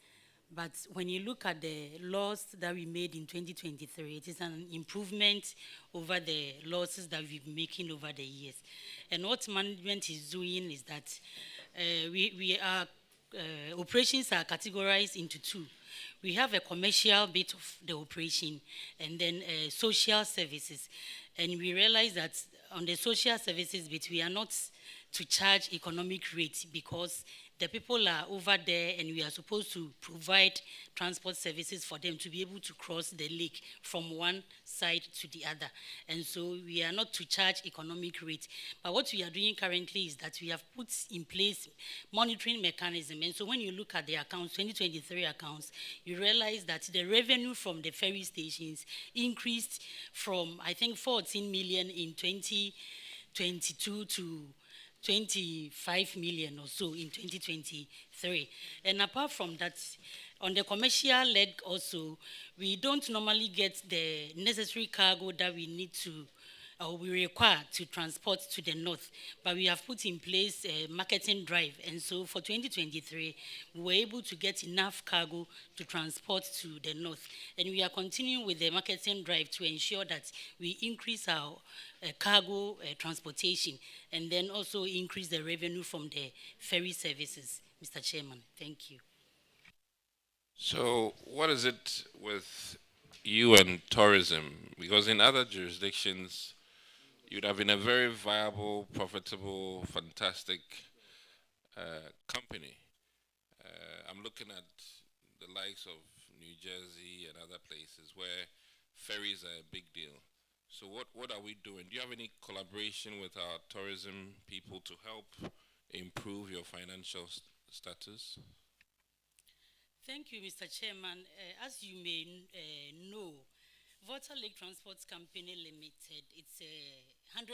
But when you look at the loss that we made in 2023, it is an improvement over the losses that we've been making over the years. And what management is doing is that operations are categorized into two. We have a commercial bit of the operation and then social services. And we realize that on the social services bit, we are not to charge economic rates because the people are over there and we are supposed to provide transport services for them to be able to cross the lake from one side to the other. And so we are not to charge economic rates. But what we are doing currently is that we have put in place monitoring mechanism. And so when you look at the accounts, 2023 accounts, you realize that the revenue from the ferry stations increased from, I think, 14 million in 2022 to 25 million or so in 2023. And apart from that, on the commercial leg also, we don't normally get the necessary cargo that we need to, or we require to transport to the north. But we have put in place a marketing drive. And so for 2023, we were able to get enough cargo to transport to the north. And we are continuing with the marketing drive to ensure that we increase our cargo transportation and then also increase the revenue from the ferry services. Mr. Chairman, thank you. So what is it with you and tourism? Because in other jurisdictions, you'd have been a very viable, profitable, fantastic company. I'm looking at the likes of New Jersey and other places where ferries are a big deal. So what are we doing? Do you have any collaboration with our tourism people to help improve your financial status? Thank you, Mr. Chairman. As you may know, Volta Lake Transport Company Limited, it's 100%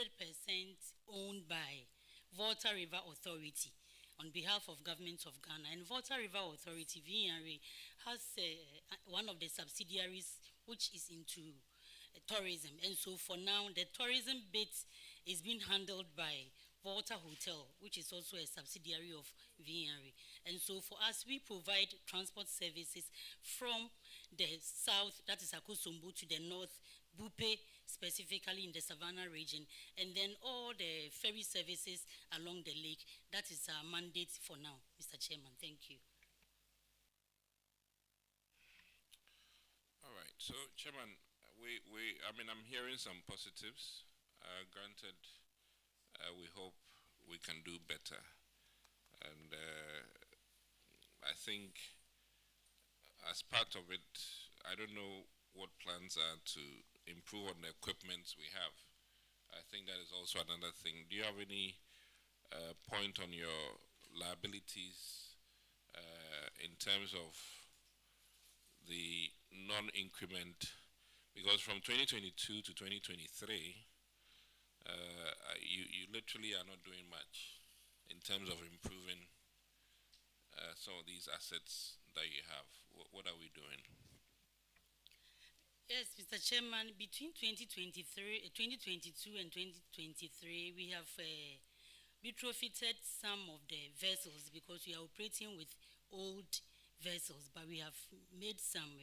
owned by Volta River Authority on behalf of Government of Ghana. And Volta River Authority, VNRA, has one of the subsidiaries which is into tourism. And so for now, the tourism bit is being handled by Volta Hotel, which is also a subsidiary of VNRA. And so for us, we provide transport services from the south, that is Akosombo, to the north, Bupe, specifically in the Savannah region, and then all the ferry services along the lake. That is our mandate for now, Mr. Chairman. Thank you. All right. So, Chairman, I'm hearing some positives. Granted, we hope we can do better. And I think as part of it, I don't know what plans are to improve on the equipment we have. I think that is also another thing. Do you have any point on your liabilities in terms of the non-increment? Because from 2022 to 2023, you literally are not doing much in terms of improving some of these assets that you have. What are we doing? Yes, Mr. Chairman, between 2022 and 2023, we have retrofitted some of the vessels because we are operating with old vessels, but we have made some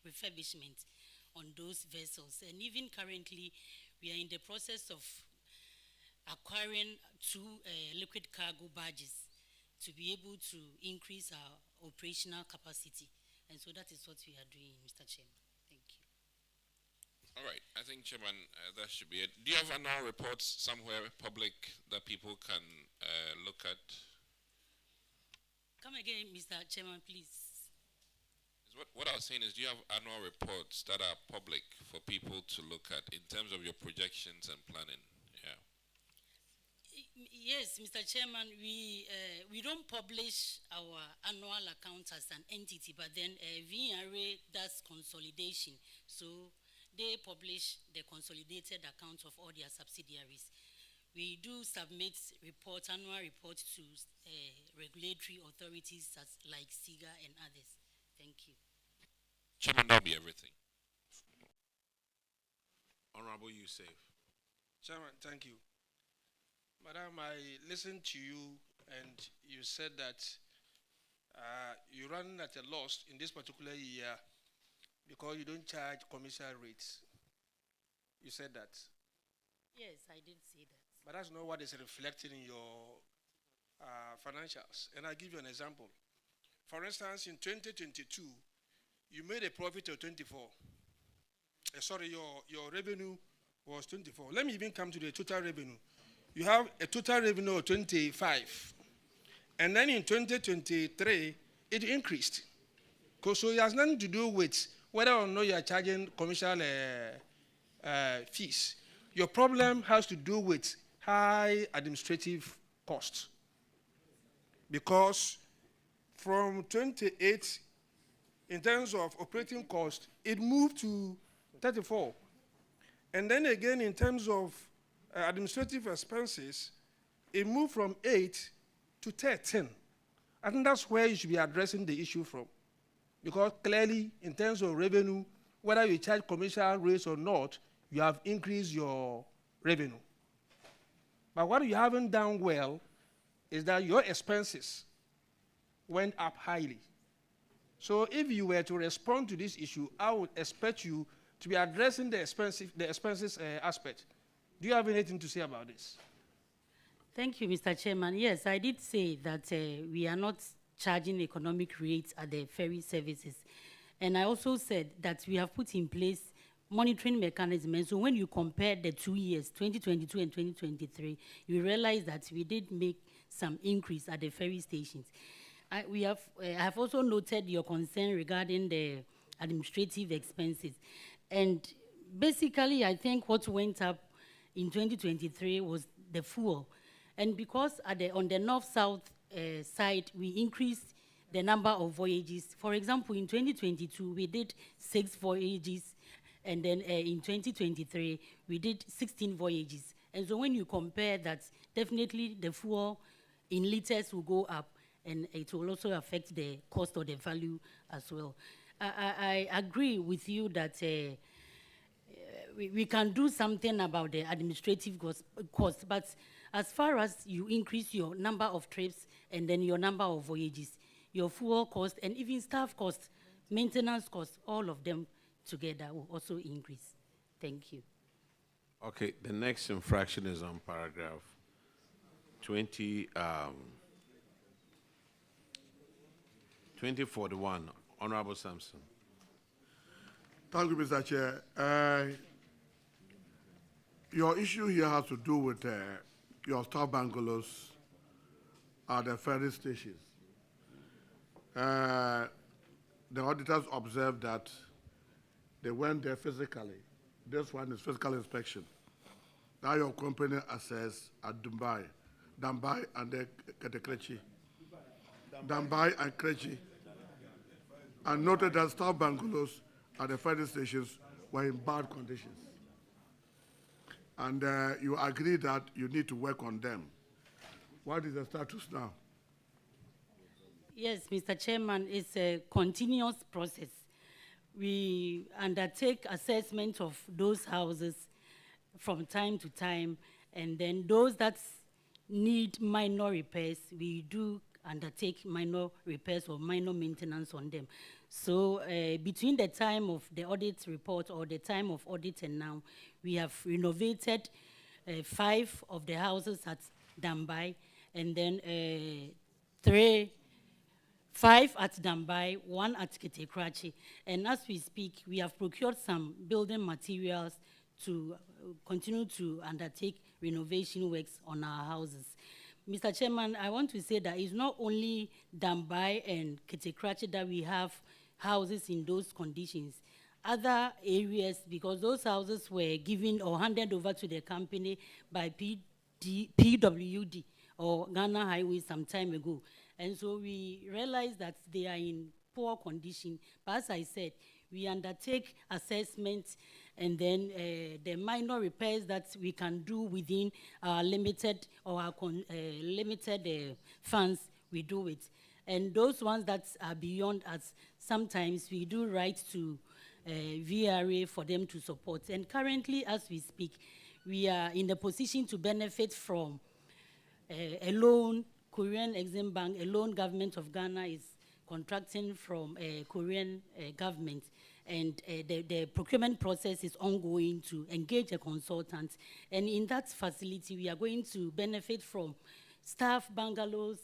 refurbishment on those vessels. And even currently, we are in the process of acquiring 2 liquid cargo barges to be able to increase our operational capacity. And so that is what we are doing, Mr. Chairman. Thank you. All right. I think, Chairman, that should be it. Do you have annual reports somewhere public that people can look at? Come again, Mr. Chairman, please. What I was saying is, do you have annual reports that are public for people to look at in terms of your projections and planning? Yeah. Yes, Mr. Chairman, we don't publish our annual accounts as an entity, but then NVTI does consolidation. So they publish the consolidated accounts of all their subsidiaries. We do submit annual reports to regulatory authorities like SIGA and others. Thank you. Chairman, that'll be everything. Honorable Yusuf. Chairman, thank you. Madam, I listened to you and you said that you run at a loss in this particular year because you don't charge commercial rates. You said that. Yes, I did say that. But that's not what is reflected in your financials. And I'll give you an example. For instance, in 2022, you made a profit of 24. Sorry, your revenue was 24. Let me even come to the total revenue. You have a total revenue of 25. And then in 2023, it increased. So it has nothing to do with whether or not you are charging commercial fees. Your problem has to do with high administrative costs. Because from 28, in terms of operating cost, it moved to 34. And then again, in terms of administrative expenses, it moved from 8 to 13. I think that's where you should be addressing the issue from. Because clearly, in terms of revenue, whether you charge commercial rates or not, you have increased your revenue. But what you haven't done well is that your expenses went up highly. So if you were to respond to this issue, I would expect you to be addressing the expenses aspect. Do you have anything to say about this? Thank you, Mr. Chairman. Yes, I did say that we are not charging economic rates at the ferry services. And I also said that we have put in place monitoring mechanism. And so when you compare the 2 years, 2022 and 2023, you realize that we did make some increase at the ferry stations. I have also noted your concern regarding the administrative expenses. And basically, I think what went up in 2023 was the fuel. And because on the north-south side, we increased the number of voyages. For example, in 2022, we did 6 voyages. And then in 2023, we did 16 voyages. And so when you compare that, definitely the fuel in liters will go up, and it will also affect the cost or the value as well. I agree with you that we can do something about the administrative cost, but as far as you increase your number of trips and then your number of voyages, your fuel cost and even staff cost, maintenance cost, all of them together will also increase. Thank Thank you. Okay, the next infraction is on paragraph 2041. Honorable Sampson. Thank you, Mr. Chair. Your issue here has to do with your staff bungalows at the ferry stations. The auditors observed that they went there physically. This one is physical inspection. Now your company assessed at Dambai and the Ketekrechi. Dambai and Krechi. And noted that staff bungalows at the ferry stations were in bad conditions. And you agree that you need to work on them. What is the status now? Yes, Mr. Chairman, it's a continuous process. We undertake assessment of those houses from time to time, and then those that need minor repairs, we do undertake minor repairs or minor maintenance on them. So between the time of the audit report or the time of audit and now, we have renovated 5 of the houses at Dambai, and then 5 at Dambai, 1 at Ketekrachi. And as we speak, we have procured some building materials to continue to undertake renovation works on our houses. Mr. Chairman, I want to say that it's not only Dambai and Ketekrachi that we have houses in those conditions. Other areas, because those houses were given or handed over to the company by PWD or Ghana Highway some time ago. And so we realized that they are in poor condition. But as I said, we undertake assessments, and then the minor repairs that we can do within our limited or our limited funds, we do it. And those ones that are beyond us, sometimes we do write to VRA for them to support. And currently, as we speak, we are in the position to benefit from a loan. Korean Exim Bank, a loan government of Ghana is contracting from Korean government, and the procurement process is ongoing to engage a consultant. And in that facility, we are going to benefit from staff bungalows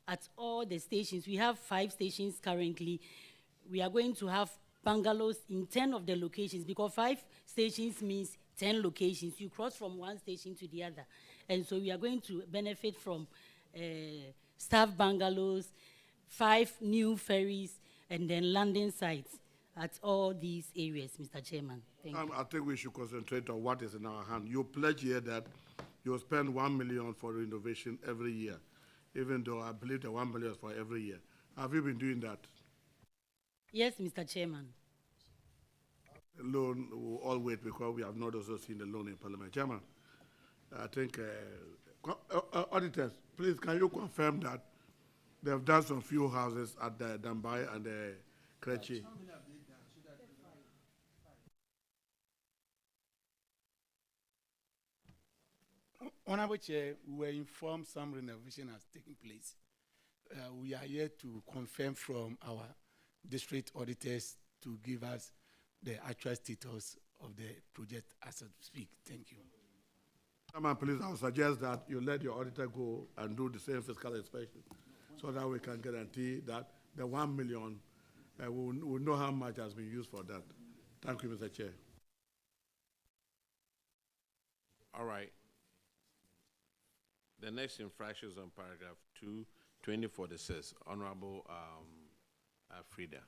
at all the stations. We have 5 stations currently. We are going to have bungalows in 10 of the locations, because 5 stations means 10 locations. You cross from one station to the other. And so we are going to benefit from staff bungalows, 5 new ferries, and then landing sites at all these areas, Mr. Chairman. Thank you. I think we should concentrate on what is in our hand. You pledge here that you'll spend 1 million for renovation every year, even though I believe the 1 million is for every year. Have you been doing that? Yes, Mr. Chairman. Loan will all wait, because we have not also seen the loan in Parliament. Chairman, I think auditors, please, can you confirm that they have done some few houses at the Dambai and the Krechi? Honorable Chair, we were informed some renovation has taken place. We are here to confirm from our district auditors to give us the actual status of the project as we speak. Thank you. Chairman, please, I would suggest that you let your auditor go and do the same fiscal inspection, so that we can guarantee that the 1 million, we'll know how much has been used for that. Thank you, Mr. Chair. All right. The next infraction is on paragraph 2, 2046. Honorable Frida.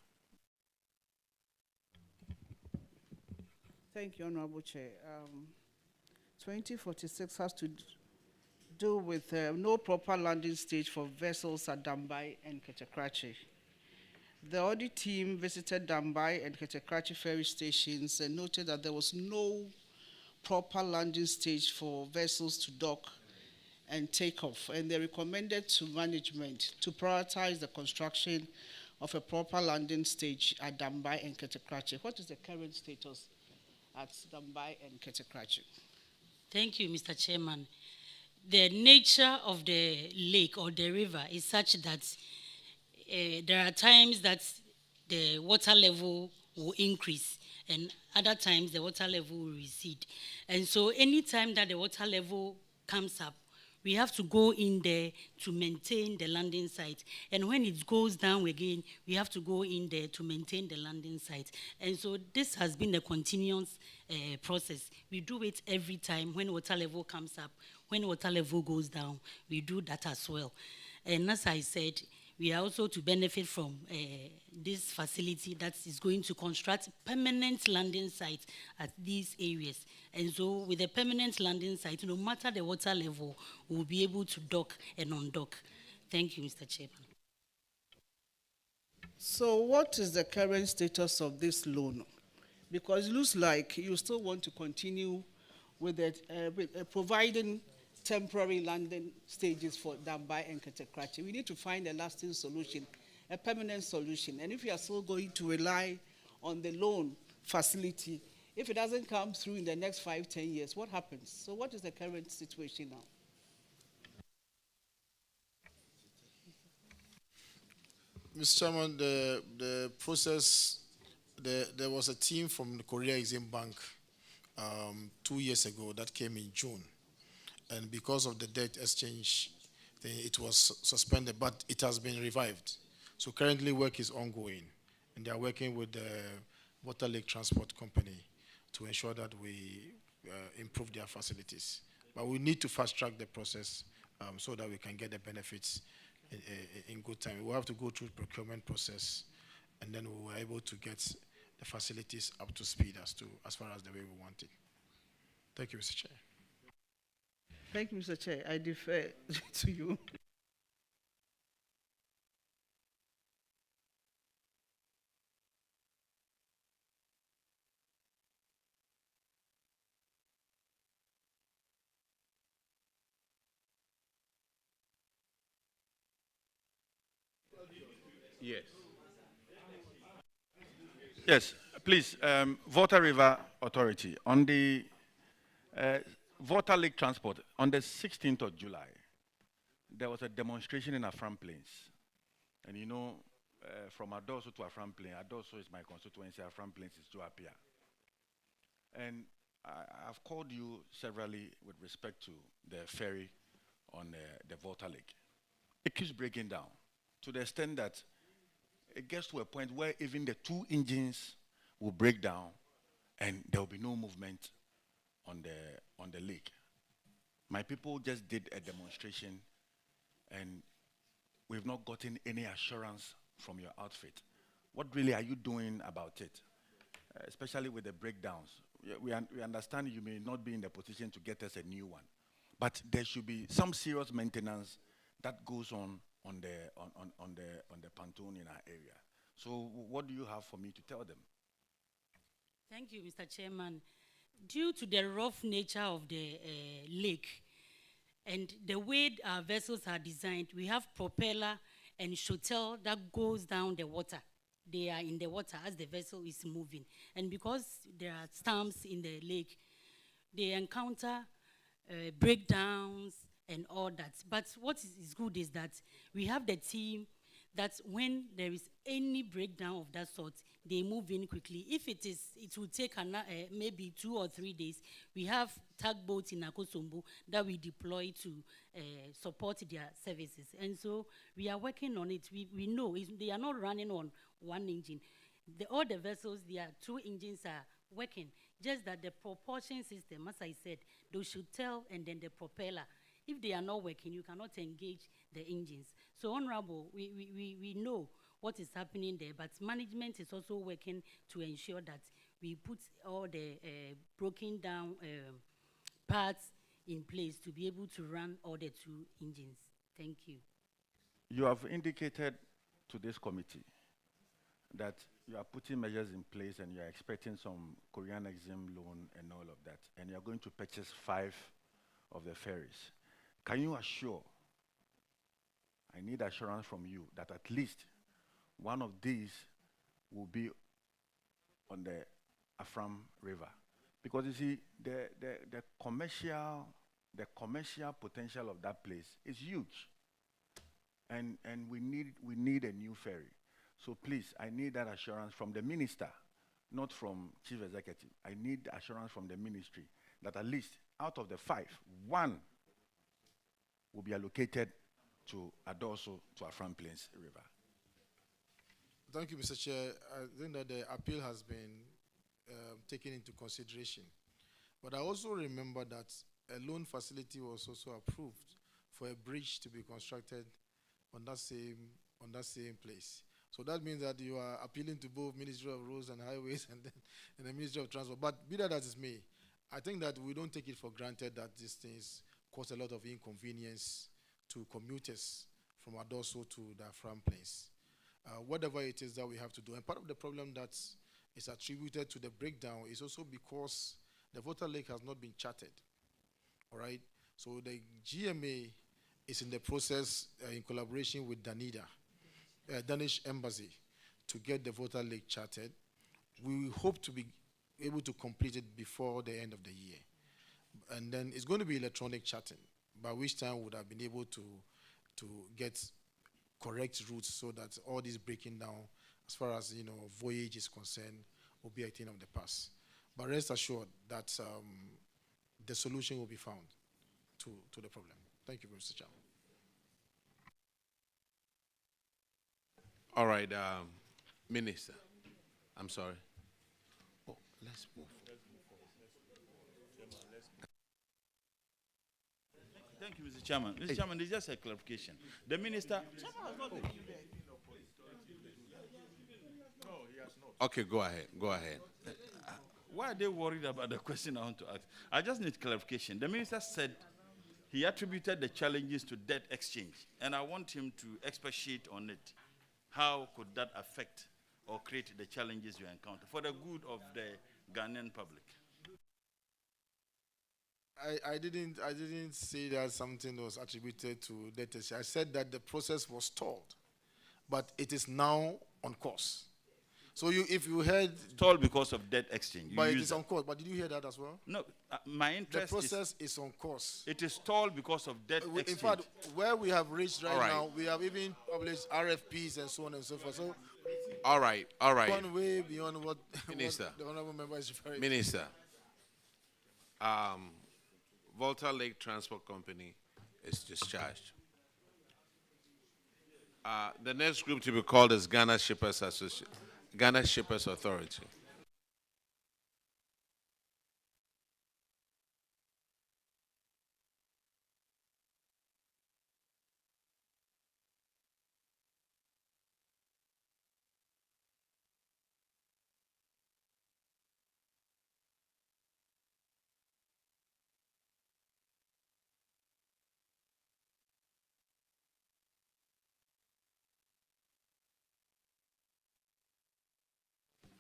Thank you, Honorable Chair. 2046 has to do with no proper landing stage for vessels at Dambai and Ketekrachi. The audit team visited Dambai and Ketekrachi ferry stations and noted that there was no proper landing stage for vessels to dock and take off, and they recommended to management to prioritize the construction of a proper landing stage at Dambai and Ketekrachi. What is the current status at Dambai and Ketekrachi? Thank you, Mr. Chairman. The nature of the lake or the river is such that there are times that the water level will increase, and other times the water level will recede. And so anytime that the water level comes up, we have to go in there to maintain the landing site. And when it goes down again, we have to go in there to maintain the landing site. And so this has been a continuous process. We do it every time when water level comes up. When water level goes down, we do that as well. And as I said, we are also to benefit from this facility that is going to construct permanent landing sites at these areas. And so with a permanent landing site, no matter the water level, we'll be able to dock and undock. Thank you, Mr. Chairman. So what is the current status of this loan? Because it looks like you still want to continue with it, providing temporary landing stages for Dambai and Ketekrachi. We need to find a lasting solution, a permanent solution. And if you are still going to rely on the loan facility, if it doesn't come through in the next 5, 10 years, what happens? So what is the current situation now? Mr. Chairman, the process, there was a team from the Korea Exim Bank 2 years ago that came in June. And because of the debt exchange, it was suspended, but it has been revived. So currently work is ongoing, and they are working with the Volta Lake Transport company to ensure that we improve their facilities. But we need to fast track the process so that we can get the benefits in good time. We will have to go through the procurement process, and then we were able to get the facilities up to speed as far as the way we want it. Thank you, Mr. Chair. Thank you, Mr. Chair. I defer to you. Yes. Yes, please, Volta River Authority, on the Volta Lake Transport, on the 16th of July, there was a demonstration in Afram Plains. And you know, from Adoso to Afram Plains, Adoso is my constituency, Afram Plains is Joapia. And I've called you severally with respect to the ferry on the Volta Lake. It keeps breaking down to the extent that it gets to a point where even the 2 engines will break down and there will be no movement on the lake. My people just did a demonstration and we've not gotten any assurance from your outfit. What really are you doing about it? Especially with the breakdowns. We understand you may not be in the position to get us a new one, but there should be some serious maintenance that goes on the pontoon in our area. So what do you have for me to tell them? Thank you, Mr. Chairman. Due to the rough nature of the lake and the way our vessels are designed, we have propeller and shuttle that goes down the water. They are in the water as the vessel is moving. And because there are storms in the lake, they encounter breakdowns and all that. But what is good is that we have the team that when there is any breakdown of that sort, they move in quickly. If it will take maybe 2 or 3 days. We have tugboats in Akosombo that we deploy to support their services. And so we are working on it. We know they are not running on 1 engine. All the vessels, their 2 engines are working. Just that the propulsion system, as I said, they should tell and then the propeller. If they are not working, you cannot engage the engines. So, Honorable, we know what is happening there, but management is also working to ensure that we put all the broken down parts in place to be able to run all the 2 engines. Thank you. You have indicated to this committee that you are putting measures in place and you are expecting some Korean Exim loan and all of that, and you are going to purchase 5 of the ferries. Can you assure, I need assurance from you that at least one of these will be on the Afram River? Because you see, the commercial potential of that place is huge. And we need a new ferry. So please, I need that assurance from the minister not from chief executive. I need assurance from the ministry that at least out of the 5, 1 will be allocated to Adoso, to Afram Plains River. Thank you, Mr. Chair. I think that the appeal has been taken into consideration. But I also remember that a loan facility was also approved for a bridge to be constructed on that same place. So that means that you are appealing to both Ministry of Roads and Highways and the Ministry of Transport. But be that as it may, I think that we don't take it for granted that these things cause a lot of inconvenience to commuters from Adoso to the Afram Plains. Whatever it is that we have to do. And part of the problem that is attributed to the breakdown is also because the Volta Lake has not been charted. All right? So the GMA is in the process in collaboration with Danida, Danish Embassy, to get the Volta Lake charted. We hope to be able to complete it before the end of the year. And then it's going to be electronic charting, by which time we would have been able to get correct routes so that all this breaking down, as far as voyage is concerned, will be a thing of the past. But rest assured that the solution will be found to the problem. Thank you, Mr. Chairman. All right, Minister. I'm sorry. Oh, let's move. Thank you, Mr. Chairman. Mr. Chairman, there's just a clarification. The minister. Okay, go ahead. Go ahead. Why are they worried about the question I want to ask? I just need clarification. The minister said he attributed the challenges to debt exchange, and I want him to expatiate on it. How could that affect or create the challenges you encounter for the good of the Ghanaian public? I didn't say that something was attributed to debt exchange. I said that the process was stalled, but it is now on course. So if you heard stalled because of debt exchange, but it is on course. But did you hear that as well? No, my interest. The process is on course. It is stalled because of debt exchange. In fact, where we have reached right now, we have even published RFPs and so on and so forth. So, all right. Gone way beyond what, Minister, what the honourable member is referring to. Minister, Volta Lake Transport Company is discharged. The next group to be called is Ghana Shippers Authority.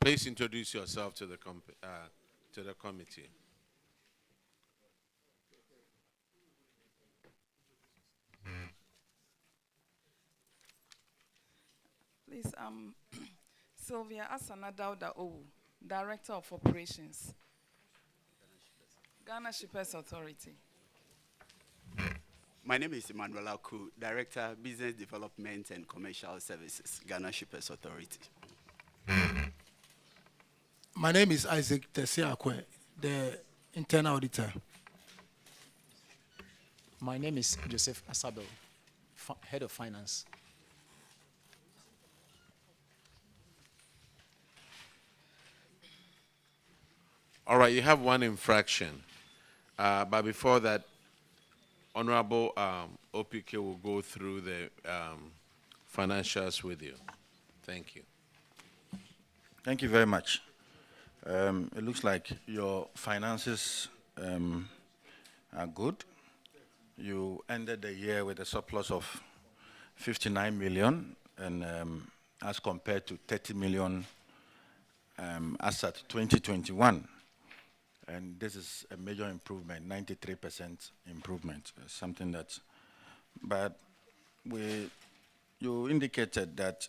Please introduce yourself to the committee. Please, Sylvia Asanadauda Owu, Director of Operations, Ghana Shippers Authority. My name is Emmanuel Aku, Director, Business Development and Commercial Services, Ghana Shippers Authority. My name is Isaac Tesiakwe, the Internal Auditor. My name is Joseph Asabel, Head of Finance. All right, you have one infraction. But before that, Honorable OPK will go through the financials with you. Thank you. Thank you very much. It looks like your finances are good. You ended the year with a surplus of 59 million, and as compared to 30 million as at 2021. And this is a major improvement, 93% improvement, something that, but you indicated that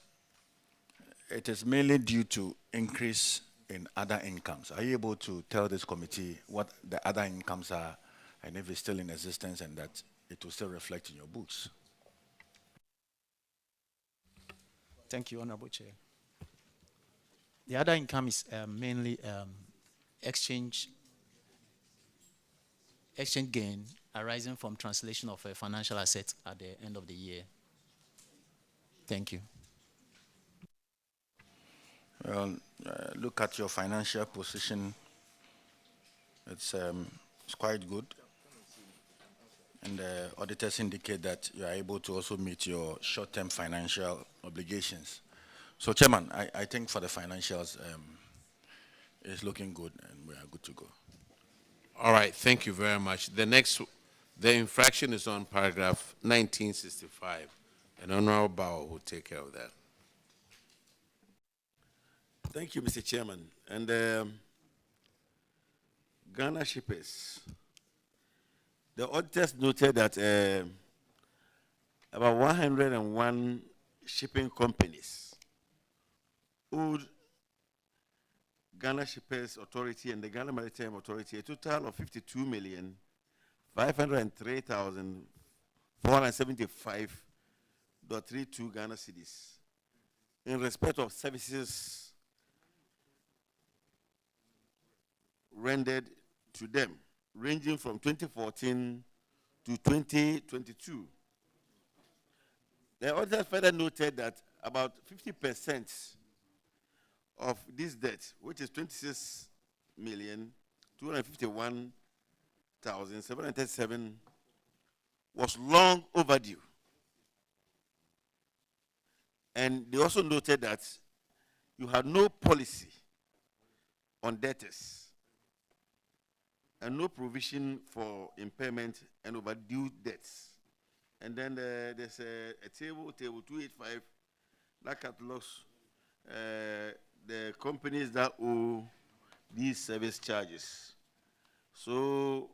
it is mainly due to increase in other incomes. Are you able to tell this committee what the other incomes are and if it's still in existence and that it will still reflect in your books? Thank you, Honorable Chair. The other income is mainly exchange gain arising from translation of financial assets at the end of the year. Thank you. Well, look at your financial position. It's quite good. And the auditors indicate that you are able to also meet your short-term financial obligations. So, Chairman, I think for the financials, it's looking good and we are good to go. All right, thank you very much. The infraction is on paragraph 1965. And Honorable Bauer will take care of that. Thank you, Mr. Chairman. And Ghana shippers, the auditors noted that about 101 shipping companies owed Ghana Shippers Authority and the Ghana Maritime Authority a total of 52,503,475.32 Ghana cedis in respect of services rendered to them, ranging from 2014 to 2022. The auditors further noted that about 50% of this debt, which is 26,251,737, was long overdue. And they also noted that you had no policy on debtors and no provision for impairment and overdue debts. And then there's a table 285, that catalogs the companies that owe these service charges. So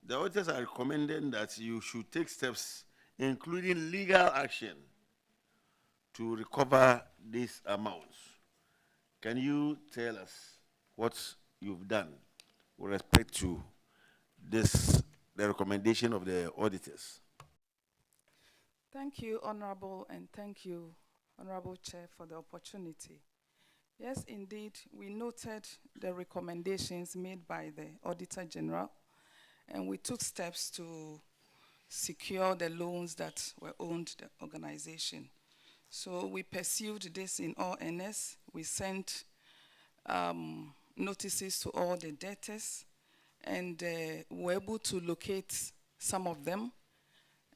the auditors are recommending that you should take steps, including legal action, to recover these amounts. Can you tell us what you've done with respect to this, the recommendation of the auditors? Thank you, Honorable, and thank you, Honorable Chair, for the opportunity. Yes, indeed, we noted the recommendations made by the Auditor General, and we took steps to secure the loans that were owed the organization. So we pursued this in all earnest. We sent notices to all the debtors, and were able to locate some of them.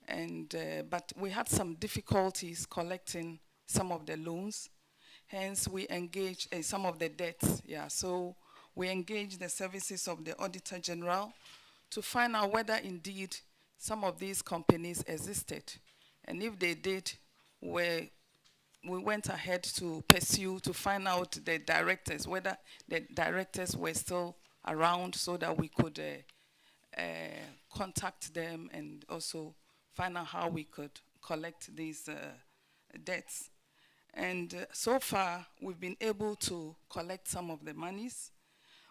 And but we had some difficulties collecting some of the loans. Hence, we engaged some of the debts. Yeah, so we engaged the services of the Auditor General to find out whether indeed some of these companies existed, and if they did, we went ahead to pursue to find out the directors, whether the directors were still around, so that we could contact them and also find out how we could collect these debts. And so far, we've been able to collect some of the monies.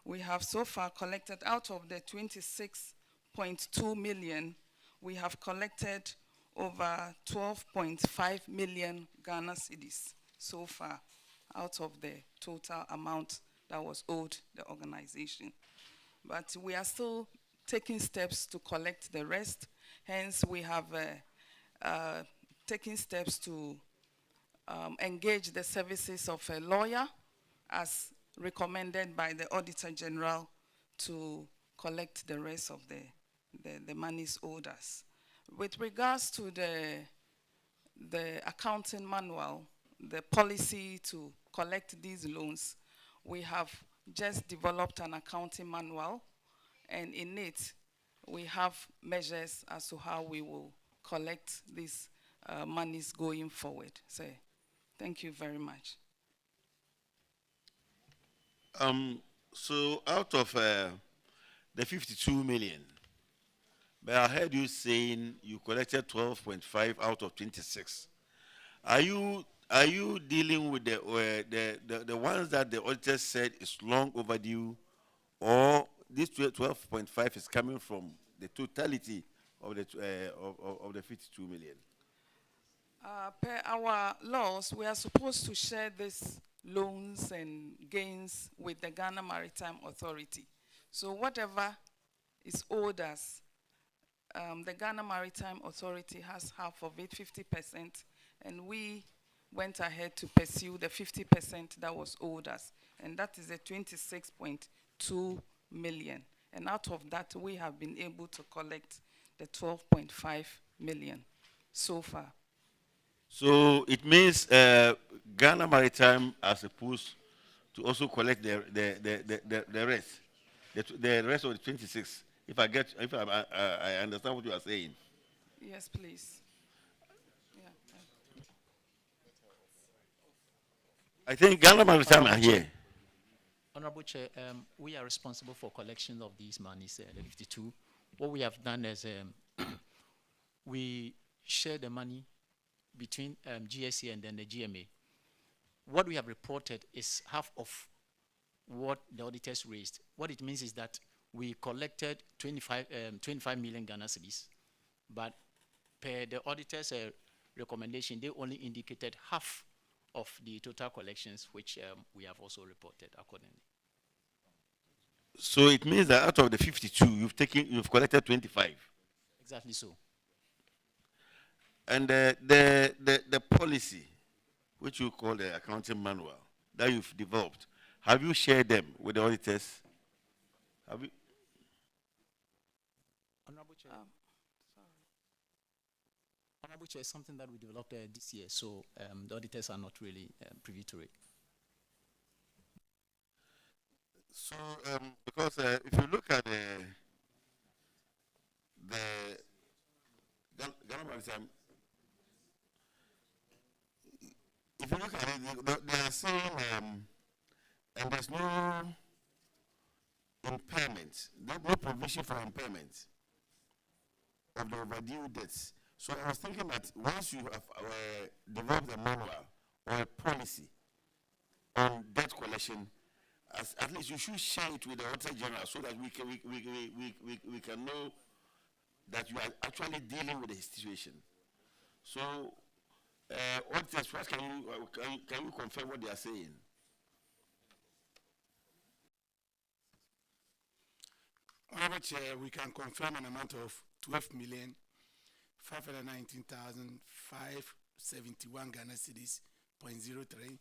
We have so far collected, out of the 26.2 million, we have collected over 12.5 million Ghana cedis so far, out of the total amount that was owed the organization. But we are still taking steps to collect the rest. Hence, we have taken steps to engage the services of a lawyer, as recommended by the Auditor General, to collect the rest of the monies owed us. With regards to the accounting manual, the policy to collect these loans, we have just developed an accounting manual, and in it, we have measures as to how we will collect these monies going forward. So, thank you very much. So out of the 52 million, but I heard you saying you collected 12.5 out of 26. Are you dealing with the ones that the auditor said is long overdue, or this 12.5 is coming from the totality of the 52 million? Per our laws, we are supposed to share this loans and gains with the Ghana Maritime Authority. So whatever is owed us, the Ghana Maritime Authority has half of it, 50%, and we went ahead to pursue the 50% that was owed us, and that is a 26.2 million. And out of that, we have been able to collect the 12.5 million so far. So it means Ghana Maritime are supposed to also collect the rest, the rest of the 26. If I understand what you are saying. Yes, please. Yeah. I think Ghana Maritime are here. Honorable Chair, we are responsible for collection of these monies, the 52. What we have done is we share the money between GSC and then the GMA. What we have reported is half of what the auditors raised. What it means is that we collected 25 million Ghana cedis, but per the auditors' recommendation, they only indicated half of the total collections, which we have also reported accordingly. So it means that out of the 52, you've collected 25. Exactly so. And the policy, which you call the accounting manual, that you've developed, have you shared them with the auditors? Have you? Honorable Chair. Honorable Chair, is something that we developed this year, so the auditors are not really privy to it. So, because if you look at the Ghana Maritime, if you look at it, they are saying, and there's no impairment, no provision for impairment of the overdue debts. So I was thinking that once you have developed a manual or a policy on debt collection, at least you should share it with the Auditor General so that we can know that you are actually dealing with the situation. So, auditors, first can you confirm what they are saying? Honorable Chair, we can confirm an amount of 12,519,571 Ghana cedis, 0.03.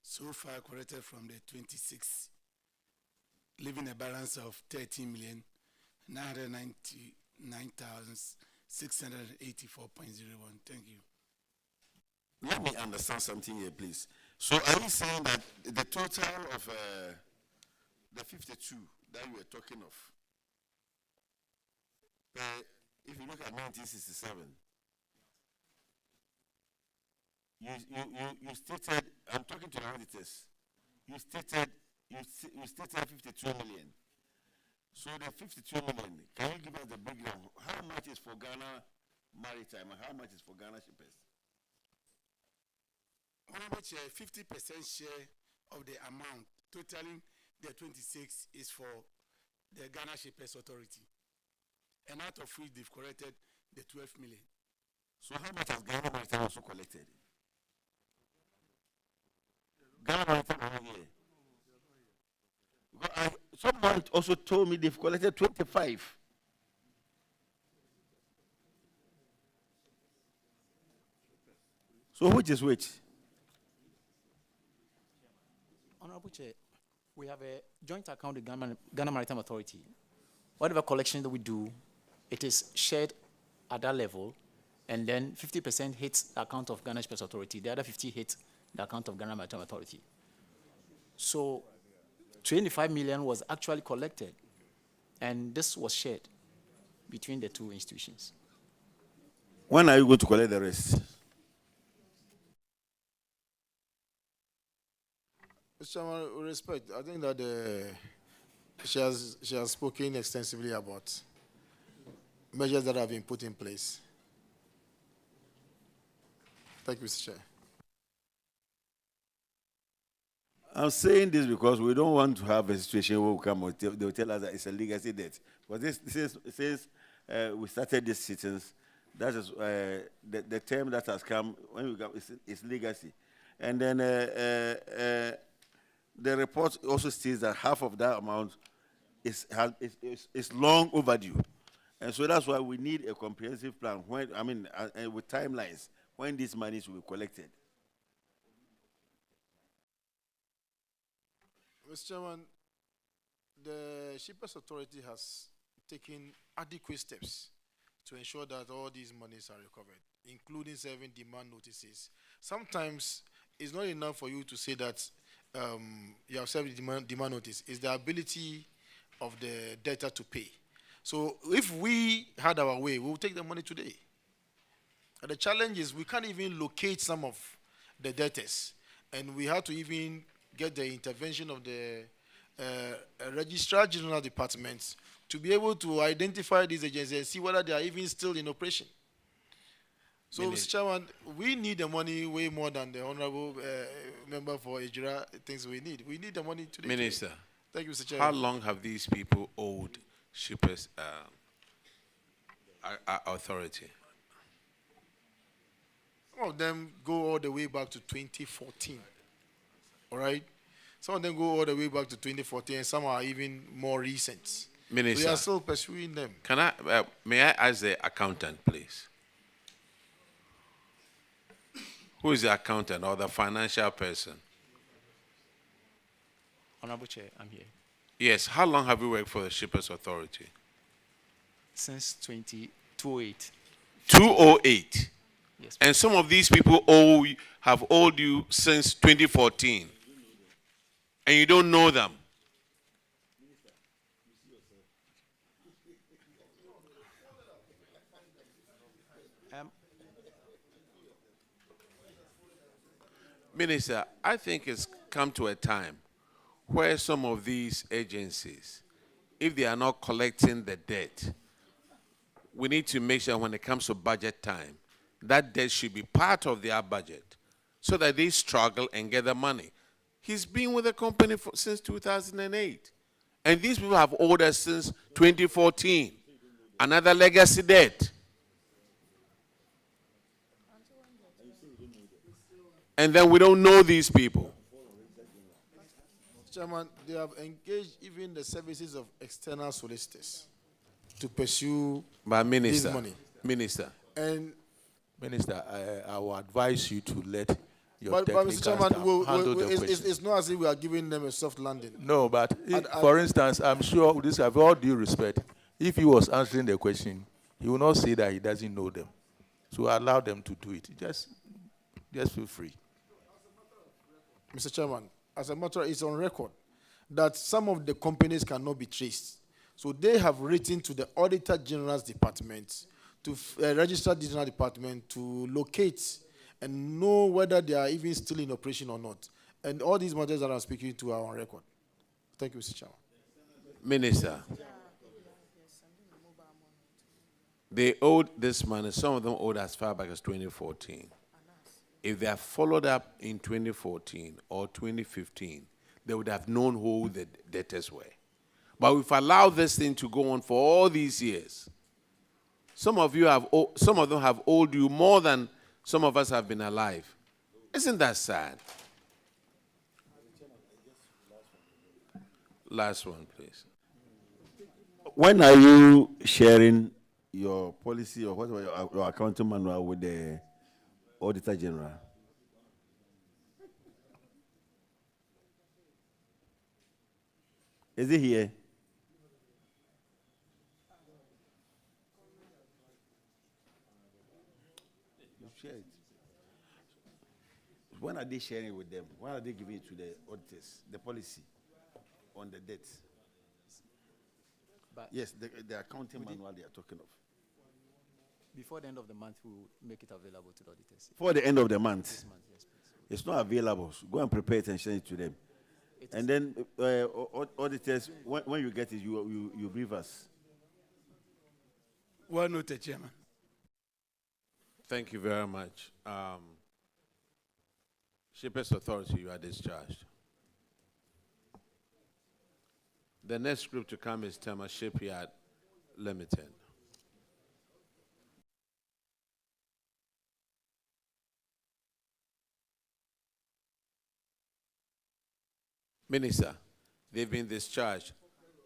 So far collected from the 26, leaving a balance of 13,999,684.01. Thank you. Let me understand something here, please. So are you saying that the total of the 52 that you were talking of, if you look at 1967, you stated, I'm talking to the auditors, you stated 52 million. So the 52 million, can you give us the breakdown? How much is for Ghana Maritime and how much is for Ghana Shippers? Honorable Chair, 50% share of the amount, totaling the 26, is for the Ghana Shippers Authority. And out of which they've collected the 12 million. So how much has Ghana Maritime also collected? Ghana Maritime are here. Because someone also told me they've collected 25. So which is which? Honorable Chair, we have a joint account with Ghana Maritime Authority. Whatever collection that we do, it is shared at that level, and then 50% hits the account of Ghana Shippers Authority, the other 50 hits the account of Ghana Maritime Authority. So 25 million was actually collected, and this was shared between the two institutions. When are you going to collect the rest? Mr. Chairman, with respect, I think that she has spoken extensively about measures that have been put in place. Thank you, Mr. Chair. I'm saying this because we don't want to have a situation where we come and they'll tell us that it's a legacy debt. But since we started these sittings, that is the term that has come when we go is legacy. And then the report also states that half of that amount is long overdue. And so that's why we need a comprehensive plan when, with timelines, when these monies will be collected. Mr. Chairman, the Shippers Authority has taken adequate steps to ensure that all these monies are recovered, including serving demand notices. Sometimes it's not enough for you to say that you have served demand notice. It's the ability of the debtor to pay. So if we had our way, we would take the money today. And the challenge is we can't even locate some of the debtors. And we have to even get the intervention of the Registrar General Department to be able to identify these agencies and see whether they are even still in operation. So, Mr. Chairman, we need the money way more than the honorable member for Ejira thinks we need. We need the money today. Minister, thank you, Mr. Chairman. How long have these people owed Shippers Authority? Some of them go all the way back to 2014. All right? Some of them go all the way back to 2014, and some are even more recent. Minister, we are still pursuing them. May I ask the accountant, please? Who is the accountant or the financial person? Honorable Chair, I'm here. Yes. How long have you worked for the Shippers Authority? Since 2008. 2008? Yes. And some of these people have owed you since 2014. And you don't know them. Minister, I think it's come to a time where some of these agencies, if they are not collecting the debt, we need to make sure when it comes to budget time, that debt should be part of their budget so that they struggle and get the money. He's been with the company since 2008. And these people have owed us since 2014. Another legacy debt. And then we don't know these people. Chairman, they have engaged even the services of external solicitors to pursue this money. Minister. And Minister, I will advise you to let your but technical Mr. Chairman, staff handle the question. it's not as if we are giving them a soft landing. No, but for instance, I'm sure this, with all due respect, if he was answering the question, he will not say that he doesn't know them. So allow them to do it. Just feel free. Mr. Chairman, as a matter, it's on record that some of the companies cannot be traced. So they have written to the Auditor General's Department, to Registrar General Department to locate and know whether they are even still in operation or not. And all these matters that I'm speaking to are on record. Thank you, Mr. Chairman. Minister, they owed this money. Some of them owed as far back as 2014. If they have followed up in 2014 or 2015, they would have known who the debtors were. But we've allowed this thing to go on for all these years. Some of them have owed you more than some of us have been alive. Isn't that sad? Last one, please. When are you sharing your policy or whatever your accounting manual with the Auditor General? Is it here? Share it. When are they sharing it with them? When are they giving it to the auditors? The policy on the debt? But yes, the accounting manual they are talking of. Before the end of the month, we will make it available to the auditors. For the end of the month? This month, yes, please. It's not available. So go and prepare it and send it to them. And then auditors, when you get it, you brief us. Well noted, Chairman. Thank you very much. Shippers Authority, you are discharged. The next group to come is Tema Shipyard Limited. Minister, they've been discharged.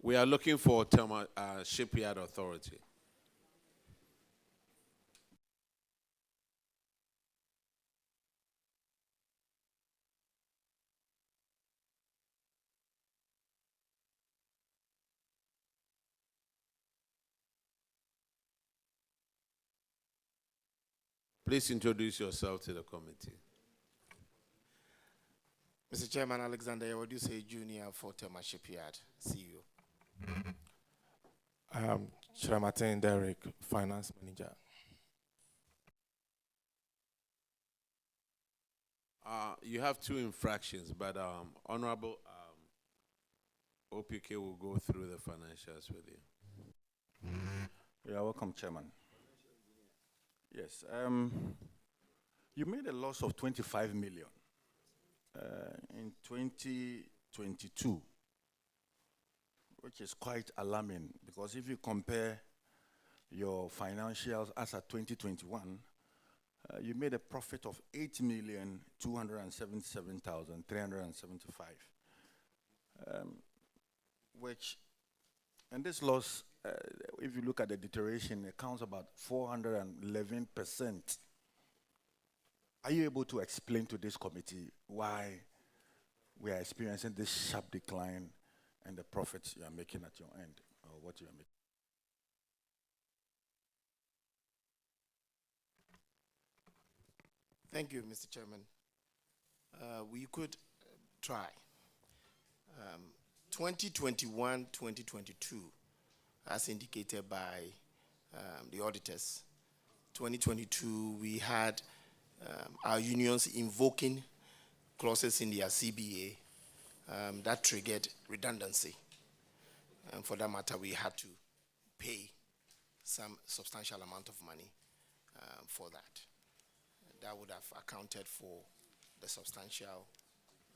We are looking for Shipyard Authority. Please introduce yourself to the committee. Mr. Chairman, Alexander, what do you say, Junior for Tema Shipyard, CEO? Chiramatin Derek, Finance Manager. You have 2 infractions, but Honorable OPK will go through the financials with you. You are welcome, Chairman. Yes, you made a loss of 25 million in 2022, which is quite alarming because if you compare your financials as at 2021, you made a profit of 8,277,375, which, and this loss, if you look at the deterioration, it counts about 411%. Are you able to explain to this committee why we are experiencing this sharp decline and the profits you are making at your end, or what you are making? Thank you, Mr. Chairman. We could try. 2021-2022, as indicated by the auditors, 2022, we had our unions invoking clauses in their CBA that triggered redundancy. And for that matter, we had to pay some substantial amount of money for that. That would have accounted for the substantial.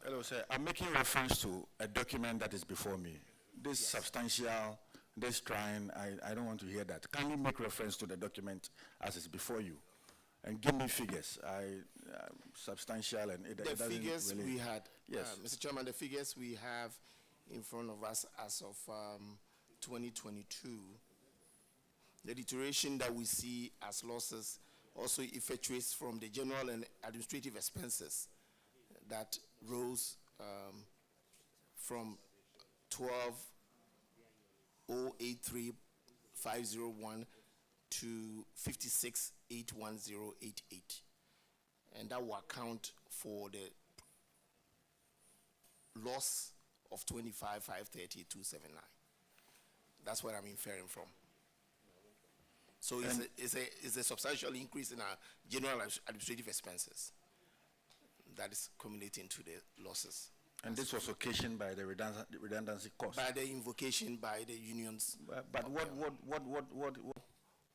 Hello, sir. I'm making reference to a document that is before me. This substantial, this trying, I don't want to hear that. Can you make reference to the document as is before you? And give me figures. Substantial and it doesn't figures really, we had, yes. Mr. Chairman, the figures we have in front of us as of 2022, the deterioration that we see as losses also effectuates from the general and administrative expenses that rose from 12,083,501 to 56,81088, and that will account for the loss of 25,530,279. That's what I'm inferring from. So it's a substantial increase in our general administrative expenses that is accumulating to the losses. And this was occasioned by the redundancy cost? By the invocation by the unions. But what?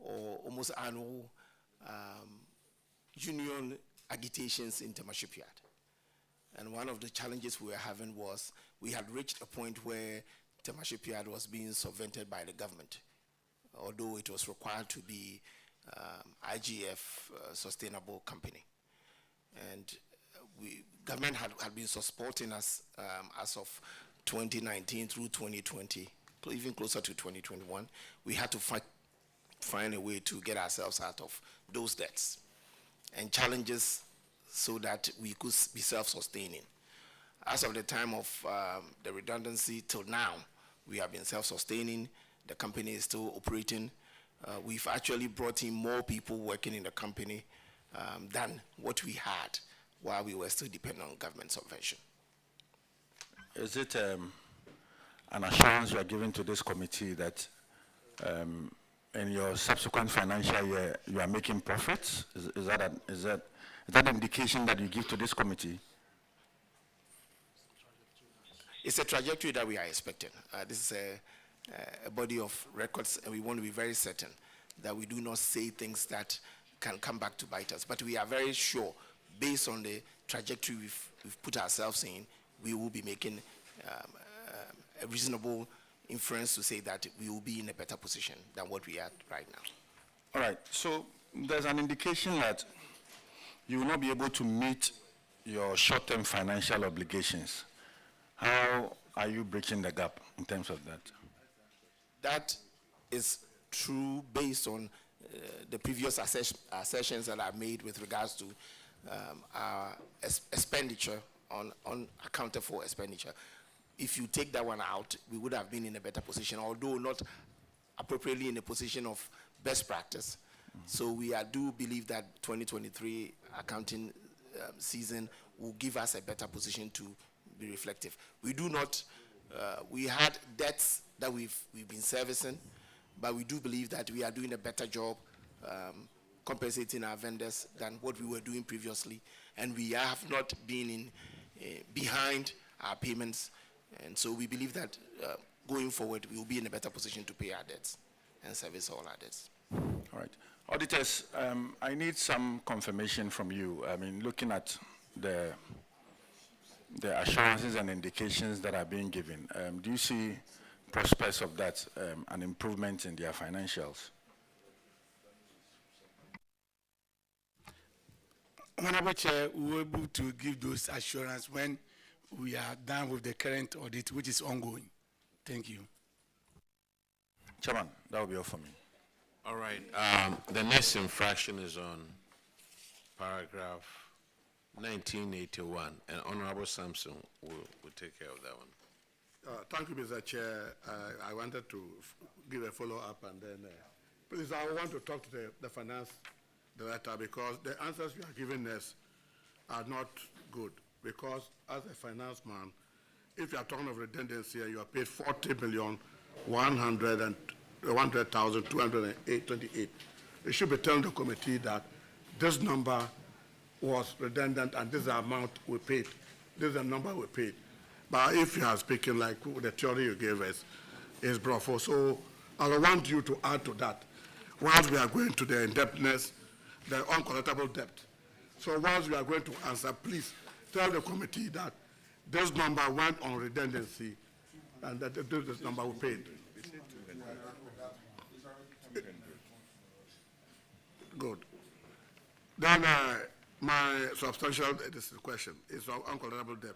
Or almost annual union agitations in Tema Shipyard. And one of the challenges we were having was we had reached a point where Tema Shipyard was being subvented by the government, although it was required to be IGF sustainable company. And government had been supporting us as of 2019 through 2020, even closer to 2021. We had to find a way to get ourselves out of those debts and challenges so that we could be self-sustaining. As of the time of the redundancy till now, we have been self-sustaining. The company is still operating. We've actually brought in more people working in the company than what we had while we were still dependent on government subvention. Is it an assurance you are giving to this committee that in your subsequent financial year you are making profits? Is that an indication that you give to this committee? It's a trajectory that we are expecting. This is a body of records, and we want to be very certain that we do not say things that can come back to bite us. But we are very sure, based on the trajectory we've put ourselves in, we will be making a reasonable inference to say that we will be in a better position than what we are right now. All right, so there's an indication that you will not be able to meet your short-term financial obligations. How are you bridging the gap in terms of that? That is true based on the previous assertions that I made with regards to our expenditure on accounted for expenditure. If you take that one out, we would have been in a better position, although not appropriately in a position of best practice. So we do believe that 2023 accounting season will give us a better position to be reflective. We do not, we had debts that we've been servicing, but we do believe that we are doing a better job compensating our vendors than what we were doing previously, and we have not been behind our payments, and so we believe that going forward we will be in a better position to pay our debts and service all our debts. All right. Auditors, I need some confirmation from you. I mean, looking at the assurances and indications that are being given, do you see prospects of that, an improvement in their financials? Honorable Chair, we were able to give those assurances when we are done with the current audit, which is ongoing. Thank you. Chairman, that will be all for me. All right. The next infraction is on paragraph 1981, and Honorable Sampson will take care of that one. Thank you, Mr. Chair. I wanted to give a follow-up, and then, please, I want to talk to the finance director, because the answers you are giving us are not good. Because as a finance man, if you are talking of redundancy, you are paid 40,100,228. You should be telling the committee that this number was redundant and this is the amount we paid. This is the number we paid. But if you are speaking like the theory you gave us is brought. So I want you to add to that. Once we are going to the indebtedness, the uncollectible debt. So once we are going to answer, please tell the committee that this number went on redundancy and that this number we paid. Good. Then my substantial this is question is on uncollectible debt,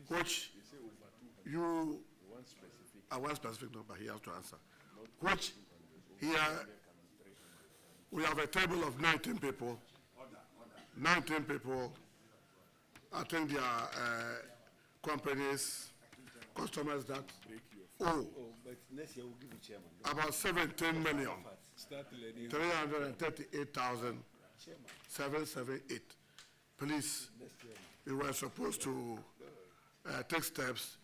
which you one specific number he has to answer. Which here we have a table of 19 people. 19 people. I think they are companies, customers that owe about 17 million. 338,778. Please, we were supposed to take steps,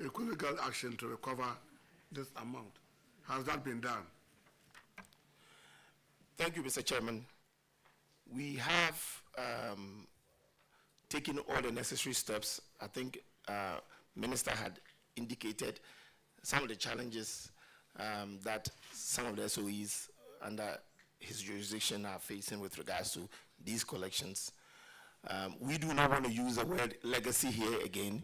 equivocal action to recover this amount. Has that been done? Thank you, Mr. Chairman. We have taken all the necessary steps. I think Minister had indicated some of the challenges that some of the SOEs under his jurisdiction are facing with regards to these collections. We do not want to use the word legacy here again,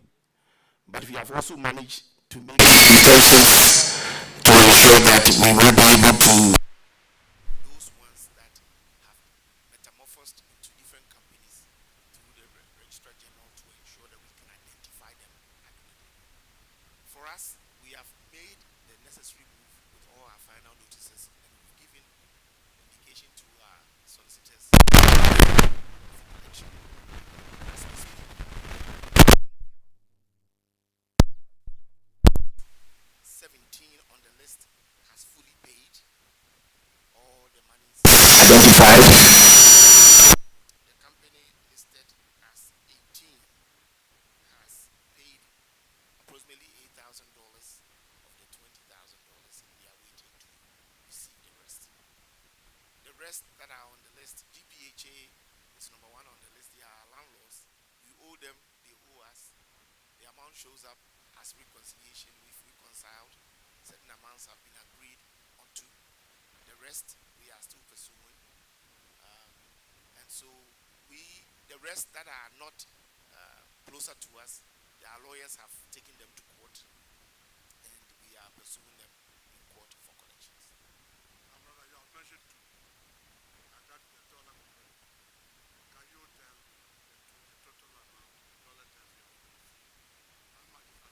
but we have also managed to make intentions to ensure that we will be able to those ones that have metamorphosed into different companies through the Registrar General to ensure that we can identify them accurately. For us, we have made the necessary move with all our final notices, and we've given indication to our solicitors for collection. As we speak, 17 on the list has fully paid all the monies identified. The company listed as 18 has paid approximately $8,000 of the $20,000. They are waiting to receive the rest. The rest that are on the list, GPHA is number 1 on the list. They are landlords. We owe them, they owe us. The amount shows up as reconciliation. We've reconciled. Certain amounts have been agreed onto. The rest we are still pursuing. And so the rest that are not closer to us, our lawyers have taken them to court, and we are pursuing them in court for collections. You have mentioned two. And that the total amount. Can you tell the total amount relative to how much is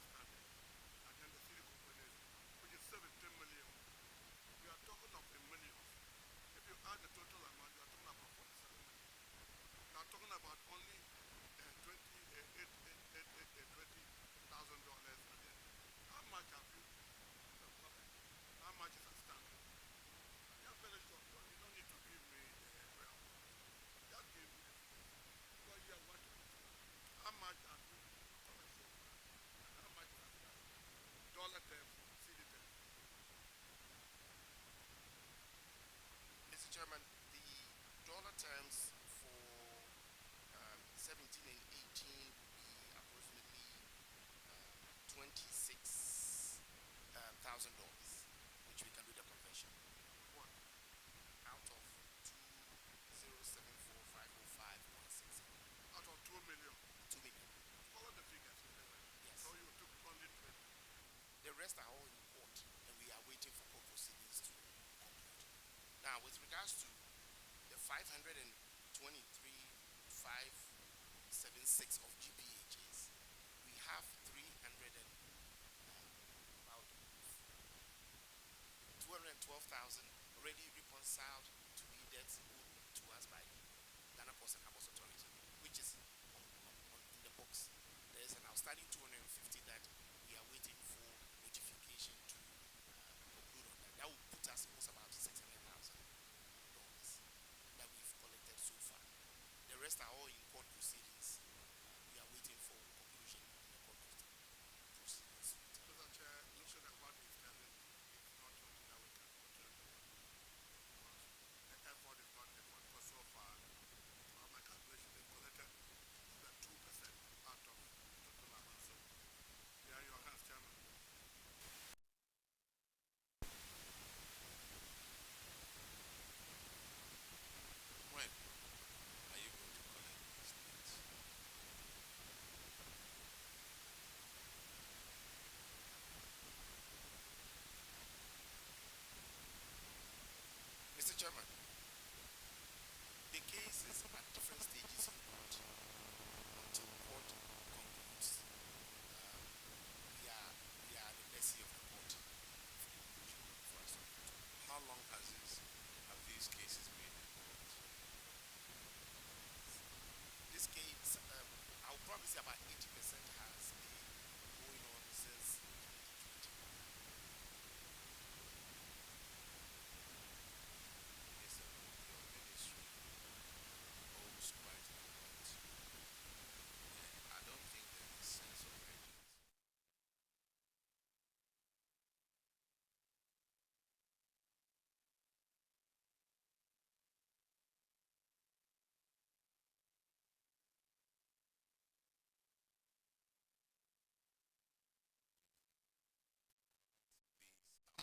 Mr. Chairman, the dollar terms for 17 and 18 will be approximately $26,000, which we can do the conversion. Out of 2,074,505,160. Out of 2 million. 2 million. Follow the figures. Yes. So you took only 20. The rest are all in court, and we are waiting for court proceedings to conclude. Now, with regards to the 523,576 of GPHs, we have 212,000 already reconciled to be debts owed to us by Ghana Ports and Harbours Authority, which is in the books. There is an outstanding 250 that we are waiting for notification to conclude on that. That will put us almost about $600,000 that we've collected so far. The rest are all in court proceedings. We are waiting for conclusion in the court proceedings. Mr. Chair, looking at what we've done, it's not something that we can continue to do. The effort is not effort, but so far, my calculation, they've collected more than 2% out of the total amount. So, they are your hands, Chairman. When are you going to collect these things? Mr. Chairman, the case is at different stages in court until court concludes. We are at the mercy of the court for the conclusion for us. How long have these cases been in court? This case, I'll probably say about 80% has been going on since 2020. Yes, sir. Your ministry owes quite a lot. And I don't think there's a sense of urgency.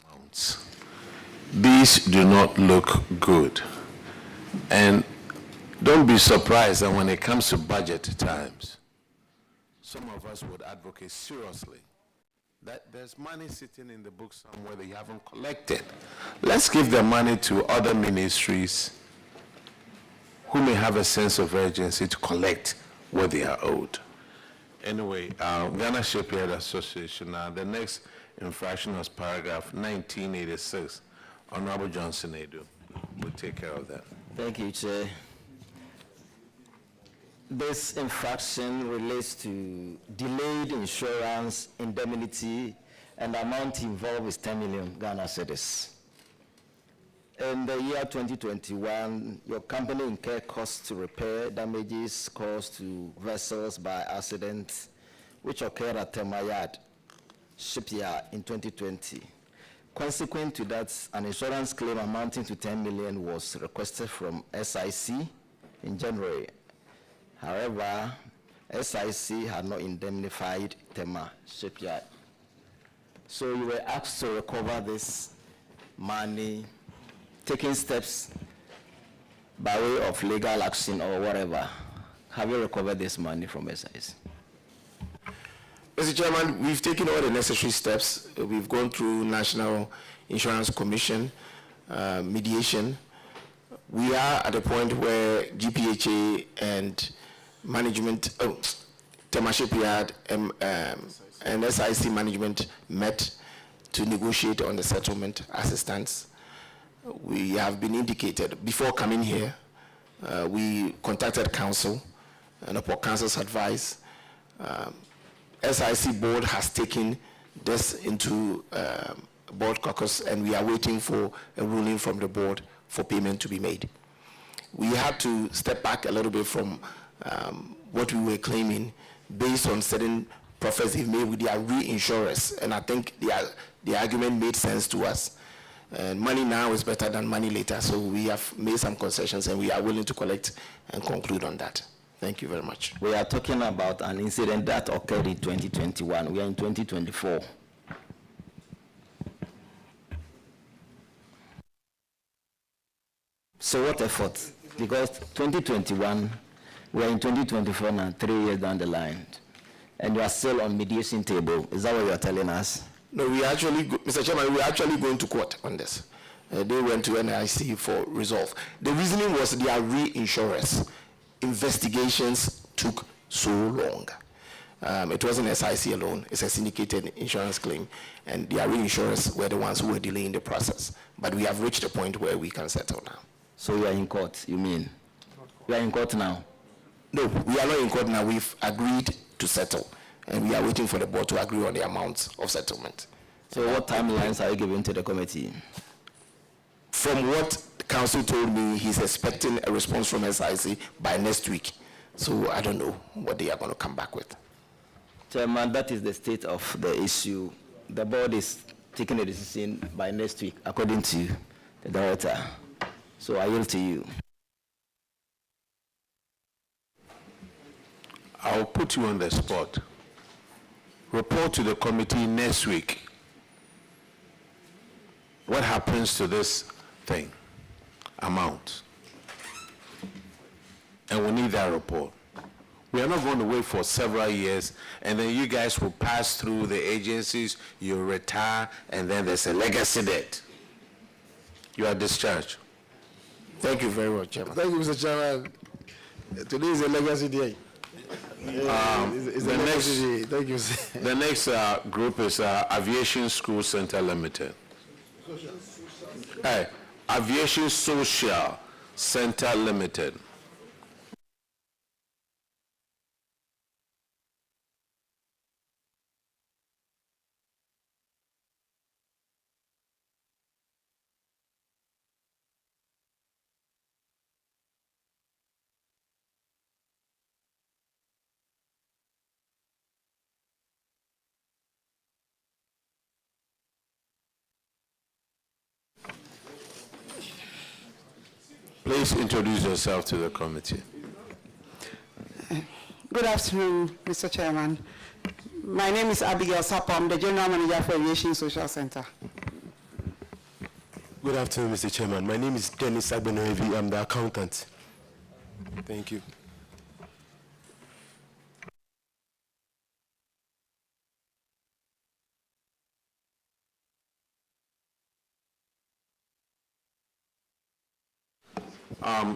Amounts. These do not look good. And don't be surprised that when it comes to budget times, some of us would advocate seriously that there's money sitting in the book somewhere that you haven't collected. Let's give the money to other ministries who may have a sense of urgency to collect what they are owed. Anyway, Ghana Shipyard Association, the next infraction was paragraph 1986. Honorable Johnson Edu will take care of that. Thank you, Chair. This infraction relates to delayed insurance, indemnity, and the amount involved is 10 million Ghana cedis. In the year 2021, your company incurred costs to repair damages caused to vessels by accidents which occurred at Temayard Shipyard in 2020. Consequent to that, an insurance claim amounting to 10 million was requested from SIC in January. However, SIC had not indemnified Tema Shipyard. So you were asked to recover this money, taking steps by way of legal action or whatever. Have you recovered this money from SIC? Mr. Chairman, we've taken all the necessary steps. We've gone through National Insurance Commission, mediation. We are at a point where GPHA and management, Tema Shipyard and SIC management met to negotiate on the settlement assistance. We have been indicated, before coming here, we contacted council, and upon council's advice, SIC board has taken this into board caucus, and we are waiting for a ruling from the board for payment to be made. We had to step back a little bit from what we were claiming based on certain profits they've made with their reinsurers, and I think the argument made sense to us. And money now is better than money later, so we have made some concessions and we are willing to collect and conclude on that. Thank you very much. We are talking about an incident that occurred in 2021. We are in 2024. So what effort? Because 2021, we are in 2024 now, 3 years down the line, and you are still on mediation table. Is that what you are telling us? No, we actually, Mr. Chairman, we are actually going to court on this. They went to NIC for resolve. The reasoning was their reinsurers. Investigations took so long. It wasn't SIC alone, it's a syndicated insurance claim, and their reinsurers were the ones who were delaying the process. But we have reached a point where we can settle now. So you are in court, you mean? You are in court now? No, we are not in court now. We've agreed to settle, and we are waiting for the board to agree on the amount of settlement. So what timelines are you giving to the committee? From what the council told me, he's expecting a response from SIC by next week. So I don't know what they are going to come back with. Chairman, that is the state of the issue. The board is taking a decision by next week, according to the director. So I yield to you. I'll put you on the spot. Report to the committee next week. What happens to this thing? Amount. And we need that report. We are not going to wait for several years, and then you guys will pass through the agencies, you retire, and then there's a legacy debt. You are discharged. Thank you very much, Chairman. Thank you, Mr. Chairman. Today is a legacy day. Thank you. The next group is Aviation School Center Limited. Hey, Aviation Social Center Limited. Please introduce yourself to the committee. Good afternoon, Mr. Chairman. My name is Abigail Sappo. I'm the General Manager for Aviation Social Center. Good afternoon, Mr. Chairman. My name is Dennis Agbenoevi. I'm the accountant. Thank you.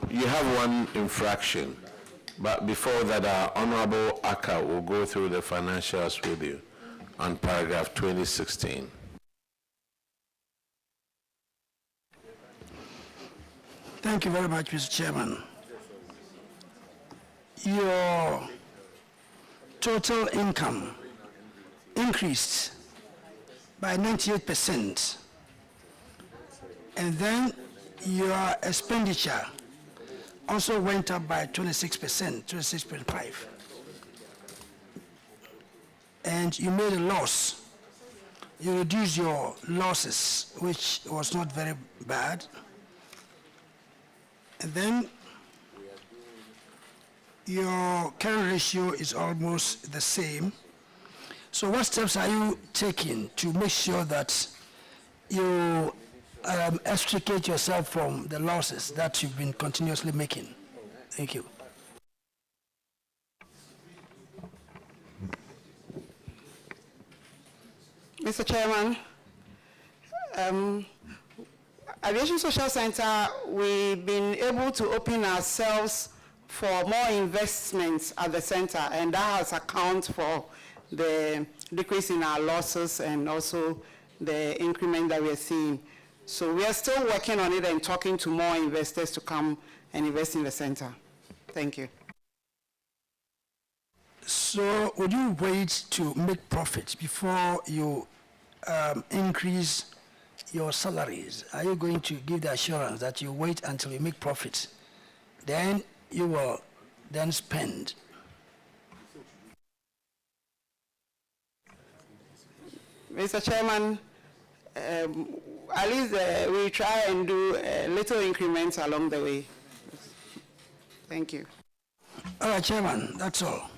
You have one infraction, but before that, Honorable Aka will go through the financials with you on paragraph 2016. Thank you very much, Mr. Chairman. Your total income increased by 98%, and then your expenditure also went up by 26%, 26.5%. And you made a loss. You reduced your losses, which was not very bad. And then your current ratio is almost the same. So what steps are you taking to make sure that you extricate yourself from the losses that you've been continuously making? Thank you. Mr. Chairman, Aviation Social Center, we've been able to open ourselves for more investments at the center, and that has accounted for the decrease in our losses and also the increment that we're seeing. So we are still working on it and talking to more investors to come and invest in the center. Thank you. So would you wait to make profit before you increase your salaries? Are you going to give the assurance that you wait until you make profit? Then you will then spend. Mr. Chairman, at least we try and do little increments along the way. Thank you. All right, Chairman, that's all.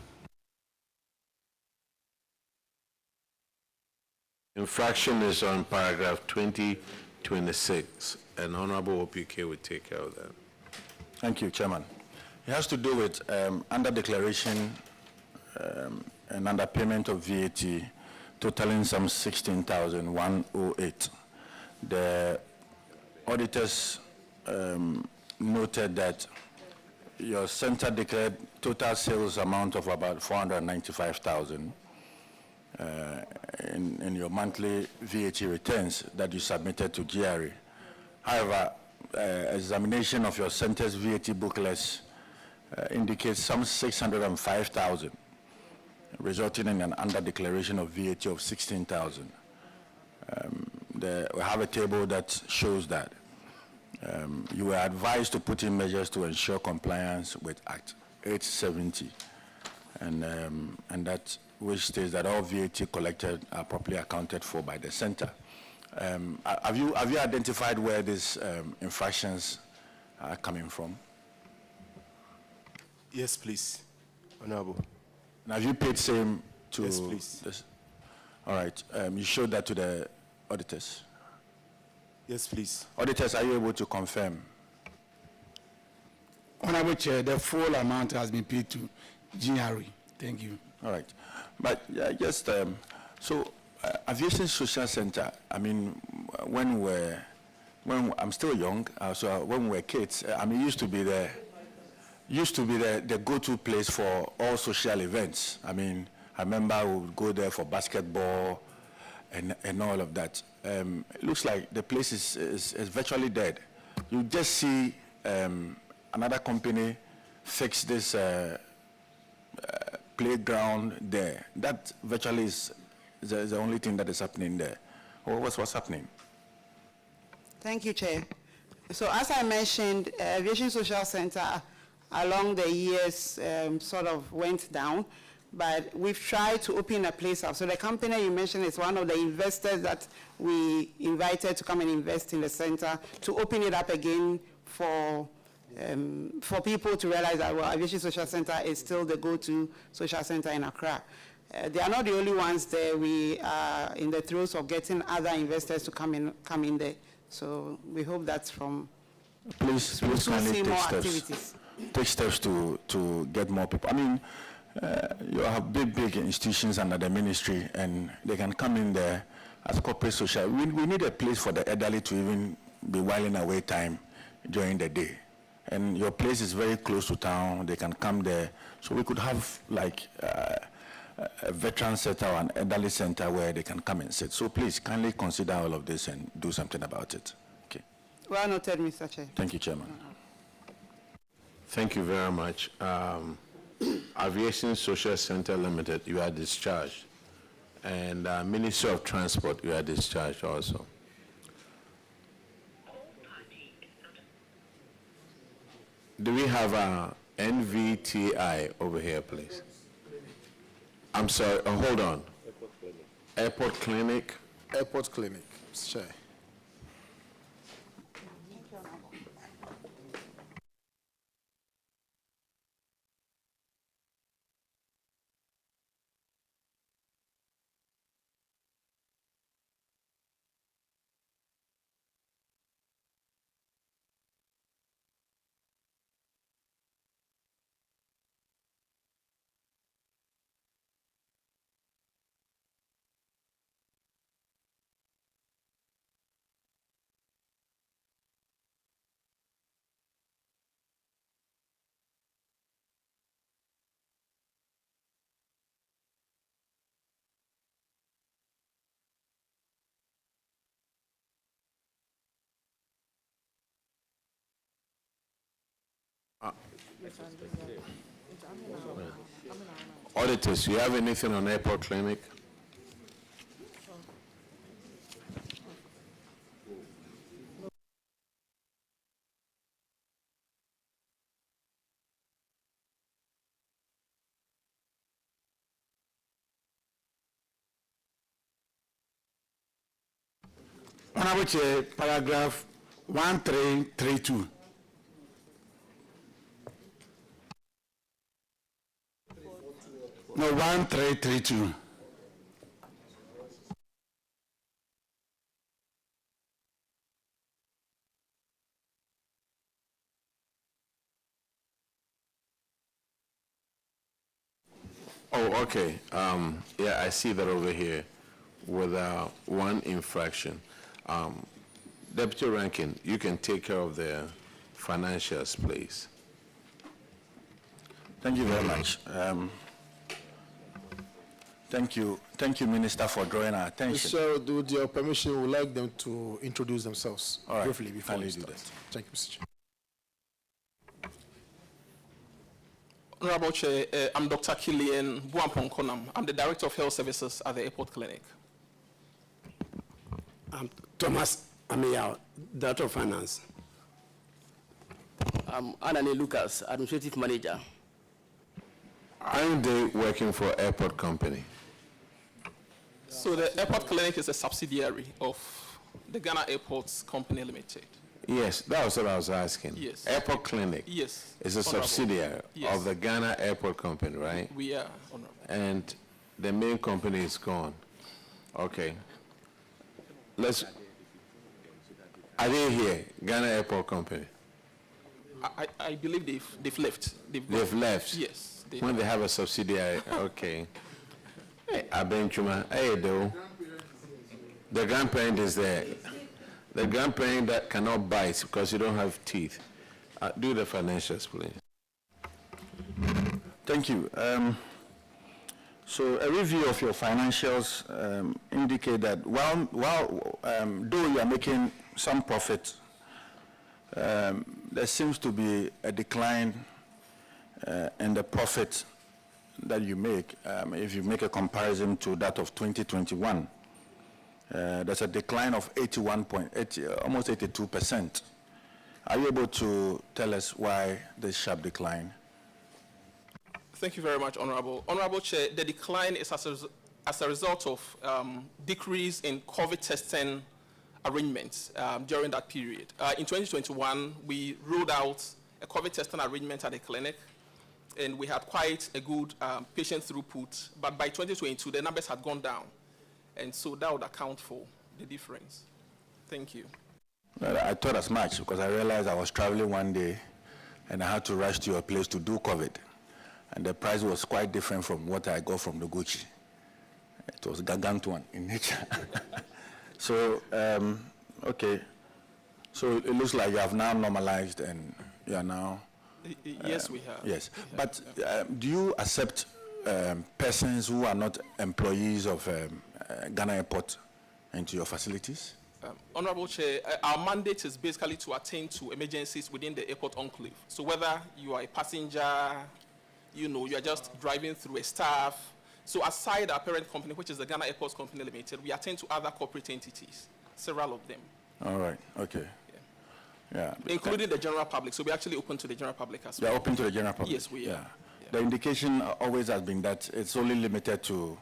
Infraction is on paragraph 2026, and Honorable OPK will take care of that. Thank you, Chairman. It has to do with under declaration and underpayment of VAT, totaling some 16,108. The auditors noted that your center declared total sales amount of about 495,000 in your monthly VAT returns that you submitted to GRA. However, examination of your center's VAT booklets indicates some 605,000, resulting in an under-declaration of VAT of 16,000. We have a table that shows that. You were advised to put in measures to ensure compliance with Act 870, and that which states that all VAT collected are properly accounted for by the center. Have you identified where these infractions are coming from? Yes, please, Honorable. And have you paid same to? Yes, please. This? All right. You showed that to the auditors. Yes, please. Auditors, are you able to confirm? Honorable Chair, the full amount has been paid to GRA. Thank you. All right. But just, so Aviation Social Center, I mean, when I'm still young, so when we were kids, I mean, used to be the go-to place for all social events. I mean, I remember we would go there for basketball and all of that. It looks like the place is virtually dead. You just see another company fix this playground there. That virtually is the only thing that is happening there. Or what's happening? Thank you, Chair. So as I mentioned, Aviation Social Center along the years sort of went down, but we've tried to open a place up. So the company you mentioned is one of the investors that we invited to come and invest in the center, to open it up again for people to realize that, well, Aviation Social Center is still the go-to social center in Accra. They are not the only ones there. We are in the throes of getting other investors to come in there. So we hope that's from. Please kindly take steps to get more people. I mean, you have big institutions under the ministry, and they can come in there as corporate social. We need a place for the elderly to even be whiling away time during the day. And your place is very close to town. They can come there. So we could have like a veteran center or an elderly center where they can come and sit. So please kindly consider all of this and do something about it. Okay. Well noted, Mr. Chair. Thank you, Chairman. Thank you very much. Aviation Social Center Limited, you are discharged. And Ministry of Transport, you are discharged also. Do we have a NVTI over here, please? I'm sorry, hold on. Airport Clinic. Airport Clinic, Mr. Chair. Auditors, you have anything on airport clinic? Honorable Chair, paragraph 1332. No, 1332. Oh, okay. Yeah, I see that over here with one infraction. Deputy Ranking, you can take care of the financials, please. Thank you very much. Thank you, Minister, for drawing our attention. Sir, with your permission, we would like them to introduce themselves briefly before we kindly start. do that. Thank you, Mr. Chair. Honorable Chair, I'm Dr. Kilian Buampong-Konam. I'm the Director of Health Services at the Airport Clinic. I'm Thomas Ameyao, Director of Finance. I'm Anani Lucas, Administrative Manager. Aren't they working for airport company? So the Airport Clinic is a subsidiary of the Ghana Airports Company Limited. Yes, that was what I was asking. Yes. Airport Clinic Yes. is a Honorable. subsidiary Yes. of the Ghana Airport Company, right? We are, Honorable. And the main company is gone. Okay. Are they here, Ghana Airport Company? I believe they've left. They've left? Yes. When they have a subsidiary, okay. Hey, Abenchuma, hey, though. The grandparent is there. The grandparent that cannot bite because you don't have teeth. Do the financials, please. Thank you. So a review of your financials indicate that while though you are making some profit, there seems to be a decline in the profit that you make. If you make a comparison to that of 2021, there's a decline of 81.8, almost 82%. Are you able to tell us why this sharp decline? Thank you very much, Honorable. Honorable Chair, the decline is as a result of decrease in COVID testing arrangements during that period. In 2021, we rolled out a COVID testing arrangement at the clinic, and we had quite a good patient throughput. But by 2022, the numbers had gone down, and so that would account for the difference. Thank you. Well, I thought as much because I realized I was traveling one day, and I had to rush to your place to do COVID. And the price was quite different from what I got from the Gucci. It was gargantuan in nature. So, okay. So it looks like you have now normalized and you are now... Yes, we have. Yes. But do you accept persons who are not employees of Ghana Airport into your facilities? Honorable Chair, our mandate is basically to attend to emergencies within the airport enclave. So whether you are a passenger, you are just driving through a staff. So aside our parent company, which is the Ghana Airports Company Limited, we attend to other corporate entities, several of them. All right, okay. Yeah. Including the general public. So we're actually open to the general public as well. You're open to the general public? Yes, we are. Yeah. The indication always has been that it's only limited to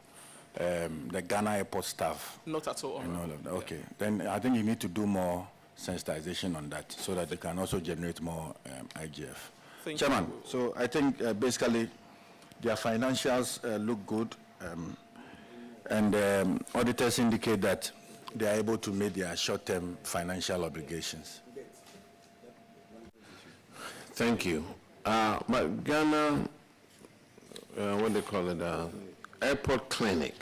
the Ghana Airport staff. Not at all. And all of that. Okay. Then I think you need to do more sensitization on that so that they can also generate more IGF. Thank Chairman, you. so I think basically their financials look good, and auditors indicate that they are able to meet their short-term financial obligations. Thank you. But Ghana, what they call it, Airport Clinic,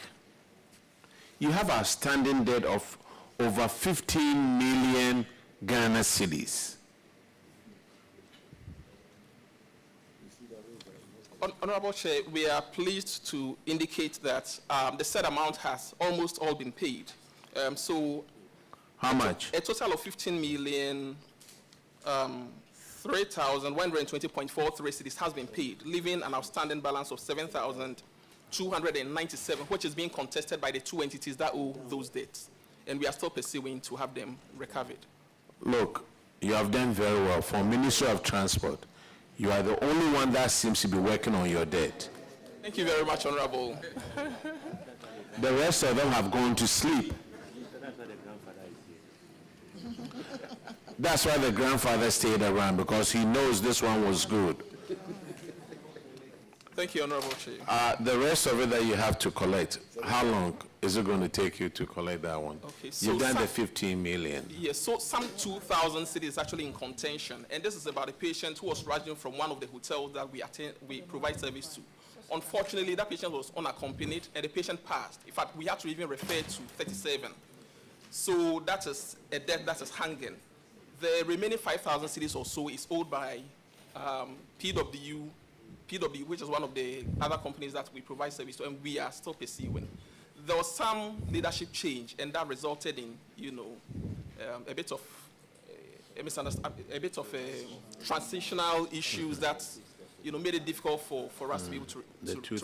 you have a standing debt of over 15 million Ghana cedis. Honorable Chair, we are pleased to indicate that the said amount has almost all been paid. How much? A total of 15 million 3,120.43 cities has been paid, leaving an outstanding balance of 7,297, which is being contested by the two entities that owe those debts. And we are still pursuing to have them recovered. Look, you have done very well. For Ministry of Transport, you are the only one that seems to be working on your debt. Thank you very much, Honorable. The rest of them have gone to sleep. That's why the grandfather stayed around, because he knows this one was good. Thank you, Honorable Chair. The rest of it that you have to collect, how long is it going to take you to collect that one? Okay, so You've done the 15 million. Yes, so some 2,000 cities actually in contention, and this is about a patient who was rushing from one of the hotels that we provide service to. Unfortunately, that patient was unaccompanied, and the patient passed. In fact, we had to even refer to 37. So that is a debt that is hanging. The remaining 5,000 cities or so is owed by PW, which is one of the other companies that we provide service to, and we are still pursuing. There was some leadership change, and that resulted in, a bit of transitional issues that, made it difficult for us to be able to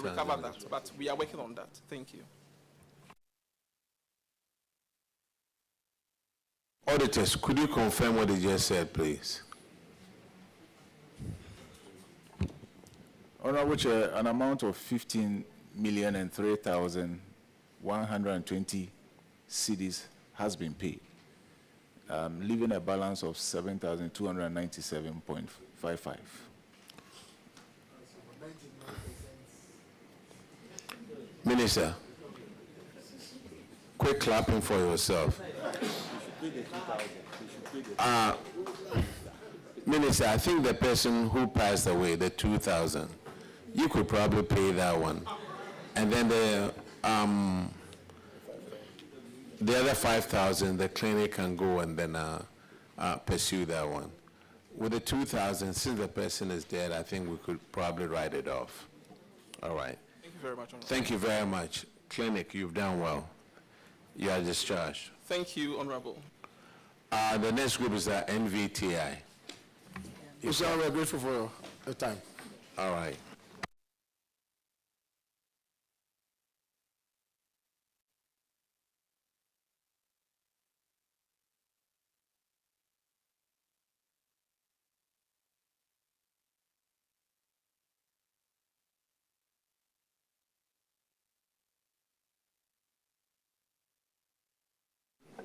recover that. But we are working on that. Thank you. Auditors, could you confirm what they just said, please? Honorable Chair, an amount of 15,003,120 cedis has been paid, leaving a balance of 7,297.55. Minister, quick clapping for yourself. Minister, I think the person who passed away, the 2,000, you could probably pay that one. And then the other 5,000, the clinic can go and then pursue that one. With the 2,000, since the person is dead, I think we could probably write it off. All right. Thank you very much, Honorable. Thank you very much. Clinic, you've done well. You are discharged. Thank you, Honorable. The next group is NVTI. Sir, we're grateful for the time. All right.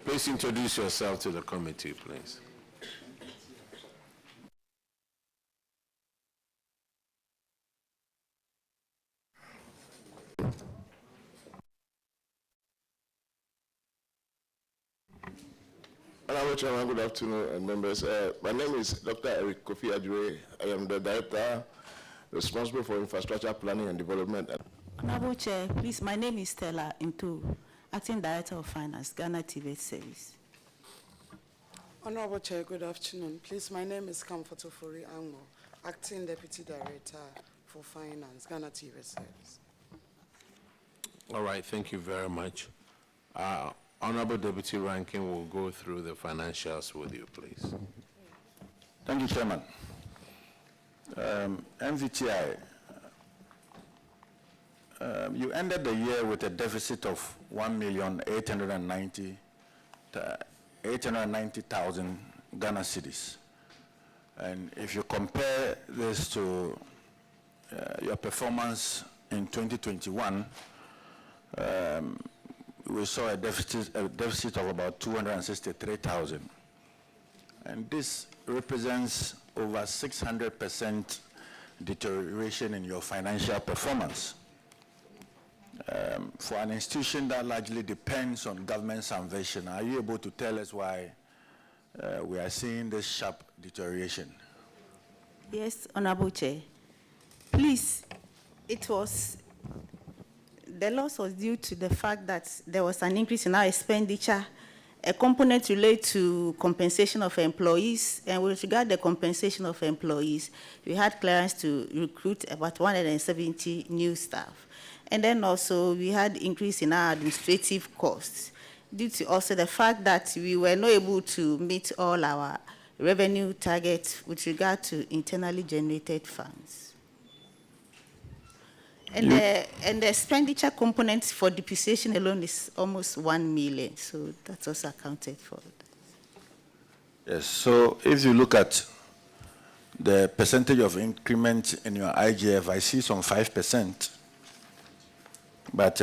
Please introduce yourself to the committee, please. Honorable Chairman, good afternoon, members. My name is Dr. Eric Kofi Adjue. I am the Director responsible for infrastructure planning and development. Honorable Chair, please, my name is Stella Into, Acting Director of Finance, Ghana TV Service. Honorable Chair, good afternoon. Please, my name is Comfortable Furi Angmo, Acting Deputy Director for Finance, Ghana TV Service. All right, thank you very much. Honorable Deputy Ranking will go through the financials with you, please. Thank you, Chairman. NVTI, you ended the year with a deficit of 1,890,000 Ghana cedis. And if you compare this to your performance in 2021, we saw a deficit of about 263,000. And this represents over 600% deterioration in your financial performance. For an institution that largely depends on government salvation, are you able to tell us why we are seeing this sharp deterioration? Yes, Honorable Chair. Please, the loss was due to the fact that there was an increase in our expenditure. A component related to compensation of employees, and with regard to the compensation of employees, we had clearance to recruit about 170 new staff. And then also we had increase in our administrative costs due to also the fact that we were not able to meet all our revenue target with regard to internally generated funds. And the expenditure component for depreciation alone is almost 1 million, so that's also accounted for. Yes, so if you look at the percentage of increment in your IGF, I see some 5%. But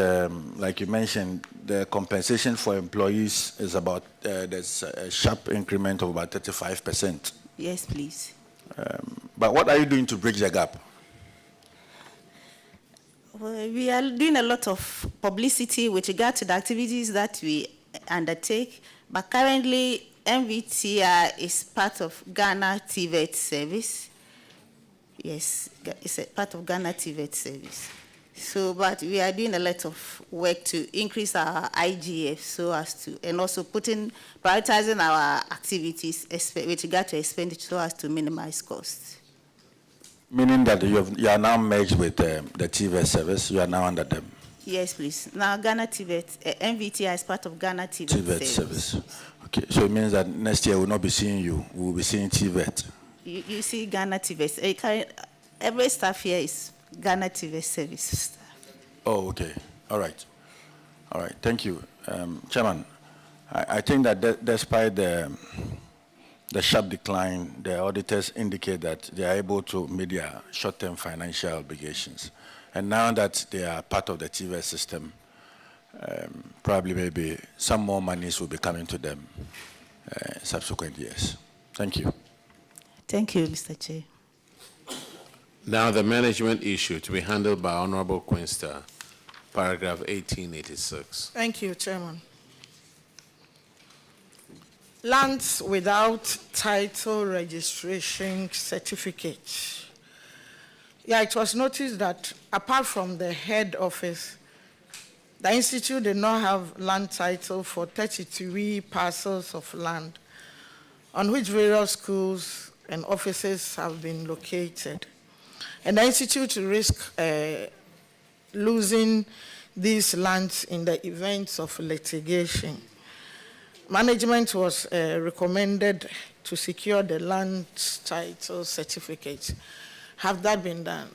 like you mentioned, the compensation for employees is about, there's a sharp increment of about 35%. Yes, please. But what are you doing to bridge the gap? Well, we are doing a lot of publicity with regard to the activities that we undertake, but currently NVTI is part of Ghana TVET service. Yes, it's a part of Ghana TVET service. So, but we are doing a lot of work to increase our IGF so as to, and also prioritizing our activities with regard to expenditure so as to minimize costs. Meaning that you are now merged with the TVET service, you are now under them? Yes, please. Now Ghana TVET, NVTI is part of Ghana TVET service. Okay, so it means that next year we'll not be seeing you, we'll be seeing TVET. You see Ghana TVET. Every staff here is Ghana TVET service staff. Oh, okay. All right. All right. Thank you. Chairman, I think that despite the sharp decline, the auditors indicate that they are able to meet their short-term financial obligations. And now that they are part of the TVET system, probably maybe some more monies will be coming to them subsequent years. Thank you. Thank you, Mr. Chair. Now the management issue to be handled by Honorable Quinster, paragraph 1886. Thank you, Chairman. Lands without title registration certificate. Yeah, it was noticed that apart from the head office, the institute did not have land title for 33 parcels of land on which various schools and offices have been located. And the institute risk losing these lands in the event of litigation. Management was recommended to secure the land title certificate. Have that been done?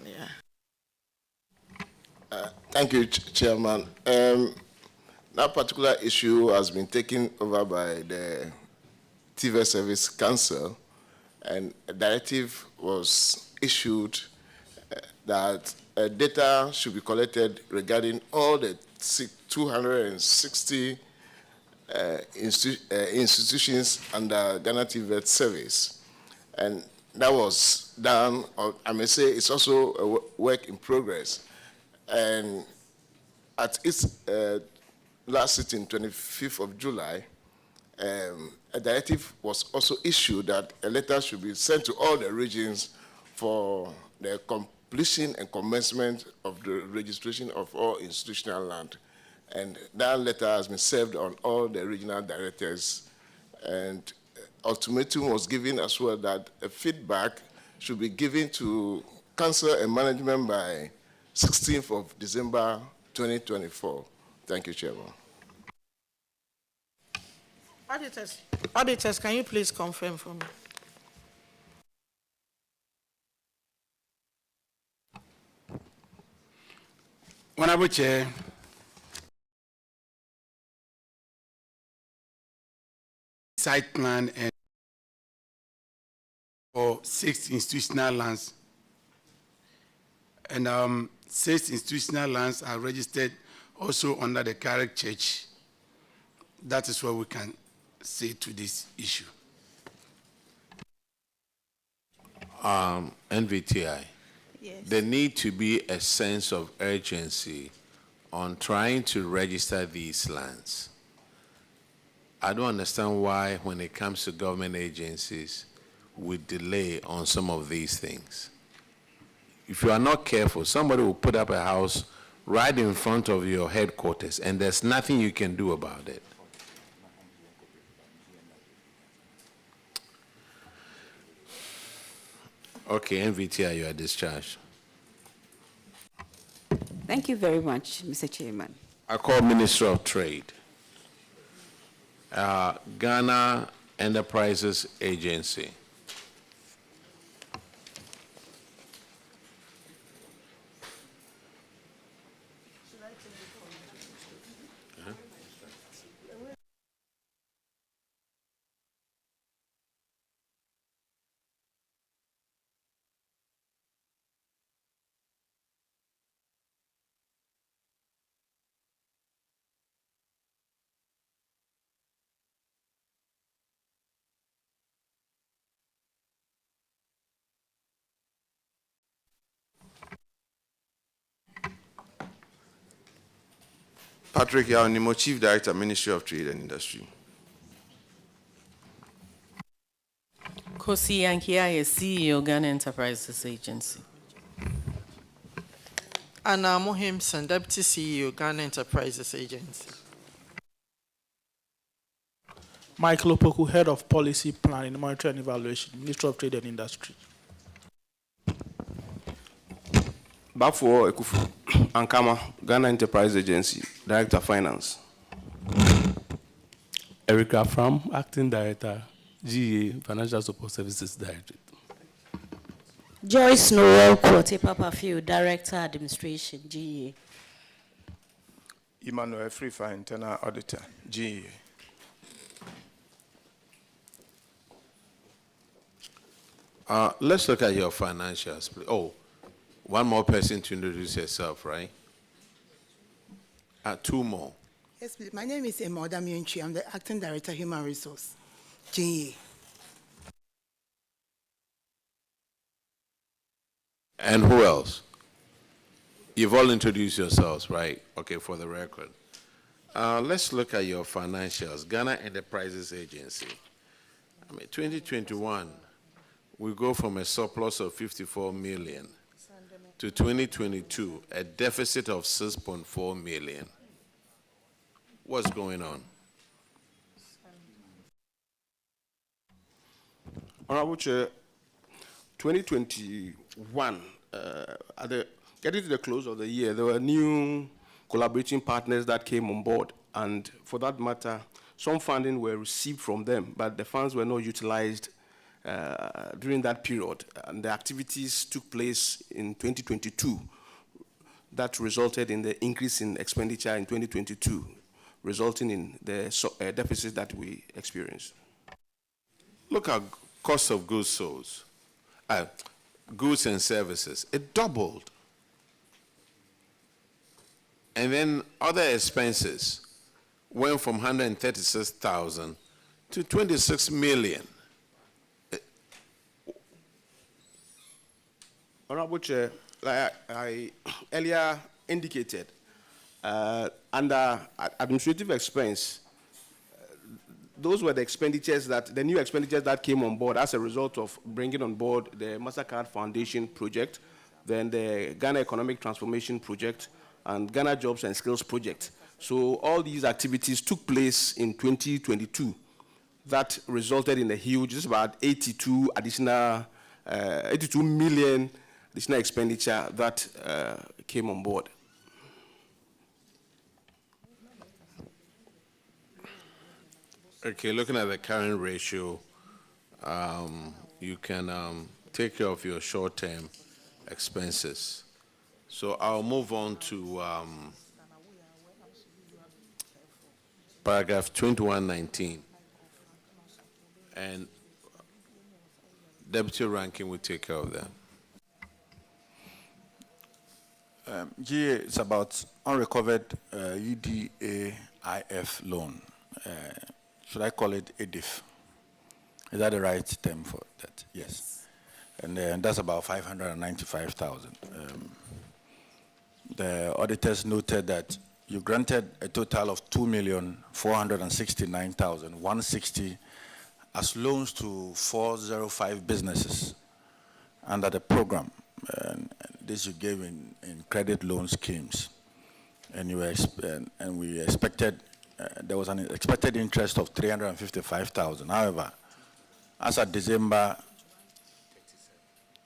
Yeah. Thank you, Chairman. That particular issue has been taken over by the TVET Service Council, and a directive was issued that data should be collected regarding all the 260 institutions under Ghana TVET service. And that was done, or I may say it's also a work in progress. And at its last sitting, 25th of July, a directive was also issued that a letter should be sent to all the regions for the completion and commencement of the registration of all institutional land. And that letter has been served on all the regional directors, and ultimatum was given as well that a feedback should be given to council and management by 16th of December 2024. Thank you, Chairman. Auditors, can you please confirm for me? Honorable Chair, site plan and for 6 institutional lands, and 6 institutional lands are registered also under the Carrick Church. That is what we can say to this issue. NVTI. Yes. There need to be a sense of urgency on trying to register these lands. I don't understand why, when it comes to government agencies, we delay on some of these things. If you are not careful, somebody will put up a house right in front of your headquarters, and there's nothing you can do about it. Okay, NVTI, you are discharged. Thank you very much, Mr. Chairman. I call Minister of Trade. Ghana Enterprises Agency. Patrick Yaonimo, Chief Director, Ministry of Trade and Industry. Kosi Yankia, CEO, Ghana Enterprises Agency. Anna Mohimson, Deputy CEO, Ghana Enterprises Agency. Michael Opoku, Head of Policy Planning, Monitoring and Evaluation, Ministry of Trade and Industry. Bafo Ekufu Ankama, Ghana Enterprise Agency, Director of Finance. Erica Fram, Acting Director, GA, Financial Support Services Directorate. Joyce Noel Kwote Papafield, Director, Administration, GA. Emmanuel Frifa, Internal Auditor, GA. Let's look at your financials, please. Oh, one more person to introduce yourself, right? Two more. Yes, please. My name is Emoda Mienchi. I'm the Acting Director, Human Resource, GA. And who else? You've all introduced yourselves, right? Okay, for the record. Let's look at your financials. Ghana Enterprises Agency. 2021, we go from a surplus of 54 million to 2022, a deficit of 6.4 million. What's going on? Honorable Chair, 2021, getting to the close of the year, there were new collaborating partners that came on board, and for that matter, some funding were received from them, but the funds were not utilized during that period, and the activities took place in 2022 that resulted in the increase in expenditure in 2022, resulting in the deficit that we experienced. Look at cost of goods sold, goods and services. It doubled. And then other expenses went from 136,000 to 26 million. Honorable Chair, like I earlier indicated, under administrative expense, those were the expenditures the new expenditures that came on board as a result of bringing on board the MasterCard Foundation project, then the Ghana Economic Transformation project, and Ghana Jobs and Skills project. So all these activities took place in 2022. That resulted in a huge, just about 82 million additional expenditure that came on board. Okay, looking at the current ratio, you can take care of your short-term expenses. So I'll move on to paragraph 2119. And Deputy Ranking will take care of that. GA, it's about unrecovered UDAIF loan. Should I call it ADIF? Is that the right term for that? Yes. And that's about 595,000. The auditors noted that you granted a total of 2,469,160 as loans to 405 businesses under the program. And this you gave in credit loan schemes. And we expected, there was an expected interest of 355,000. However, as of December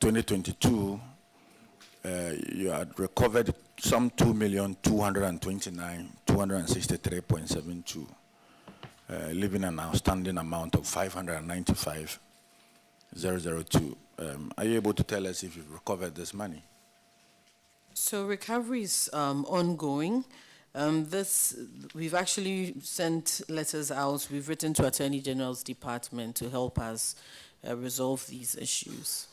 2022, you had recovered some 2,229,263.72. leaving an outstanding amount of 595,002. Are you able to tell us if you've recovered this money? So recovery is ongoing. We've actually sent letters out. We've written to Attorney General's Department to help us resolve these issues.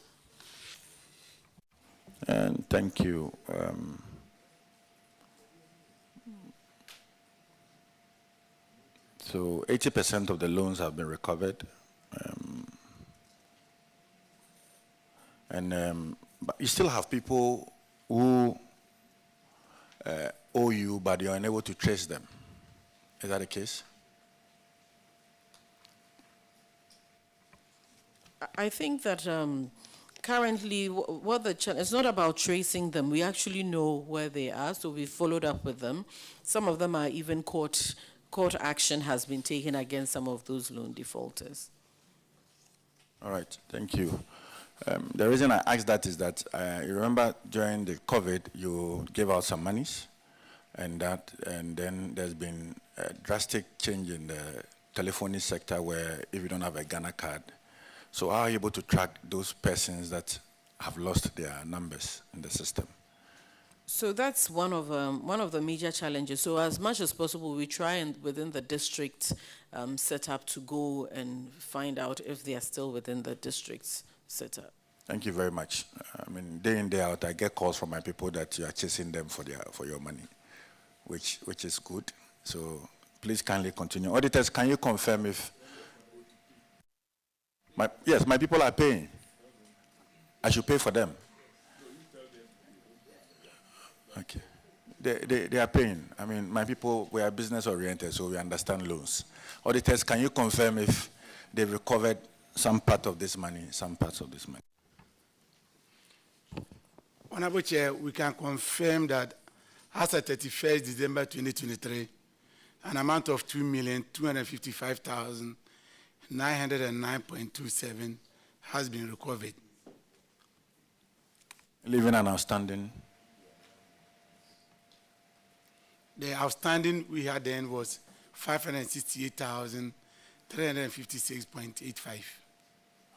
And thank you. So 80% of the loans have been recovered. But you still have people who owe you, but you're unable to trace them. Is that the case? I think that currently, what the challenge, it's not about tracing them. We actually know where they are, so we followed up with them. Some of them are even court action has been taken against some of those loan defaulters. All right, thank you. The reason I asked that is that you remember during the COVID, you gave out some monies, and then there's been a drastic change in the telephony sector where if you don't have a Ghana card, so how are you able to track those persons that have lost their numbers in the system? So that's one of the major challenges. So as much as possible, we try and within the district setup to go and find out if they are still within the district's setup. Thank you very much. I mean, day in, day out, I get calls from my people that you are chasing them for your money, which is good. So please kindly continue. Auditors, can you confirm if yes, my people are paying. I should pay for them. Okay. They are paying. I mean, my people, we are business oriented, so we understand loans. Auditors, can you confirm if they've recovered some part of this money, some parts of this money? Honorable Chair, we can confirm that as of 31st December 2023, an amount of 2,255,909.27 has been recovered. Leaving an outstanding? The outstanding we had then was 568,356.85.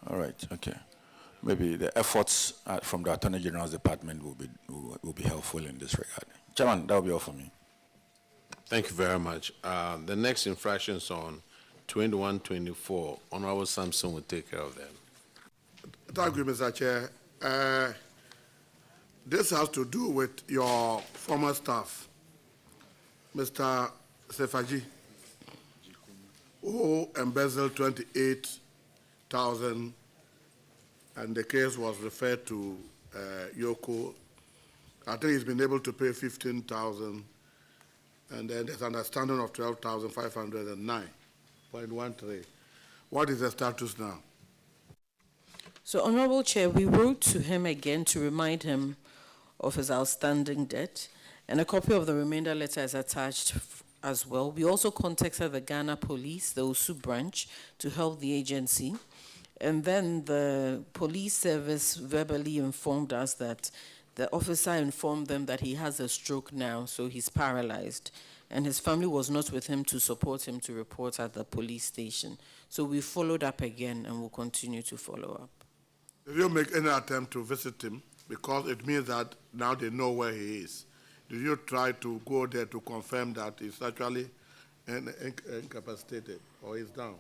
All right, okay. Maybe the efforts from the Attorney General's Department will be helpful in this regard. Chairman, that will be all for me. Thank you very much. The next infractions on 2124, Honorable Sampson will take care of them. Thank you, Mr. Chair. This has to do with your former staff, Mr. Sefaji, who embezzled 28,000, and the case was referred to Yoko. I think he's been able to pay 15,000, and then there's an understanding of 12,509.13. What is the status now? So, Honorable Chair, we wrote to him again to remind him of his outstanding debt, and a copy of the remainder letter is attached as well. We also contacted the Ghana Police, the Osu branch, to help the agency. And then the police service verbally informed us that the officer informed them that he has a stroke now, so he's paralyzed. And his family was not with him to support him to report at the police station. So we followed up again and will continue to follow up. Did you make any attempt to visit him? Because it means that now they know where he is. Did you try to go there to confirm that he's actually incapacitated or he's down?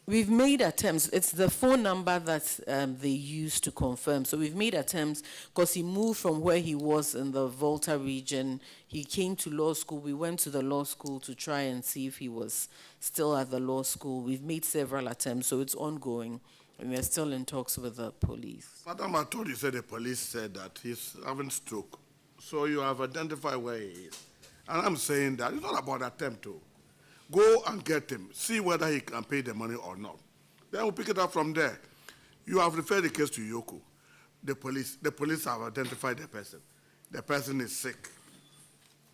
We've made attempts. It's the phone number that they use to confirm. So we've made attempts because he moved from where he was in the Volta region. He came to law school. We went to the law school to try and see if he was still at the law school. We've made several attempts, so it's ongoing. And we're still in talks with the police. Madam, I told you, said the police said that he's having stroke. So you have identified where he is. And I'm saying that it's not about attempt to. Go and get him, see whether he can pay the money or not. Then we'll pick it up from there. You have referred the case to Yoko. The police have identified the person. The person is sick.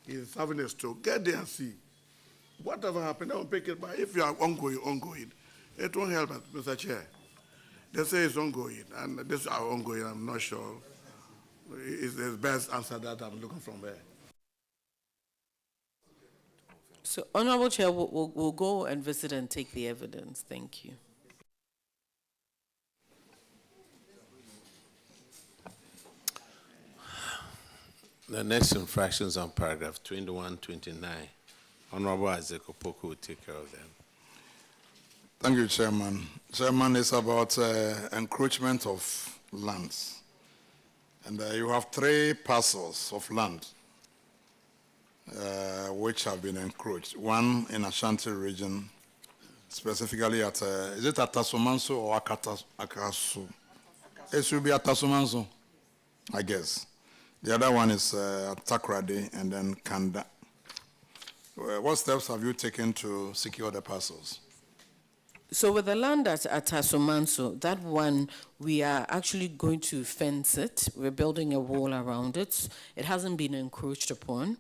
He's having a stroke. Get there and see. Whatever happened, then we'll pick it back. If you are ongoing, it won't help us, Mr. Chair. They say it's ongoing, and this is ongoing, I'm not sure. It's the best answer that I'm looking from there. So, Honorable Chair, we'll go and visit and take the evidence. Thank you. The next infractions on paragraph 2129. Honorable Isaac Opoku will take care of them. Thank you, Chairman. Chairman, it's about encroachment of lands. And you have 3 parcels of land which have been encroached. One in Ashanti region, specifically at, is it Atasomanso or Akasu? It should be Atasomanso, I guess. The other one is Takrady and then Kanda. What steps have you taken to secure the parcels? So with the land at Atasomanso, that one, we are actually going to fence it. We're building a wall around it. It hasn't been encroached upon.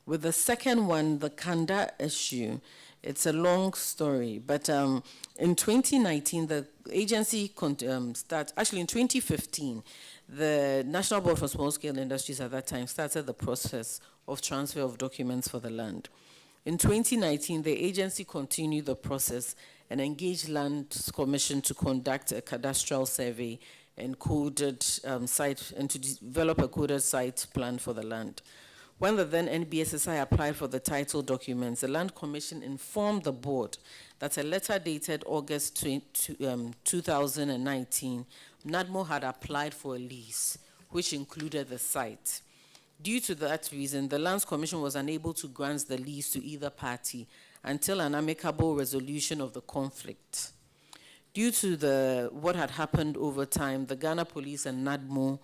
With the second one, the Kanda issue, it's a long story, but in 2019, the agency actually in 2015, the National Board for Small-Scale Industries at that time started the process of transfer of documents for the land. In 2019, the agency continued the process and engaged Land Commission to conduct a cadastral survey and coded site and to develop a coded site plan for the land. When the then NBSSI applied for the title documents, the Land Commission informed the board that a letter dated August 2019, NADMO had applied for a lease, which included the site. Due to that reason, the Lands Commission was unable to grant the lease to either party until an amicable resolution of the conflict. Due to what had happened over time, the Ghana Police and NADMO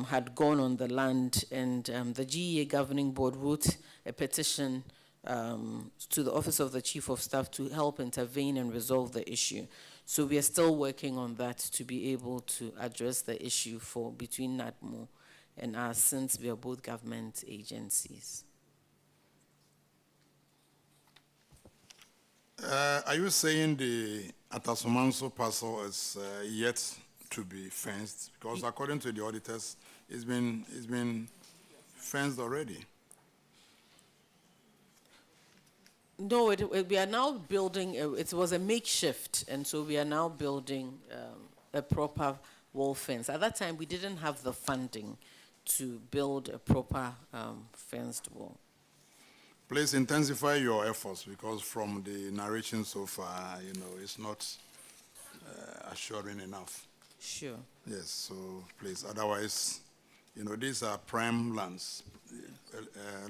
had gone on the land, and the GEA Governing Board wrote a petition to the Office of the Chief of Staff to help intervene and resolve the issue. So we are still working on that to be able to address the issue between NADMO and us, since we are both government agencies. Are you saying the Atasomanso parcel is yet to be fenced? Because according to the auditors, it's been fenced already. No, we are now building, it was a makeshift, and so we are now building a proper wall fence. At that time, we didn't have the funding to build a proper fenced wall. Please intensify your efforts, because from the narration so far, it's not assuring enough. Sure. Yes, so please, otherwise, these are prime lands,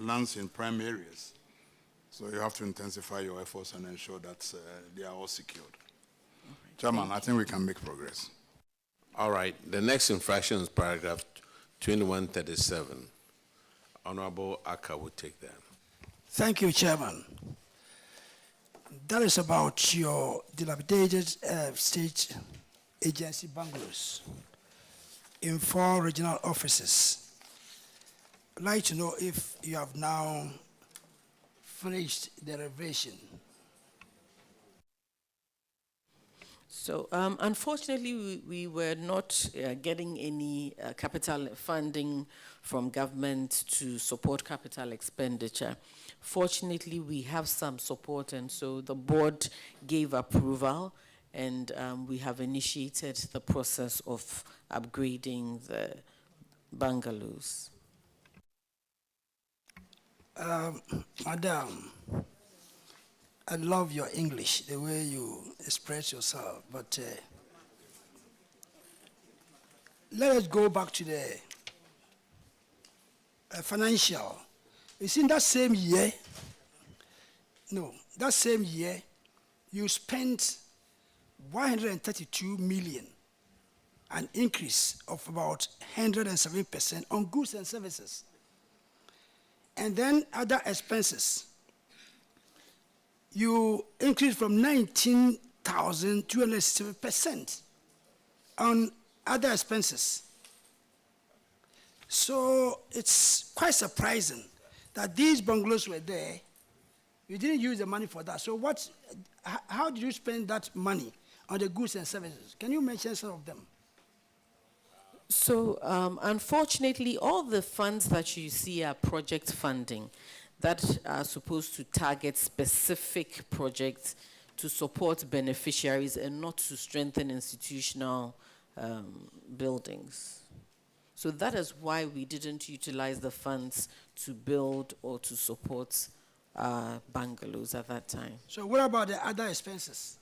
lands in prime areas. So you have to intensify your efforts and ensure that they are all secured. Right. Chairman, I think we can make progress. All right, the next infraction is paragraph 2137. Honorable Aka will take that. Thank you, Chairman. That is about your dilapidated state agency bungalows in 4 regional offices. I'd like to know if you have now finished the renovation. So unfortunately, we were not getting any capital funding from government to support capital expenditure. Fortunately, we have some support, and so the board gave approval, and we have initiated the process of upgrading the bungalows. Madam, I love your English, the way you express yourself, but let us go back to the financial. You see, that same year, you spent 132 million, an increase of about 107% on goods and services. And then other expenses, you increased from 19,267% on other expenses. So it's quite surprising that these bungalows were there. You didn't use the money for that. So how did you spend that money on the goods and services? Can you mention some of them? So unfortunately, all the funds that you see are project funding. that are supposed to target specific projects to support beneficiaries and not to strengthen institutional buildings. So that is why we didn't utilize the funds to build or to support bungalows at that time. So what about the other expenses?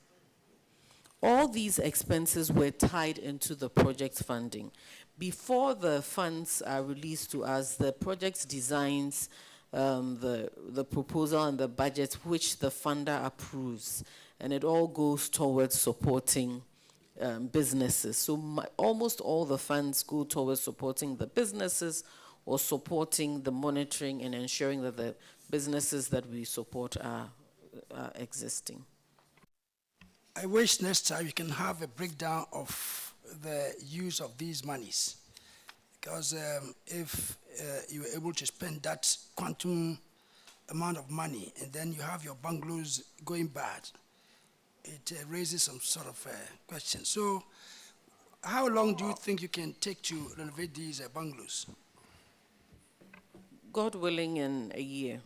All these expenses were tied into the project funding. Before the funds are released to us, the project designs, the proposal and the budget which the funder approves, and it all goes towards supporting businesses. So almost all the funds go towards supporting the businesses or supporting the monitoring and ensuring that the businesses that we support are existing. I wish next time you can have a breakdown of the use of these monies. Because if you were able to spend that quantum amount of money and then you have your bungalows going bad, it raises some sort of question. So how long do you think you can take to renovate these bungalows? God willing, in a year.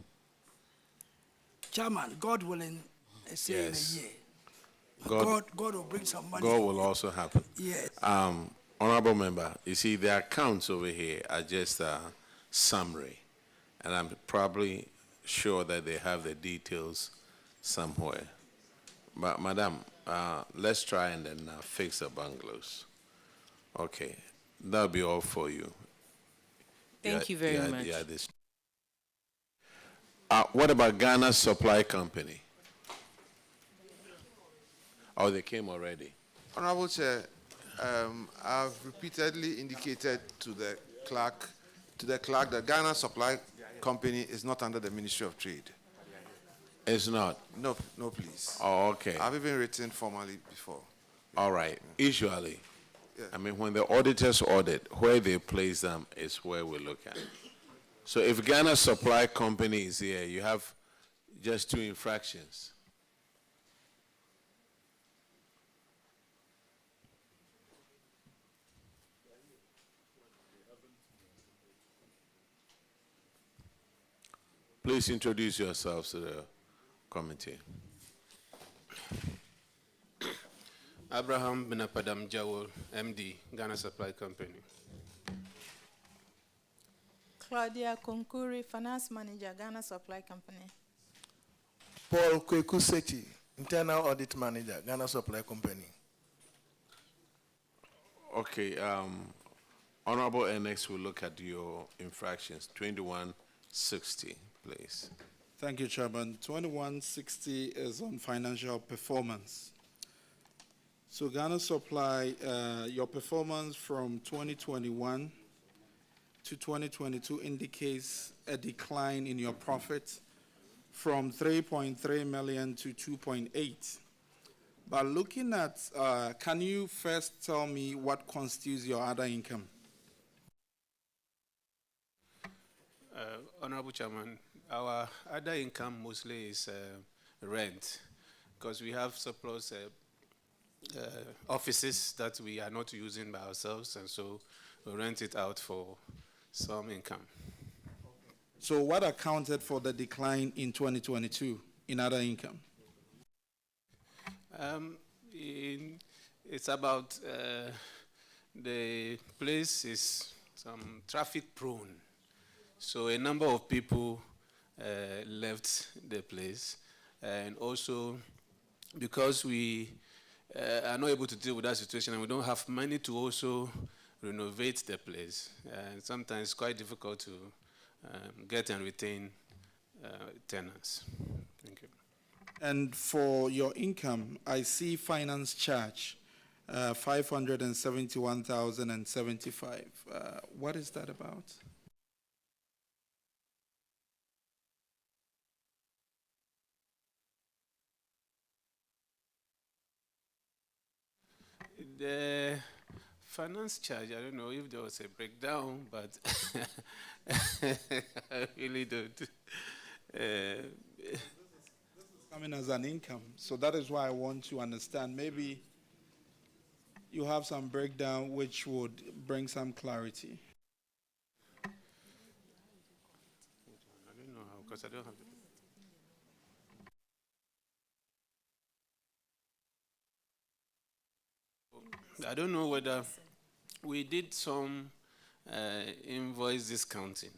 Chairman, God willing, I say Yes. in a year. God will bring some money. God will also happen. Yes. Honorable member, you see, the accounts over here are just a summary, and I'm probably sure that they have the details somewhere. But, madam, let's try and then fix the bungalows. Okay, that'll be all for you. Thank you very much. Yeah, this. What about Ghana Supply Company? Oh, they came already. Honorable Chair, I've repeatedly indicated to the clerk that Ghana Supply Company is not under the Ministry of Trade. It's not? No, please. Oh, okay. I've even written formally before. All right. Usually, Yeah. I mean, when the auditors audit, where they place them is where we look at. So if Ghana Supply Company is here, you have just 2 infractions. Please introduce yourselves to the committee. Abraham Benapadam Jawol, MD, Ghana Supply Company. Claudia Konkuri, Finance Manager, Ghana Supply Company. Paul Kwekusechi, Internal Audit Manager, Ghana Supply Company. Okay, Honorable NX will look at your infractions. 2160, please. Thank you, Chairman. 2160 is on financial performance. So Ghana Supply, your performance from 2021 to 2022 indicates a decline in your profit from 3.3 million to 2.8. But looking at, can you first tell me what constitutes your other income? Honorable Chairman, our other income mostly is rent, because we have surplus offices that we are not using by ourselves, and so we rent it out for some income. So what accounted for the decline in 2022 in other income? It's about the place is some traffic prone. So a number of people left the place, and also because we are not able to deal with that situation and we don't have money to also renovate the place, and sometimes it's quite difficult to get and retain tenants. Thank you. And for your income, I see finance charge, 571,075. What is that about? The finance charge, I don't know if there was a breakdown, but I really don't. This is coming as an income, so that is why I want to understand. Maybe you have some breakdown which would bring some clarity. I don't know how, because I don't have I don't know whether we did some invoice discounting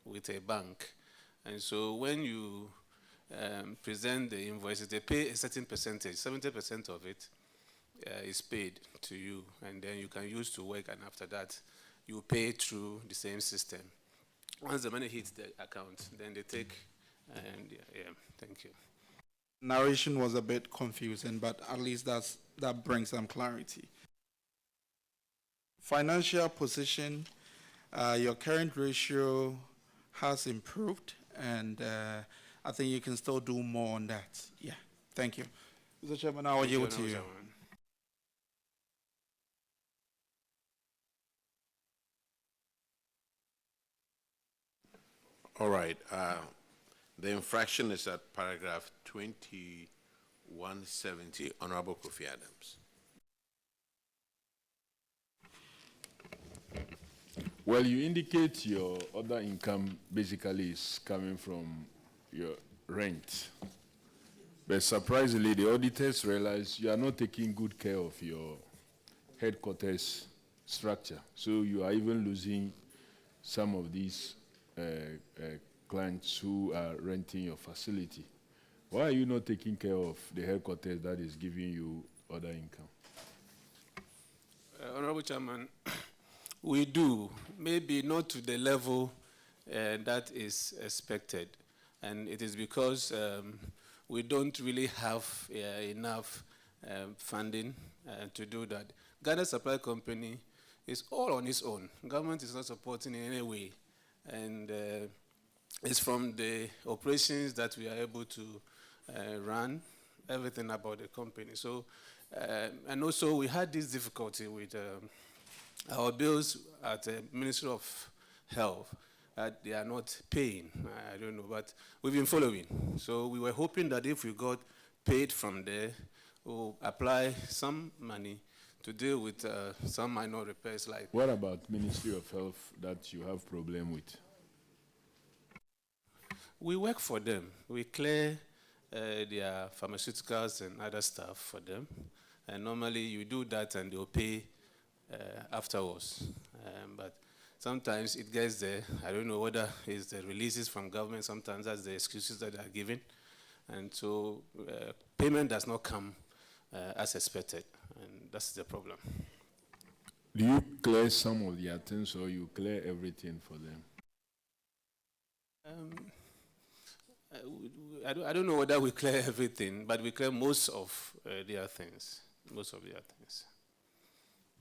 with a bank. And so when you present the invoices, they pay a certain percentage, 70% of it is paid to you, and then you can use to work, and after that, you pay through the same system. Once the money hits the account, then they take, and yeah, thank you. Narration was a bit confusing, but at least that brings some clarity. Financial position, your current ratio has improved, and I think you can still do more on that. Yeah, thank you. Mr. Chairman, I will yield to you. All right. The infraction is at paragraph 2170, Honorable Kofi Adams. Well, you indicate your other income basically is coming from your rent. But surprisingly, the auditors realize you are not taking good care of your headquarters structure. So you are even losing some of these clients who are renting your facility. Why are you not taking care of the headquarters that is giving you other income? Honorable Chairman, we do, maybe not to the level that is expected. And it is because we don't really have enough funding to do that. Ghana Supply Company is all on its own. Government is not supporting in any way. And it's from the operations that we are able to run everything about the company. So, and also we had this difficulty with our bills at the Ministry of Health. They are not paying, I don't know, but we've been following. So we were hoping that if we got paid from there, we'll apply some money to deal with some minor repairs like. What about Ministry of Health that you have problem with? We work for them. We clear their pharmaceuticals and other stuff for them. And normally you do that and they'll pay afterwards. But sometimes it gets there. I don't know whether it's the releases from government. Sometimes that's the excuses that are given. And so payment does not come as expected. And that's the problem. Do you clear some of their things or you clear everything for them? I don't know whether we clear everything, but we clear most of their things. Most of their things.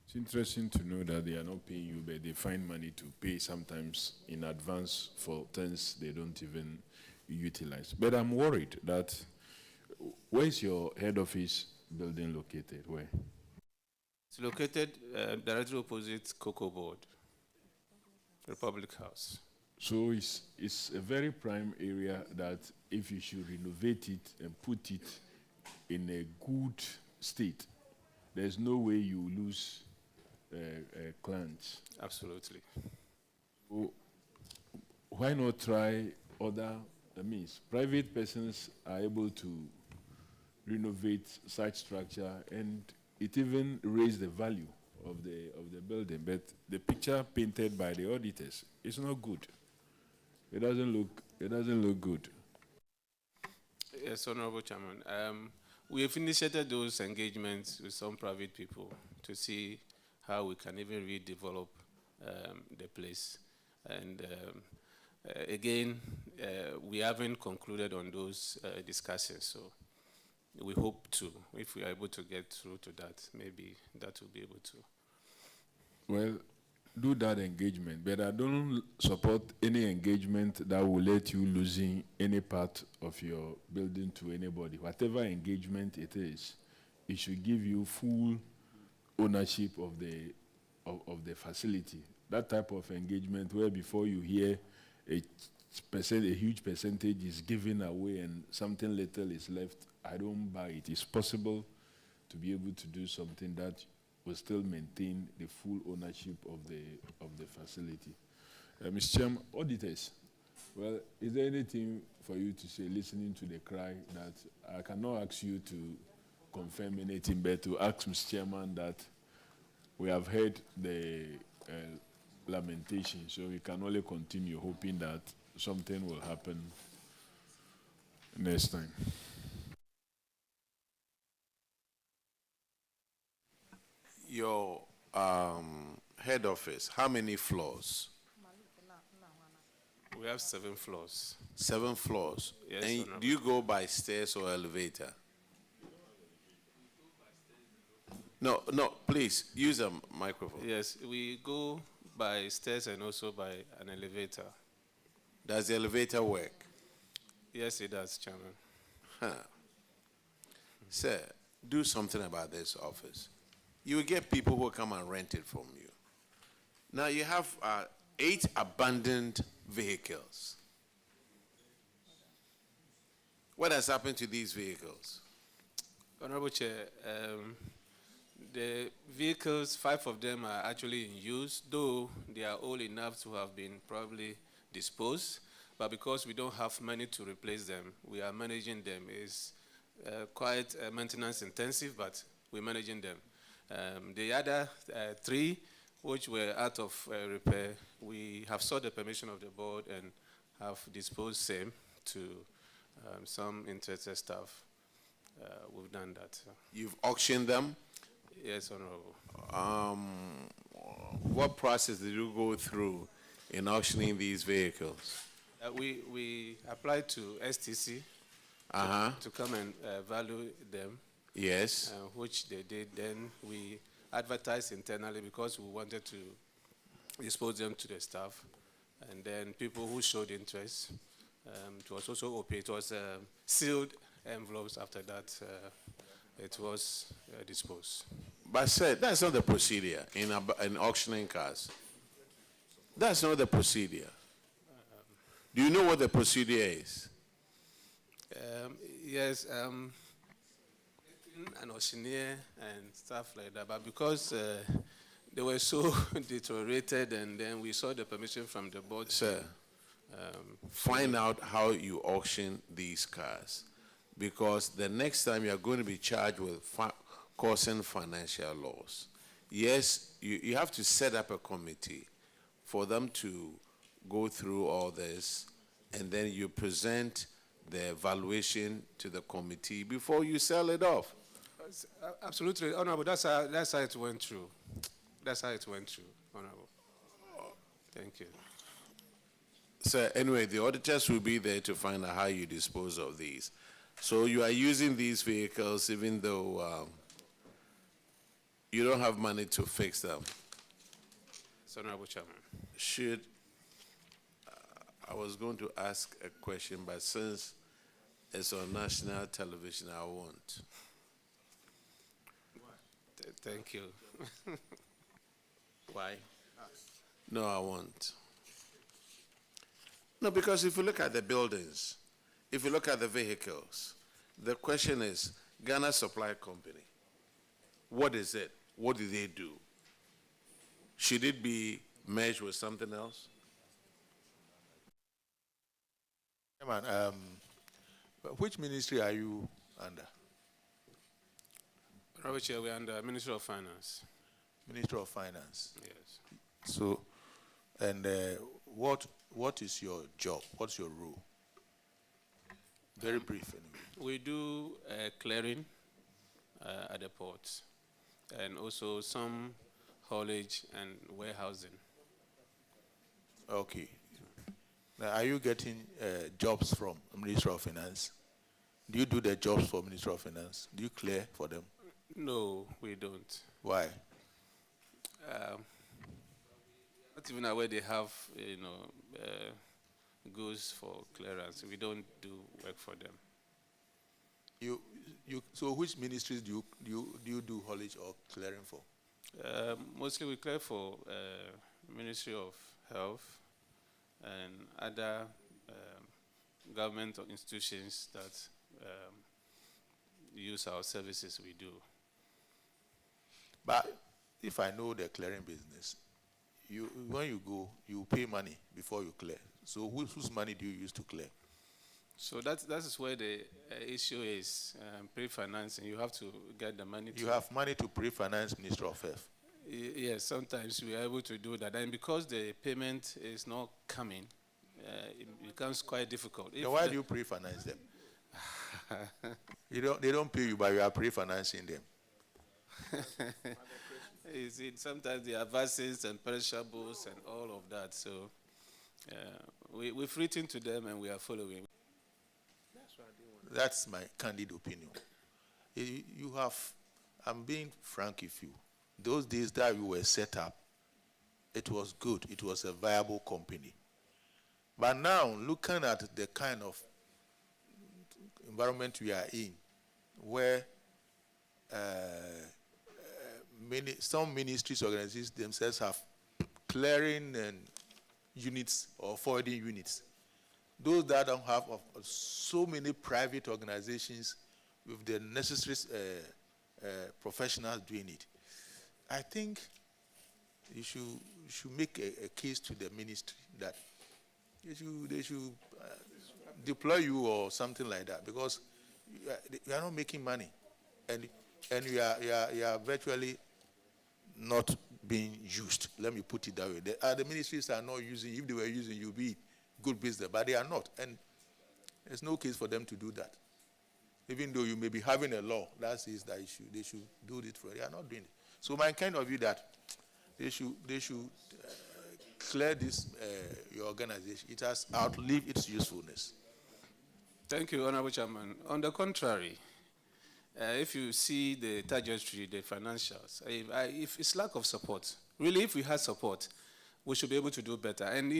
It's interesting to know that they are not paying you, but they find money to pay sometimes in advance for things they don't even utilize. But I'm worried that, where's your head office building located? Where? It's located directly opposite Cocoa Board, Republic House. So it's a very prime area that if you should renovate it and put it in a good state, there's no way you lose clients. Absolutely. So why not try other means? Private persons are able to renovate such structure and it even raise the value of the building. But the picture painted by the auditors is not good. It doesn't look good. Yes, Honorable Chairman. We have initiated those engagements with some private people to see how we can even redevelop the place. And again, we haven't concluded on those discussions. So we hope to, if we are able to get through to that, maybe that will be able to. Well, do that engagement, but I don't support any engagement that will let you losing any part of your building to anybody. Whatever engagement it is, it should give you full ownership of the facility. That type of engagement where before you hear a huge percentage is given away and something little is left, I don't buy it. It's possible to be able to do something that will still maintain the full ownership of the facility. Mr. Chairman, auditors, Well, is there anything for you to say, listening to the cry, that I cannot ask you to confirm anything, but to ask Mr. Chairman that we have heard the lamentation, so we can only continue hoping that something will happen next time. Your head office, how many floors? We have 7 floors. 7 floors. Yes, And Honorable. do you go by stairs or elevator? No, please, use a microphone. Yes, we go by stairs and also by an elevator. Does the elevator work? Yes, it does, Chairman. Huh. Sir, do something about this office. You will get people who will come and rent it from you. Now you have 8 abandoned vehicles. What has happened to these vehicles? Honorable Chair, the vehicles, 5 of them are actually in use, though they are old enough to have been probably disposed. But because we don't have money to replace them, we are managing them. It's quite maintenance intensive, but we're managing them. The other 3, which were out of repair, we have sought the permission of the board and have disposed same to some interested staff. We've done that. You've auctioned them? Yes, Honorable. What process did you go through in auctioning these vehicles? We applied to STC to come and value them. Yes. Which they did. Then we advertised internally because we wanted to dispose them to the staff. And then people who showed interest, it was also open. It was sealed envelopes. After that, it was disposed. But sir, that's not the procedure in auctioning cars. That's not the procedure. Do you know what the procedure is? Yes, an auctioneer and stuff like that. But because they were so deteriorated, and then we saw the permission from the board. Sir, find out how you auction these cars, because the next time you are going to be charged with causing financial loss. Yes, you have to set up a committee for them to go through all this, and then you present the evaluation to the committee before you sell it off. Absolutely, Honorable. That's how it went through. That's how it went through, Honorable. Thank you. So anyway, the auditors will be there to find out how you dispose of these. So you are using these vehicles even though you don't have money to fix them. Honorable Chairman. Should, I was going to ask a question, but since it's on national television, I won't. Thank you. Why? No, I won't. No, because if you look at the buildings, if you look at the vehicles, the question is, Ghana Supply Company, what is it? What do they do? Should it be merged with something else? Chairman, which ministry are you under? Honorable Chair, we are under Ministry of Finance. Ministry of Finance. Yes. So, and what is your job? What's your role? Very brief, anyway. We do clearing at the ports, and also some haulage and warehousing. Okay. Now, are you getting jobs from Ministry of Finance? Do you do the jobs for Ministry of Finance? Do you clear for them? No, we don't. Why? Not even aware they have, goods for clearance. We don't do work for them. So which ministries do you do haulage or clearing for? Mostly we clear for Ministry of Health and other government institutions that use our services. We do. But if I know the clearing business, when you go, you pay money before you clear. So whose money do you use to clear? So that is where the issue is, pre-financing. You have to get the money. You have money to pre-finance Ministry of Health. Yes, sometimes we are able to do that. And because the payment is not coming, it becomes quite difficult. Then why do you pre-finance them? They don't pay you, but you are pre-financing them. You see, sometimes the advances and perishables and all of that. So we've written to them and we are following. That's my candid opinion. I'm being frank with you. Those days that you were set up, it was good. It was a viable company. But now, looking at the kind of environment we are in, where some ministries, organizations themselves have clearing units or forwarding units. Those that don't have so many private organizations with the necessary professionals doing it. I think you should make a case to the ministry that they should deploy you or something like that, because you are not making money, and you are virtually not being used. Let me put it that way. The ministries are not using. If they were using, you'd be good business, but they are not, and there's no case for them to do that. Even though you may be having a law that says that they should do it for. They are not doing it. So my kind of view that they should clear this your organization. It has outlived its usefulness. Thank you, Honorable Chairman. On the contrary, if you see the trajectory, the financials, if it's lack of support, really, if we had support, we should be able to do better. And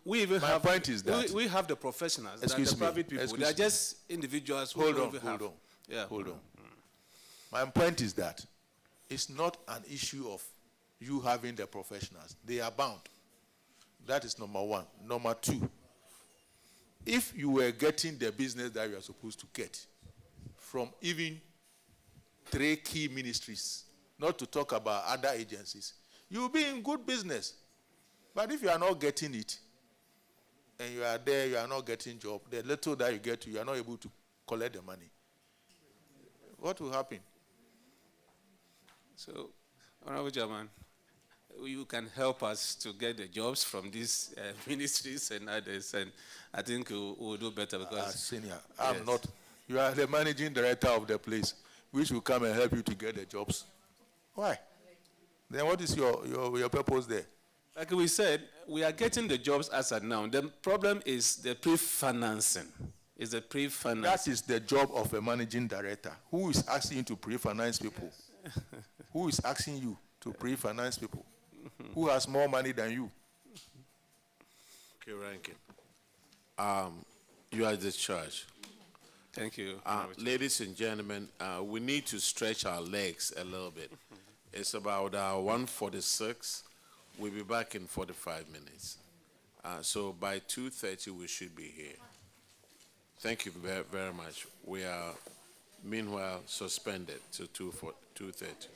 we even My point is that we have the professionals, Excuse the private me, people. They are just individuals who Hold don't on, even hold have. on. Yeah. Hold on. My point is that it's not an issue of you having the professionals. They are bound. That is number one. Number two, if you were getting the business that you are supposed to get from even 3 key ministries, not to talk about other agencies, you'll be in good business. But if you are not getting it, and you are there, you are not getting job, the little that you get, you are not able to collect the money. What will happen? So, Honorable Chairman, you can help us to get the jobs from these ministries and others, and I think we'll do better because... Senior, I'm not. You are the managing director of the place, which will come and help you to get the jobs. Why? Then what is your purpose there? Like we said, we are getting the jobs as of now. The problem is the pre-financing. That is the job of a managing director. Who is asking you to pre-finance people? Who is asking you to pre-finance people? Who has more money than you? Okay, Rankin. You are the charge. Thank you. Ladies and gentlemen, we need to stretch our legs a little bit. It's about 1:46. We'll be back in 45 minutes. So by 2:30, we should be here. Thank you very, very much. We are, meanwhile, suspended to 2:30.